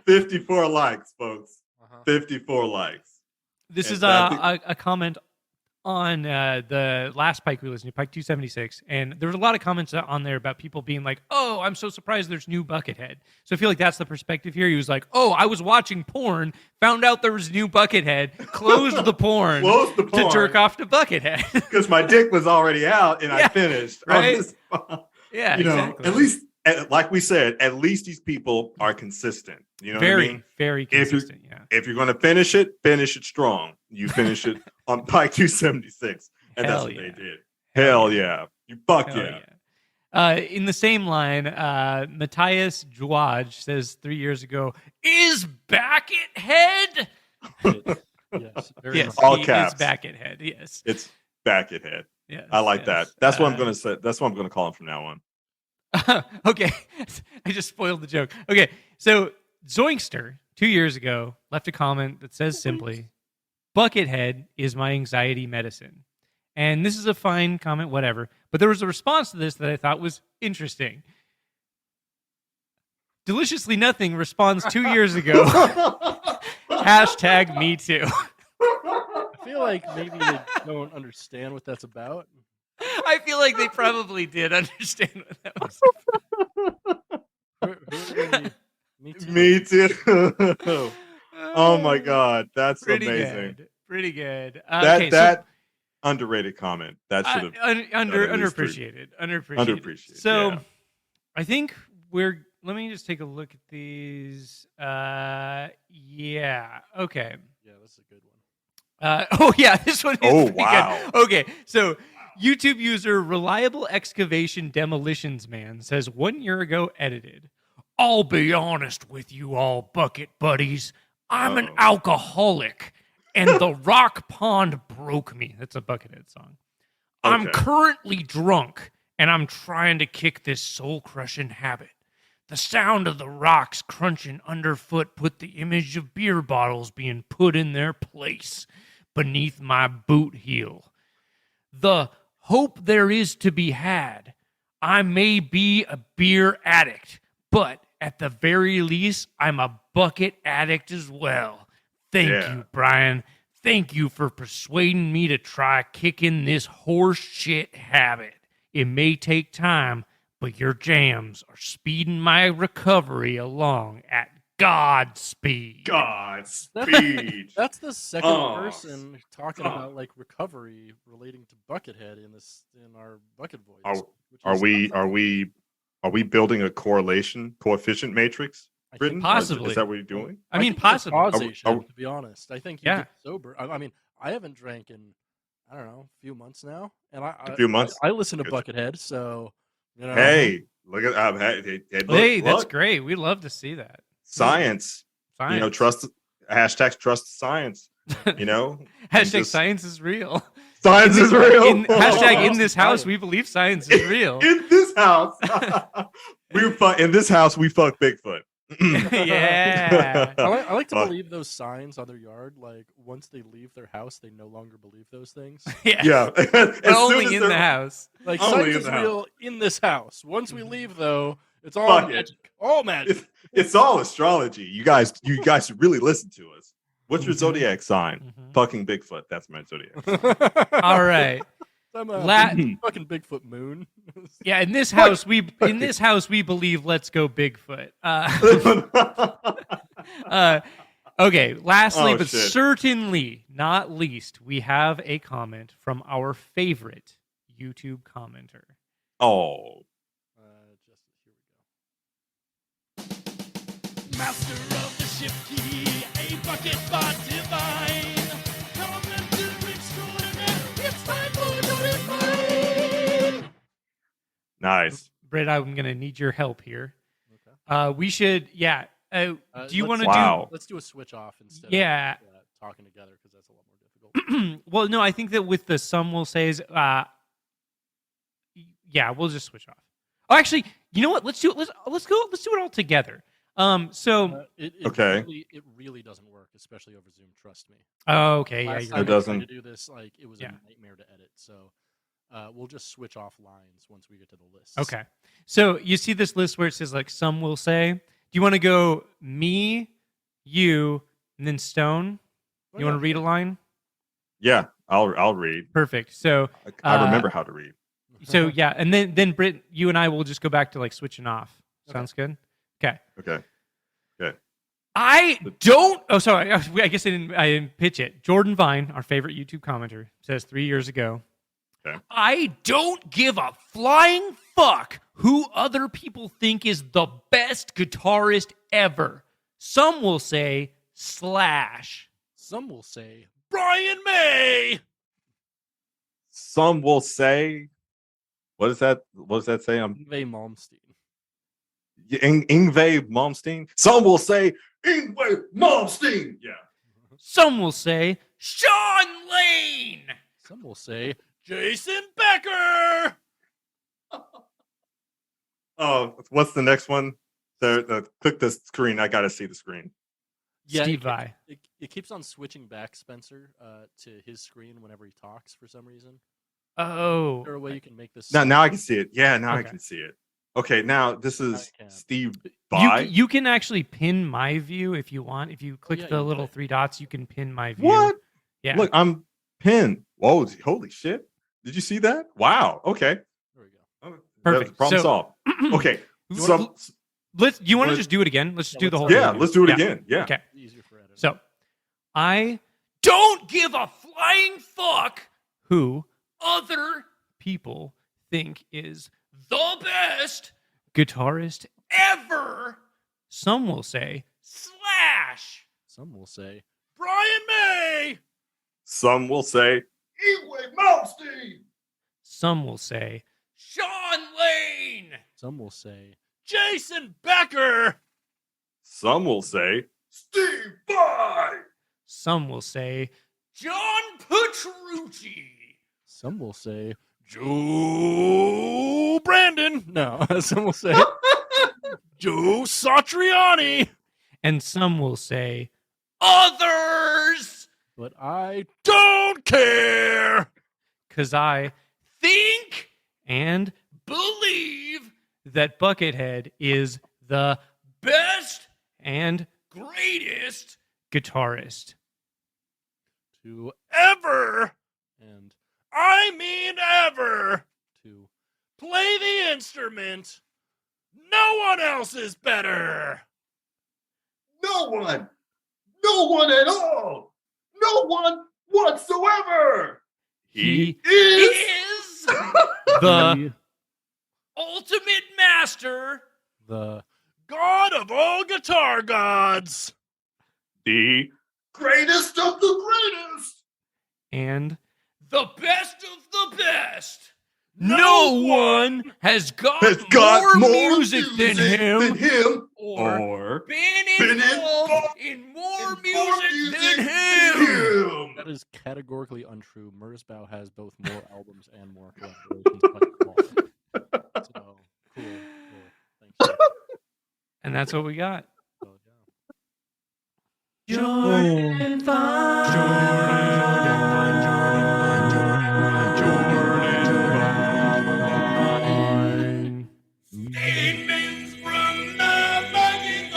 54 likes, folks. Uh-huh. 54 likes. This And is that a comment on the last Pike we listened to, Pike 276, and there was a lot of comments on there about people being like, "Oh, I'm so surprised there's new Buckethead." So I feel like that's the perspective here. He was like, "Oh, I was watching porn, found out there was new Buckethead, closed the porn, Close the porn. to jerk off to Buckethead." Because my dick was already out and I Yeah, finished. right? Yeah, You know, exactly. at least, like we said, at least these people are consistent. You know what I mean? very If you're- consistent. Yeah. If you're going to finish it strong. You finish it on Pike 276. And Hell that's what yeah. they did. Hell yeah. You fuck Hell yeah. In the same line, Matthias Dwaj says 3 years ago, "Is Buckethead?" Yes, very Yes, much. All he caps. is Buckethead. Yes, It's back at head. yes. I like that. yes. That's what I'm going to say. That's what I'm going to call him from now on. Okay, I just spoiled the joke. Okay, so Zoinkster 2 years ago left a comment that says simply, "Buckethead is my anxiety medicine." And this is a fine comment, whatever. But there was a response to this that I thought was interesting. Deliciously Nothing responds 2 years ago, hashtag me too. I feel like maybe they don't understand what that's about. I feel like they probably did understand what that was. Who are they? Me too. Me too. Oh my God. That's Pretty amazing. good. Pretty good. That Okay, that underrated comment. That so, should have underappreciated. underappreciated. So yeah. I think we're. Let me just take a look at these. Yeah. Okay. Yeah, that's a good one. Oh yeah, this one is Oh, pretty wow. good. Okay, so YouTube user Reliable Excavation Demolitions Man says 1 year ago edited. I'll be honest with you all, bucket buddies. I'm an Uh-oh. alcoholic, and the rock pond broke me. That's a Buckethead song. I'm Okay. currently drunk, and I'm trying to kick this soul-crushing habit. The sound of the rocks crunching underfoot put the image of beer bottles being put in their place beneath my boot heel. The hope there is to be had. I may be a beer addict, but at the very least, I'm a bucket addict as well. Thank Yeah. you, Brian. Thank you for persuading me to try kicking this horse shit habit. It may take time, but your jams are speeding my recovery along at Godspeed. Godspeed. That's the second Oh, person talking God. about like recovery relating to Buckethead in our Bucket Voice. Are, which are is we not something- are we building a coefficient matrix? I think Britain? Possibly. Is that what you're doing? I mean, think it's a possibly. causation, to be honest. I think you Yeah. get sober. I mean, I haven't drank in I don't know a few months now, and A few months? I listen to Good. Buckethead, so you know. Hey, look at look, Hey, that's look. great. We'd love to see that. Science. Science. You know, trust science. You know, Hashtag just- science is real. science is real. Hashtag in Oh, this house, science. we believe science is real. In this house, in this house we fuck Bigfoot. Yeah. I like to Fuck. believe those signs on their yard. Like once they leave their house, they no longer believe those things. Yeah. Yeah, But only in the house. Like Only science in is the house. real in this house. Once we leave, though, it's all Fuck it. magic. All magic. It's all astrology. You guys should really listen to us. What's your Mhm. zodiac sign? Mhm. Fucking Bigfoot. That's my zodiac. All right. I'm a La- fucking Bigfoot moon. Yeah, in this house we believe let's go Bigfoot. Okay, lastly Oh, but shit. certainly not least, we have a comment from our favorite YouTube commenter. Oh, Just here we go. Master of the ship key, a bucket bot divine. Commenter extraordinaire, it's time for your divine. nice. Britt, I'm gonna need your help here. Okay. We should, yeah. Do you want to Wow. Let's do a switch off instead. Yeah. Of talking together because that's a lot more difficult. do? Well, no, I think that with the some will says, yeah, we'll just switch off. Oh, actually, you know what? Let's do it. Let's do it all together. So It Okay. It really doesn't work, especially over Zoom. Trust me. okay, yeah, Last you're time right. It doesn't. I tried to do this, like it was Yeah. a nightmare to edit. So we'll just switch off lines once we get to the list. Okay. So you see this list where it says like some will say. Do you want to go me, you, and then Stone? You want to read a line? Yeah, I'll read. Perfect. So I remember how to read. yeah, and then Britt, you and I will just go back to like switching off. Sounds good. Okay. Okay. I don't. Oh, sorry. I guess I didn't pitch it. Jordan Vine, our favorite YouTube commenter, says 3 years ago. Okay. I don't give a flying fuck who other people think is the best guitarist ever. Some will say Slash. Some will say Brian May. Some will say, what is that? What does that say? Yngwie Malmsteen. Yngwie Malmsteen. Some will say Yngwie Malmsteen. Yeah. Some will say Sean Lane. Some will say Jason Becker. Oh, what's the next one? Click the screen. I got to see the screen. Steve it, Vai. it keeps on switching back, Spencer, to his screen whenever he talks for some reason. Oh. Is there a way you can make this? Now I can see it. Yeah, now I Okay. can see it. Okay, now this is I can. Steve You, Vai. you can actually pin my view if you want. If you click yeah, the you little can. 3 dots, you can pin my view. What? Yeah. Look, I'm pinned. Whoa, holy shit. Did you see that? Wow. Okay. There we go. Perfect. Problem So- solved. Okay. You So, want- You want to Let's- just do it again? Let's just Yeah, do the let's- whole yeah, thing. let's do it Yeah. again. Yeah. Okay. Easier for editing. So, I don't give a flying fuck who other people think is the best guitarist ever. Some will say Slash. Some will say Brian May. Some will say Yngwie Malmsteen. Some will say Sean Lane. Some will say Jason Becker. Some will say Steve Vai. Some will say John Petrucci. Some will say Joe Brandon. No, some will say Joe Satriani. And some will say others. But I don't care. Because I think and believe that Buckethead is the best and greatest guitarist. to ever, and I mean ever, to play the instrument. No one else is better. No one at all, no one whatsoever. He is the Ultimate master. the god of all guitar gods. the greatest of the greatest. and The best of the best. no one has got, more music than him or been involved in more music than him. That is categorically untrue. Merzbow has both more albums and more collaborations. So, cool. Thanks. and that's what we got. So, yeah. Statements from the Bucket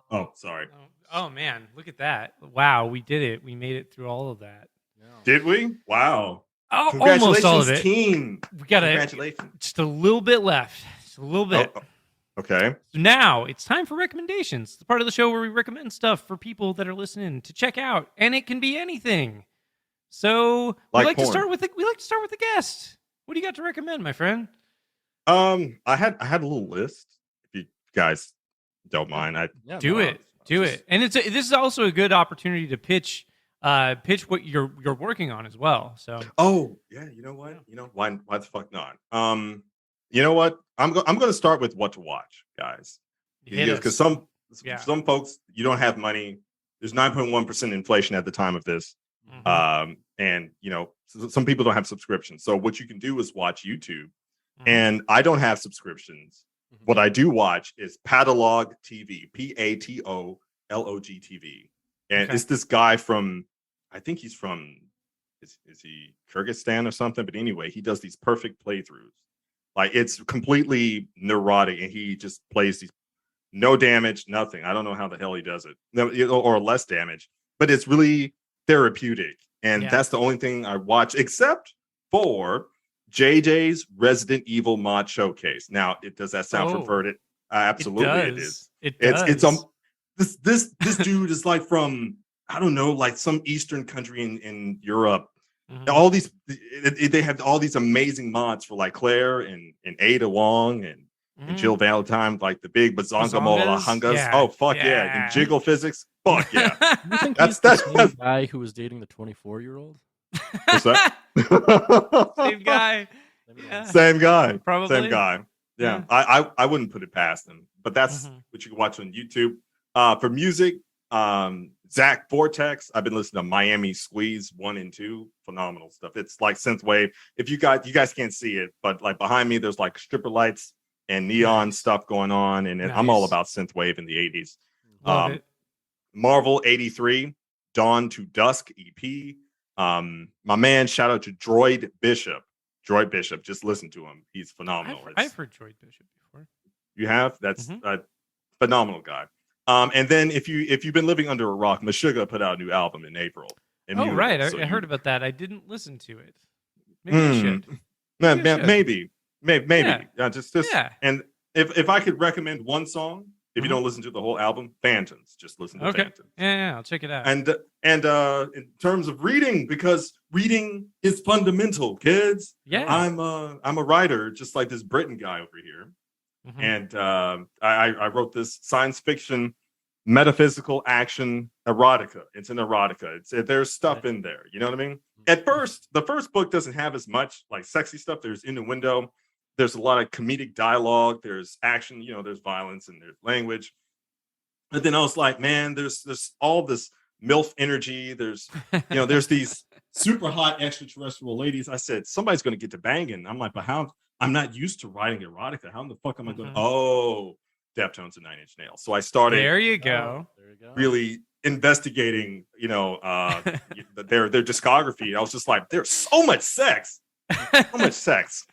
Oh, sorry. Oh man, look at that! Wow, we did it. We made it through all of that. Did we? Wow. Oh, Congratulations, almost all of it. team. We got Congratulations. just a little bit left. Just a little bit. Oh, okay. So now it's time for recommendations. The part of the show where we recommend stuff for people that are listening to check out, and it can be anything. So we like to porn. start with the guest. What do you got to recommend, my friend? I had a little list. If you guys don't mind, Yeah, Do it. And this is also a good opportunity to pitch what you're working on as well. So Oh yeah, you know what? You know why the fuck not? You know what? I'm going to start with what to watch, guys. hit us. Because Yeah. some folks, you don't have money. There's 9.1% inflation at the time of this. Mhm. And you know, some people don't have subscriptions. So what you can do is watch YouTube. Mhm. And I don't have subscriptions. Mhm. What I do watch is Patolog TV, Patolog TV. And Okay. it's this guy from, I think he's from, is he Kyrgyzstan or something? But anyway, he does these perfect playthroughs. Like it's completely neurotic, and he just plays these no damage, nothing. I don't know how the hell he does it, no, or less damage, but it's really therapeutic. And Yeah. that's the only thing I watch, except for JJ's Resident Evil mod showcase. Now, does that sound Oh. perverted? Absolutely, it is. It does. It's this dude is like from, I don't know, like some Eastern country in Europe. Mhm. All these they have all these amazing mods for like Claire and Ada Wong and Mhm. Jill Valentine, like the big Bazonga Mola Bazongas? Hungas. Yeah, Oh fuck yeah. yeah. And Jiggle Physics. Fuck yeah. You think That's- he's the that's- same guy who was dating the 24-year-old? What's that? Same guy. Yeah. Same guy. Probably. Same guy. Yeah. I wouldn't put it past him. But that's Mhm. what you can watch on YouTube. For music, Zach Vortex. I've been listening to Miami Squeeze 1 and 2. Phenomenal stuff. It's like synthwave. If you guys can't see it, but like behind me, there's like stripper lights and neon stuff going on. And I'm all Nice. about synthwave in the 80s. Love it. Marvel 83, Dawn to Dusk EP. My man, shout out to Droid Bishop. Droid Bishop, just listen to him. He's phenomenal. I've heard Droid Bishop before. You have? That's Mhm. a phenomenal guy. And then if you've been living under a rock, Meshuggah put out a new album in April. Oh, Immune, right. so I you- heard about that. I didn't listen to it. Maybe I should. Man, Maybe I should. maybe. Yeah. Just Yeah. and if I could recommend one song, if you Mhm. don't listen to the whole album, Phantoms. Just listen to Okay. Phantoms. Yeah, I'll check it out. And in terms of reading, because reading is fundamental, kids. yeah. I'm a writer, just like this Britain guy over here. Mhm. And I wrote this science fiction, metaphysical action erotica. It's an erotica. There's stuff in there. You know what I mean? At first, the first book doesn't have as much like sexy stuff. There's innuendo. There's a lot of comedic dialogue. There's action. You know, there's violence and there's language. But then I was like, man, there's all this MILF energy. There's there's these super hot extraterrestrial ladies. I said, somebody's going to get to banging. I'm like, but how? I'm not used to writing erotica. How in the fuck am I going? Mhm. Oh, Deftones and Nine Inch Nails. So I started There you go. There you go. really investigating, their discography. I was just like, there's so much sex, so much sex.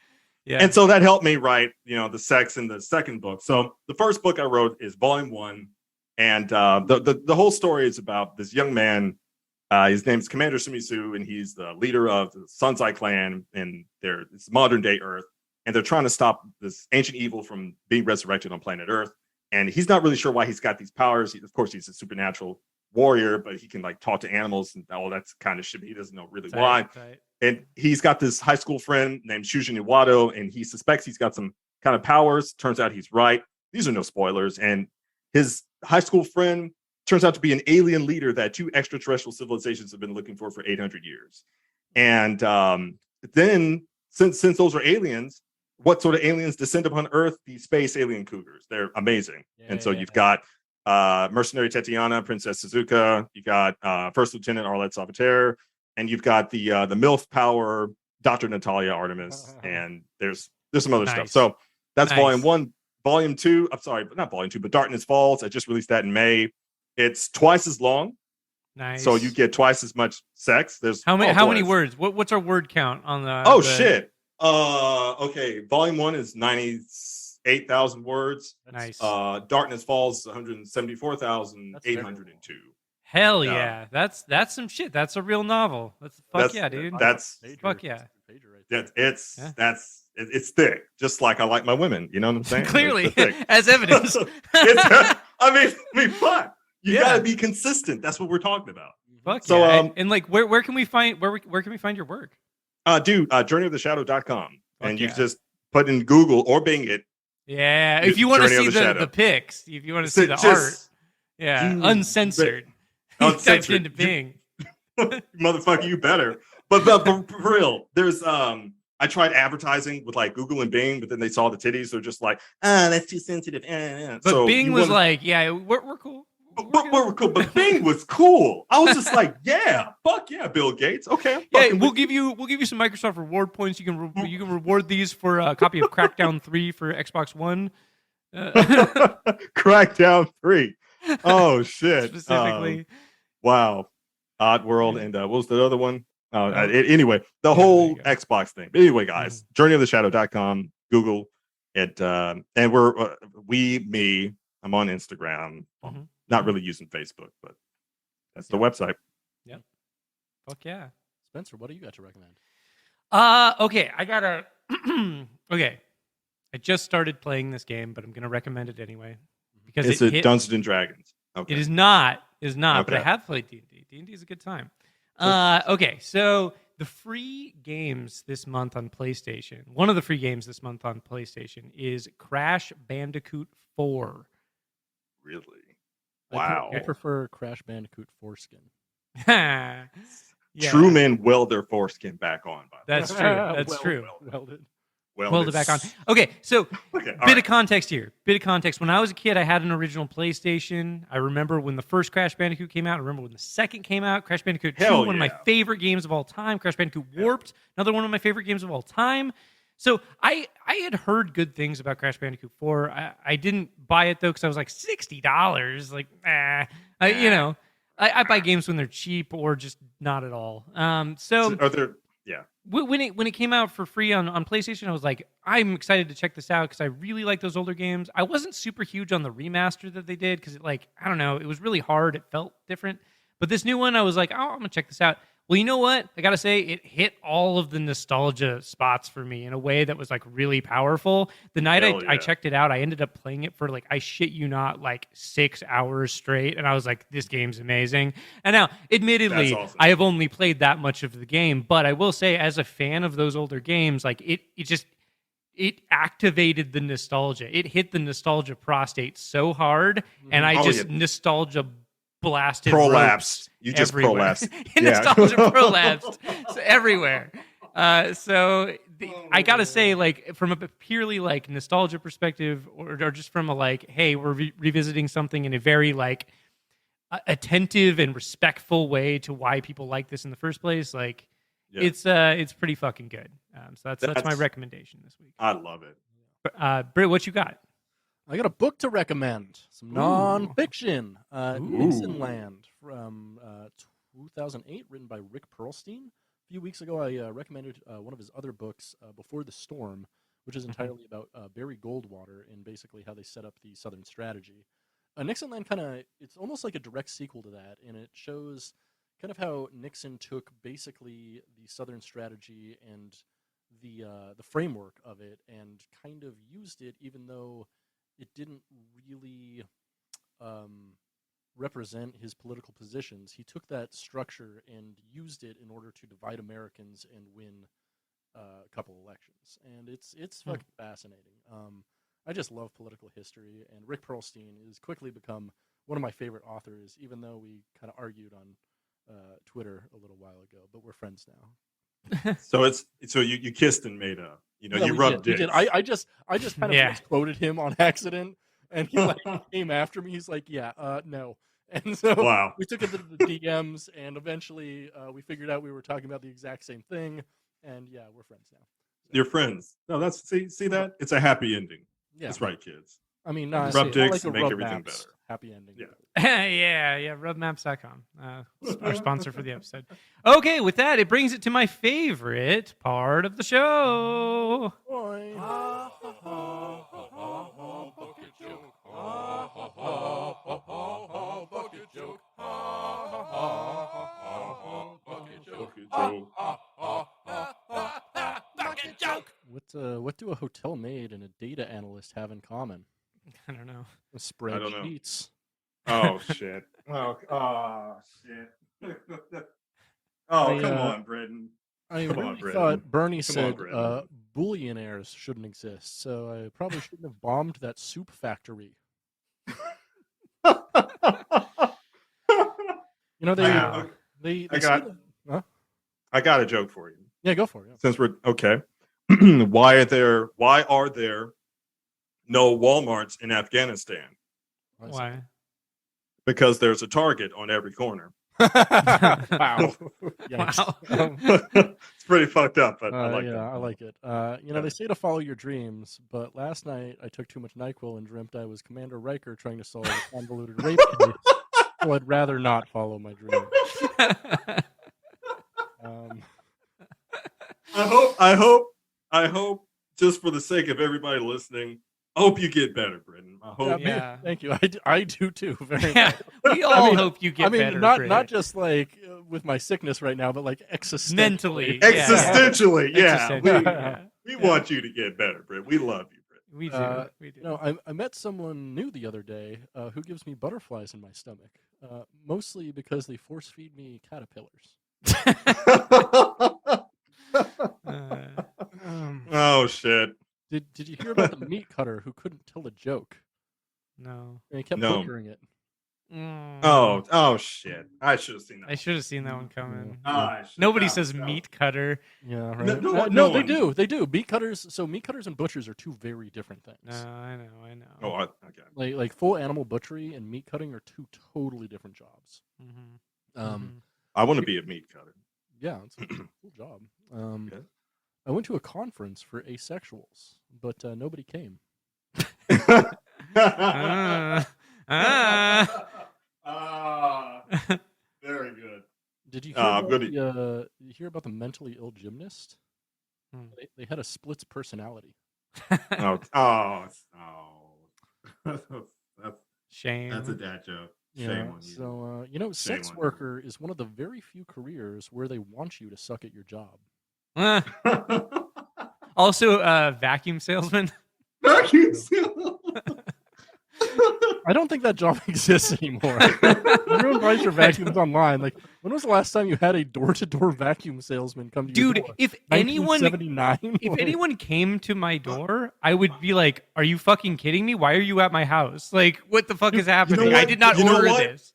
Yeah. And so that helped me write, the sex in the second book. So the first book I wrote is volume 1. And the whole story is about this young man. His name is Commander Sumisu, and he's the leader of the Sunsai clan in it's modern day Earth. And they're trying to stop this ancient evil from being resurrected on planet Earth. And he's not really sure why he's got these powers. Of course, he's a supernatural warrior, but he can like talk to animals and all that kind of shit. But he doesn't know really why. Tight. And he's got this high school friend named Shujin Iwado, and he suspects he's got some kind of powers. Turns out he's right. These are no spoilers. And his high school friend turns out to be an alien leader that 2 extraterrestrial civilizations have been looking for 800 years. And then, since those are aliens, what sort of aliens descend upon Earth? These space alien cougars. They're amazing. You've got Mercenary Tatiana, Princess Suzuka. You got First Lieutenant Arlette Salvatore, and you've got the MILF Power, Dr. Natalia Artemis, and there's some other stuff. So that's volume 1. Volume 2, I'm sorry, but not volume 2, but Darkness Falls. I just released that in May. It's twice as long. Nice. So you get twice as much sex. There's how many words? What's our word count on the? Oh shit. Okay. Volume 1 is 98,000 words. Nice. Darkness Falls 174,802. Hell yeah. That's some shit. That's a real novel. Yeah, dude. That's fuck yeah. It's thick, just like I like my women. You know what I'm saying? Clearly, as evidence. I mean, fuck. You gotta be consistent. That's what we're talking about. Fuck so, yeah. And like, where can we find your work? Journeyoftheshadow.com, and you can just put in Google or Bing it. Yeah, if you want to see the pics, if you want to see the art, uncensored. Type into Bing. Motherfucker, you better. But for real, there's I tried advertising with like Google and Bing, but then they saw the titties. They're just like, that's too sensitive. But so Bing was like, yeah, we're cool. We're cool. But Bing was cool. I was just like, yeah, fuck yeah, Bill Gates. Okay, we'll give you some Microsoft reward points. You can reward these for a copy of Crackdown 3 for Xbox One. Crackdown 3. Oh shit. Specifically. Wow. Oddworld and what was the other one? Anyway, the whole Xbox thing. But anyway, guys, journeyoftheshadow.com, Google it, and we're I'm on Instagram. Not really using Facebook, but that's the website. Yeah. Fuck yeah. Spencer, what do you got to recommend? Okay, I gotta. Okay, I just started playing this game, but I'm gonna recommend it anyway because it's Dungeons and Dragons. Okay. It is not. Okay. But I have played D&D. D&D is a good time. Okay, so the free games this month on PlayStation, one of the free games this month on PlayStation is Crash Bandicoot 4. Really? Wow. I prefer Crash Bandicoot Foreskin. Yeah. True men weld their foreskin back on. By That's true. That's true. Welded back on. Okay, so right. Of context here. Bit of context. When I was a kid, I had an original PlayStation. I remember when the first Crash Bandicoot came out. I remember when the second came out. Crash Bandicoot 2, one of my favorite games of all time. Crash Bandicoot Warped, another one of my favorite games of all time. So I had heard good things about Crash Bandicoot 4. I didn't buy it, though, because I was like, $60. Like, I buy games when they're cheap or just not at all. So are there... Yeah. When it came out for free on PlayStation, I was like, I'm excited to check this out because I really like those older games. I wasn't super huge on the remaster that they did because I don't know, it was really hard. It felt different. But this new one, I was like, oh, I'm going to check this out. Well, you know what? I got to say, it hit all of the nostalgia spots for me in a way that was like really powerful. The night I checked it out, I ended up playing it for I shit you not, 6 hours straight. And I was like, this game's amazing. And now, admittedly, awesome. I have only played that much of the game. But I will say, as a fan of those older games, it activated the nostalgia. It hit the nostalgia prostate so hard. And I nostalgia blasted prolapsed. You just everywhere. Prolapsed. Nostalgia prolapsed everywhere. I gotta say, from a purely nostalgia perspective, or just from a hey, we're revisiting something in a very attentive and respectful way to why people like this in the first place. It's pretty fucking good. So that's my recommendation this week. I love it. Britt, what you got? I got a book to recommend. Some nonfiction. Nixonland from 2008, written by Rick Perlstein. A few weeks ago, I recommended one of his other books, Before the Storm, which is entirely about Barry Goldwater and basically how they set up the Southern strategy. Nixon Land it's almost like a direct sequel to that, and it shows kind of how Nixon took basically the Southern strategy and the framework of it and kind of used it, even though it didn't really represent his political positions. He took that structure and used it in order to divide Americans and win a couple elections, and it's fucking fascinating. I just love political history, and Rick Perlstein has quickly become one of my favorite authors, even though we kind of argued on Twitter a little while ago, but we're friends now. So you kissed and made up. Yeah, you rubbed we dicks. did. I just kind of misquoted him on accident, and he came after me. He's like, no. And so Wow. we took it to the DMs, and eventually we figured out we were talking about the exact same thing, and yeah, we're friends now. So, You're friends. No, that's see that? It's a happy ending. yeah. That's right, kids. I mean, Rub dicks like and make rub everything maps. better. Happy ending. Yeah. yeah, rubmaps.com. Our sponsor for the episode. Okay, with that, it brings it to my favorite part of the show. Boing. Bucket joke. Bucket joke. What do a hotel maid and a data analyst have in common? I don't know. Spread I don't know. sheets. Oh shit. Oh shit. Oh, come on, Brendan. I Come on, really Brendan. thought Bernie Come on, said Brendan. billionaires shouldn't exist, so I probably shouldn't have bombed that soup factory. You know, Wow. they I say got- that- huh? I got a joke for you. Yeah, go for it. Yeah. Since we're okay. Why are there no Walmarts in Afghanistan? I see. Why? Because there's a Target on every corner. Wow. Yikes. Wow. It's pretty fucked up, but I like yeah, that. I like it. They say to follow your dreams, but last night I took too much NyQuil and dreamt I was Commander Riker trying to solve a convoluted rape case. So I'd rather not follow my dream. I hope, just for the sake of everybody listening, I hope you get better, Brendan. I hope. Yeah. Thank you. I do too. Very Yeah, much. we all mean- hope you get better. not Brit. just like with my sickness right now, but like existentially. Mentally. Existentially, yeah. Existentially, yeah. We want you to get better, Brit. We love you, Brit. We do. We do. You know, I met someone new the other day who gives me butterflies in my stomach, mostly because they force feed me caterpillars. Oh shit. Did you hear about the meat cutter who couldn't tell a joke No. and he kept No. butchering it? Oh shit. I should have seen that. I should have seen that one coming. Ah, shit. Nobody No, says no. meat cutter. Yeah, No, right. no, No, no they one- do. They do. Meat cutters. So meat cutters and butchers are two very different things. No, I know. Oh, okay. Like full animal butchery and meat cutting are two totally different jobs. Mm-hmm. I want to be a meat cutter. Yeah, it's a cool job. Okay. I went to a conference for asexuals, but nobody came. Very good. Did you hear, I'm about gonna- you hear about the mentally ill gymnast? Hmm. They had a splits personality. Shame. That's a dad joke. Shame Yeah. on you. So sex on you. worker is one of the very few careers where they want you to suck at your job. Also, vacuum salesman. I don't think that job exists anymore. Everyone buys your vacuums online. Like, when was the last time you had a door-to-door vacuum salesman come to your Dude, door? if anyone 1979? if anyone came to my door, I would be like, "Are you fucking kidding me? Why are you at my house? Like, what the fuck is happening? I what? did not You know order what? this."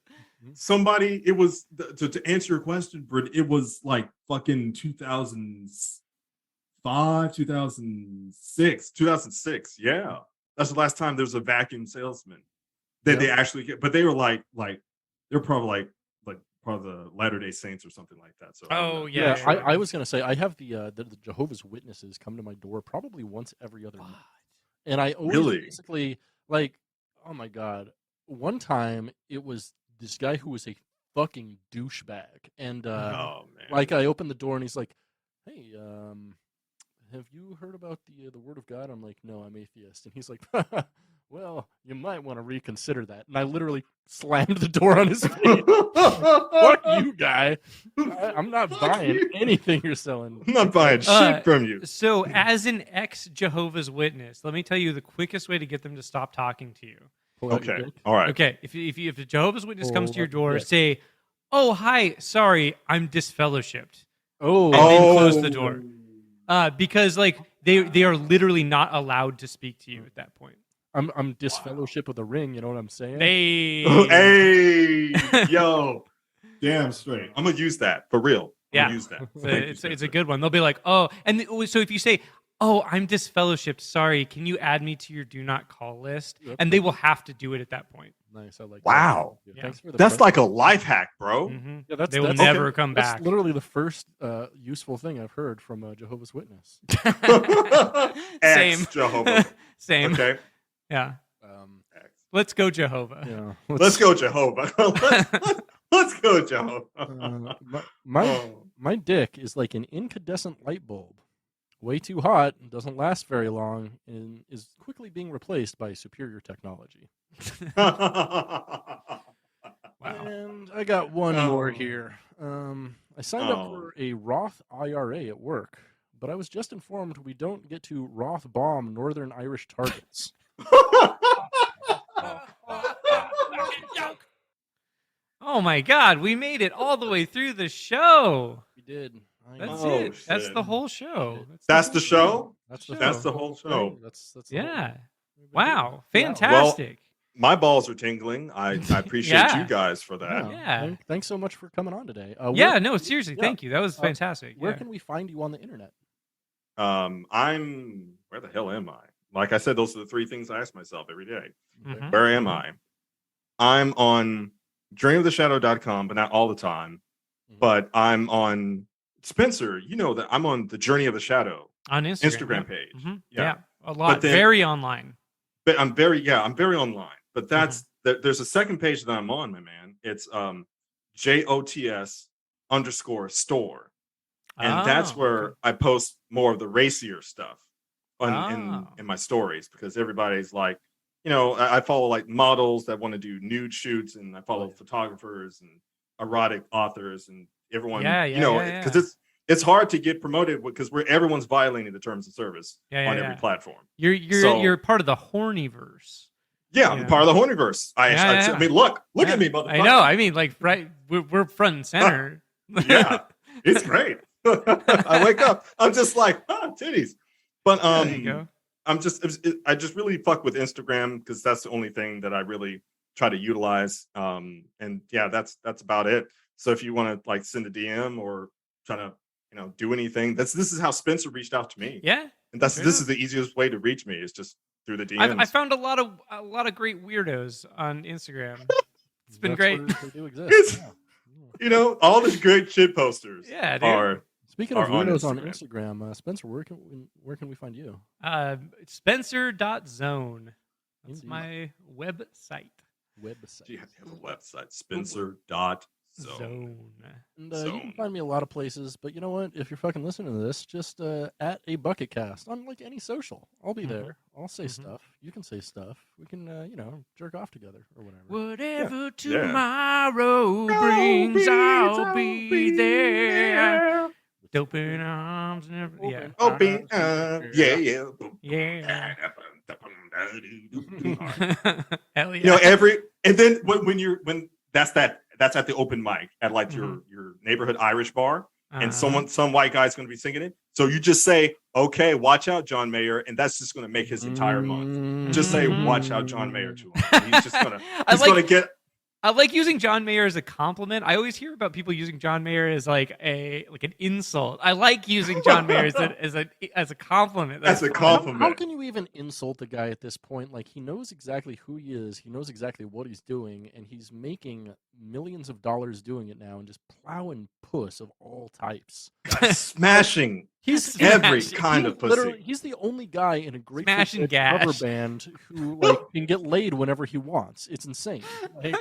Somebody, it was to answer your question, Britt. It was like fucking 2005, 2006. Yeah, that's the last time there was a vacuum salesman that they actually get. But they were like they're probably like part of the Latter-day Saints or something like that. So I don't know. Yeah, Yeah, I was gonna say I have the Jehovah's Witnesses come to my door probably once every other month, and I always Really? basically like, oh my god, one time it was this guy who was a fucking douchebag, and Oh man, like I opened the door and he's like, "Hey, have you heard about the Word of God? I'm like, no, I'm atheist. And he's like, well, you might want to reconsider that. And I literally slammed the door on his face. Fuck you, guy. I'm not buying anything you're selling. I'm not buying shit from you. So, as an ex-Jehovah's Witness, let me tell you the quickest way to get them to stop talking to you. Pull out your Okay. dick. All right. Okay, if a Jehovah's Witness comes to your Pull out door, your dick. say, "Oh, hi, sorry, I'm disfellowshipped," Oh, and then close the door. Because like they are literally not allowed to speak to you at that point. I'm disfellowship with a ring. You know what I'm saying? They Hey, yo, Damn straight. I'm gonna use that for real. I'm Yeah. gonna use that. Thank you, it's a Spencer. good one. They'll be like, "Oh," and so if you say, "Oh, I'm disfellowshipped, sorry, can you add me to your do not call list?" That's And they pretty will have to do it at that point. Nice. I like. Wow. That. Yeah. Thanks for the. That's prep. like a life hack, bro. Mhm. Yeah, that's They will that's- never okay. come That's back. literally the first useful thing I've heard from a Jehovah's Witness. Same. Ex-Jehovah. Same. Okay. Yeah. Um, Let's go, Jehovah. yeah. Let's go, Jehovah. Let's go, Jehovah. My dick is like an incandescent light bulb. Way too hot, doesn't last very long, and is quickly being replaced by superior technology. Wow. And I got one more Oh. here. I signed up Oh. for a Roth IRA at work, but I was just informed we don't get to Roth bomb Northern Irish targets. Oh my God, we made it all the way through the show. We did. I That's know. Oh, it. That's shit. the whole show. That's the show? That's That's the whole show. That's the Yeah. whole- Wow. Yeah. Fantastic. My balls are tingling. I appreciate Yeah. you guys for that. Yeah. Thanks so much for coming on today. Yeah, no, seriously, yeah. thank you. That was Uh, fantastic. Where Yeah. can we find you on the internet? I'm where the hell am I? Like I said, those are the three things I ask myself every day. Mhm. Where am I? I'm on dreamoftheshadow.com, but not all the time. Mhm. But I'm on Spencer. You know that I'm on the Journey of the Shadow On Instagram. Instagram page. Mhm. Yeah. Yeah. A lot. then- Very online. But I'm very online. But that's there's a second page that I'm on, my man. It's JOTS_store. And that's Oh, where okay. I post more of the racier stuff Oh. in my stories, because everybody's like, you know, I follow like models that want to do nude shoots, and I follow photographers and erotic authors and everyone, Yeah, you know, yeah. because it's hard to get promoted because everyone's violating the terms of service Yeah, on yeah, every yeah. platform. You're So- you're part of the Hornyverse. Yeah, I'm Yeah. part of the Horniverse. Yeah. I mean, look Yeah. at me, motherfucker. I know. I mean, like, right? We're front and center. Yeah, it's great. I wake up, I'm just like, titties. But There you go. I just really fuck with Instagram because that's the only thing that I really try to utilize. And yeah, that's about it. So if you want to like send a DM or try to, you know, do anything, this is how Spencer reached out to me. Yeah. And fair this is the easiest way to reach me, is just through the DMs. I found a lot of great weirdos on Instagram. It's been That's great. where they do exist. It's- yeah. You know, all the great shit posters Yeah, dude. are Speaking of Are on weirdos on Instagram. Instagram, Spencer, where can we find you? Spencer.zone. That's Indeed. my website. Website. you have a website, Spencer.zone. Zone. And you Zone. can find me a lot of places, but you know what? If you're fucking listening to this, just at a Bucketcast on like any social. I'll be Mhm. there. I'll say Mhm. stuff. You can say stuff. We can, jerk off together or whatever. Whatever Yeah. tomorrow brings, I'll be there. With open arms and everything. Yeah. Open, yeah. Yeah. Hell yeah. You know, and then when that's at the open mic at like your neighborhood Irish bar, and some white guy's going to be singing it. So you just say, "Okay, watch out, John Mayer," and that's just going to make his entire month. Just say, "Watch out, John Mayer," to him. He's just gonna gonna get. I like using John Mayer as a compliment. I always hear about people using John Mayer as like an insult. I like using John Mayer as a compliment. That's a fun. compliment. How can you even insult the guy at this point? Like, he knows exactly who he is. He knows exactly what he's doing, and he's making millions of dollars doing it now and just plowing puss of all types. Smashing He's every smashing. kind of pussy. He's the only guy in a great Smash and cover gash. band who like can get laid whenever he wants. It's insane. Like,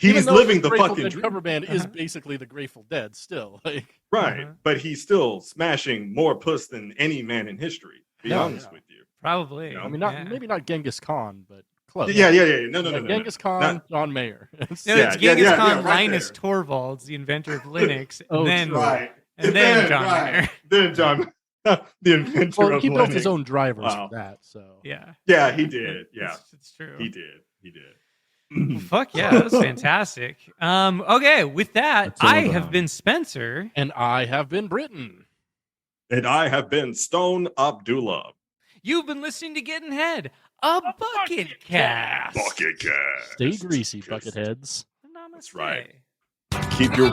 he's Even though living the Grateful fucking Dead dream. cover band is basically the Grateful Dead still. Like, Right. But he's still smashing more puss than any man in history, to be Yeah, honest yeah. with you. Probably. I I mean, yeah. maybe not Genghis Khan, but close. Yeah. No. Genghis Khan, Not- John Mayer. No, Yeah, it's Genghis yeah, Khan, right Linus there. Torvalds, the inventor of Linux, Oh, and then true. Right. and then John Mayer. Then John, the inventor Well, of he built Linux. his own drivers Wow. for that. So Yeah. Yeah, he did. Yeah, It's true. he did. Well, fuck yeah, that was fantastic. Okay, with that, That's all I about have it. been Spencer. and I have been Britain. And I have been Stone Abdullah. You've been listening to Gettin' Head, a Bucketcast. Bucketcast. Stay greasy, bucketheads. Namaste. right. Keep your